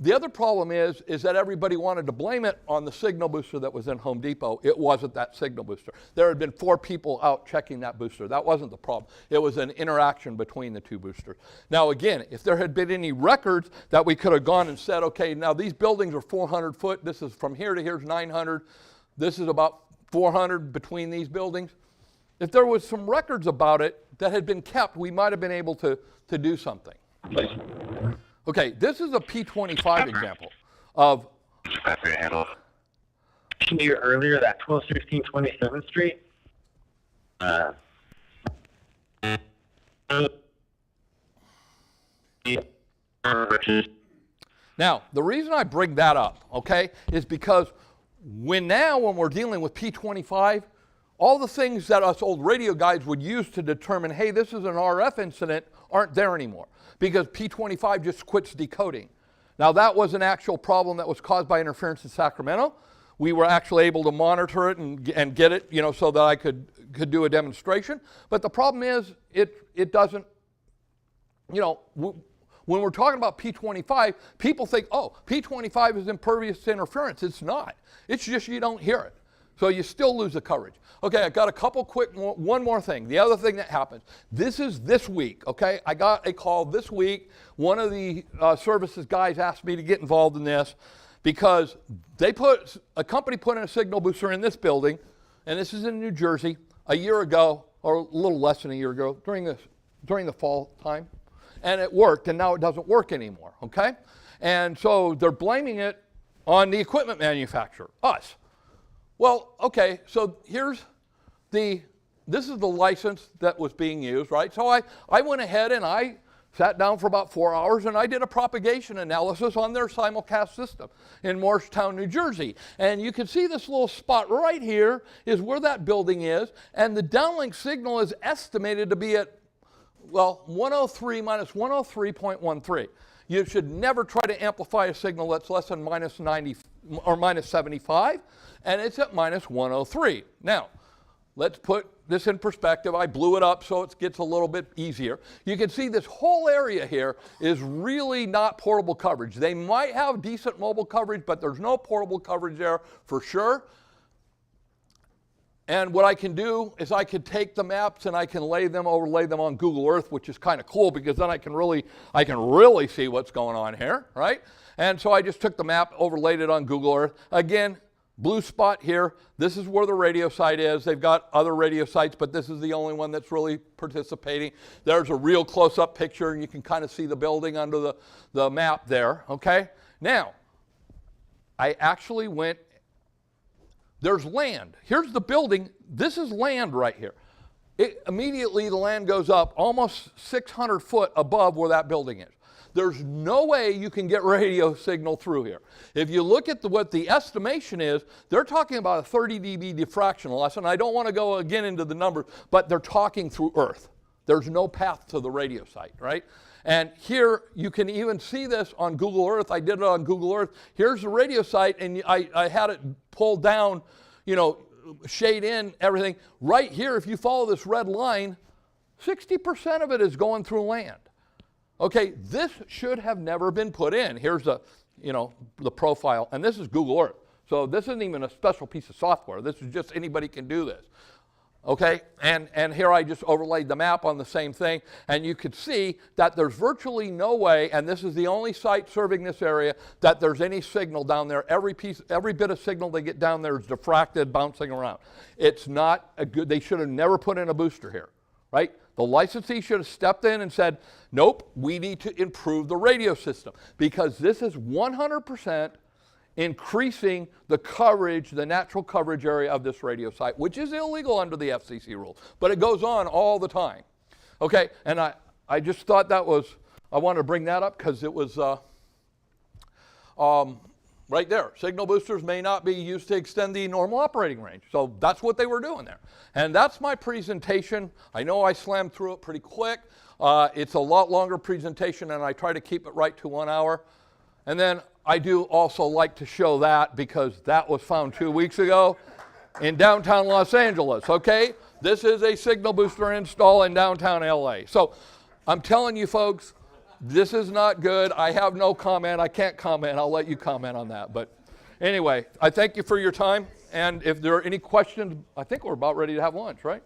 The other problem is that everybody wanted to blame it on the signal booster that was in Home Depot. It wasn't that signal booster. There had been 4 people out checking that booster. That wasn't the problem. It was an interaction between the two boosters. Now again, if there had been any records that we could have gone and said, okay, now these buildings are 400 foot. This is from here to here's 900. This is about 400 between these buildings. If there was some records about it that had been kept, we might have been able to do something. Okay, this is a P25 example of... You earlier, that 1216 27th Street. Now, the reason I bring that up, okay, is because when we're dealing with P25, all the things that us old radio guys would use to determine, hey, this is an RF incident, aren't there anymore because P25 just quits decoding. Now that was an actual problem that was caused by interference in Sacramento. We were actually able to monitor it and get it, so that I could do a demonstration. But the problem is it doesn't, when we're talking about P25, people think, oh, P25 is impervious to interference. It's not. It's just you don't hear it. So you still lose the coverage. Okay, I got a couple one more thing. The other thing that happens, this is this week, okay? I got a call this week. One of the services guys asked me to get involved in this because a company put in a signal booster in this building, and this is in New Jersey, a year ago, or a little less than a year ago, during the fall time. And it worked, and now it doesn't work anymore, okay? And so they're blaming it on the equipment manufacturer, us. Well, okay, so this is the license that was being used, right? So I went ahead and I sat down for about 4 hours and I did a propagation analysis on their simulcast system in Morristown, New Jersey. And you can see this little spot right here is where that building is, and the downlink signal is estimated to be at 103 minus 103.13. You should never try to amplify a signal that's less than minus 90 or minus 75, and it's at minus 103. Now, let's put this in perspective. I blew it up so it gets a little bit easier. You can see this whole area here is really not portable coverage. They might have decent mobile coverage, but there's no portable coverage there for sure. And what I can do is I can take the maps and I can overlay them on Google Earth, which is kind of cool because then I can really see what's going on here, right? And so I just took the map, overlaid it on Google Earth. Again, blue spot here. This is where the radio site is. They've got other radio sites, but this is the only one that's really participating. There's a real close-up picture, and you can kind of see the building under the map there, okay? Now, I actually went. There's land. Here's the building. This is land right here. Immediately, the land goes up almost 600 foot above where that building is. There's no way you can get radio signal through here. If you look at what the estimation is, they're talking about a 30 dB diffraction loss, and I don't want to go again into the numbers, but they're talking through Earth. There's no path to the radio site, right? And here, you can even see this on Google Earth. I did it on Google Earth. Here's the radio site, and I had it pulled down, shade in, everything. Right here, if you follow this red line, 60% of it is going through land. Okay, this should have never been put in. Here's the profile, and this is Google Earth. So this isn't even a special piece of software. This is just anybody can do this. Okay, and here I just overlaid the map on the same thing, and you could see that there's virtually no way, and this is the only site serving this area, that there's any signal down there. Every bit of signal they get down there is diffracted, bouncing around. It's not a good, they should have never put in a booster here, right? The licensee should have stepped in and said, nope, we need to improve the radio system, because this is 100% increasing the coverage, the natural coverage area of this radio site, which is illegal under the FCC rules, but it goes on all the time. Okay, and I just thought I wanted to bring that up because it was right there. Signal boosters may not be used to extend the normal operating range. So that's what they were doing there. And that's my presentation. I know I slammed through it pretty quick. It's a lot longer presentation, and I try to keep it right to 1 hour. And then I do also like to show that because that was found 2 weeks ago in downtown Los Angeles, okay? This is a signal booster install in downtown LA. So I'm telling you folks, this is not good. I have no comment. I can't comment. I'll let you comment on that. But anyway, I thank you for your time. And if there are any questions, I think we're about ready to have lunch, right?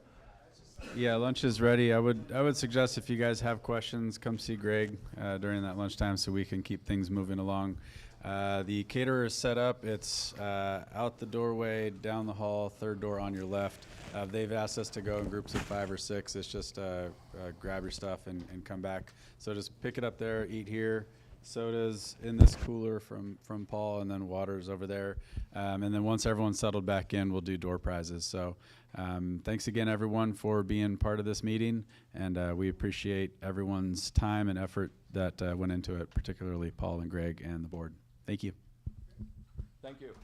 Yeah, lunch is ready. I would suggest if you guys have questions, come see Greg during that lunchtime so we can keep things moving along. The caterer is set up. It's out the doorway, down the hall, third door on your left. They've asked us to go in groups of 5 or 6. It's just grab your stuff and come back. So just pick it up there, eat here. Sodas in this cooler from Paul, and then water's over there. And then once everyone's settled back in, we'll do door prizes. So thanks again, everyone, for being part of this meeting. And we appreciate everyone's time and effort that went into it, particularly Paul and Greg and the board. Thank you. Thank you.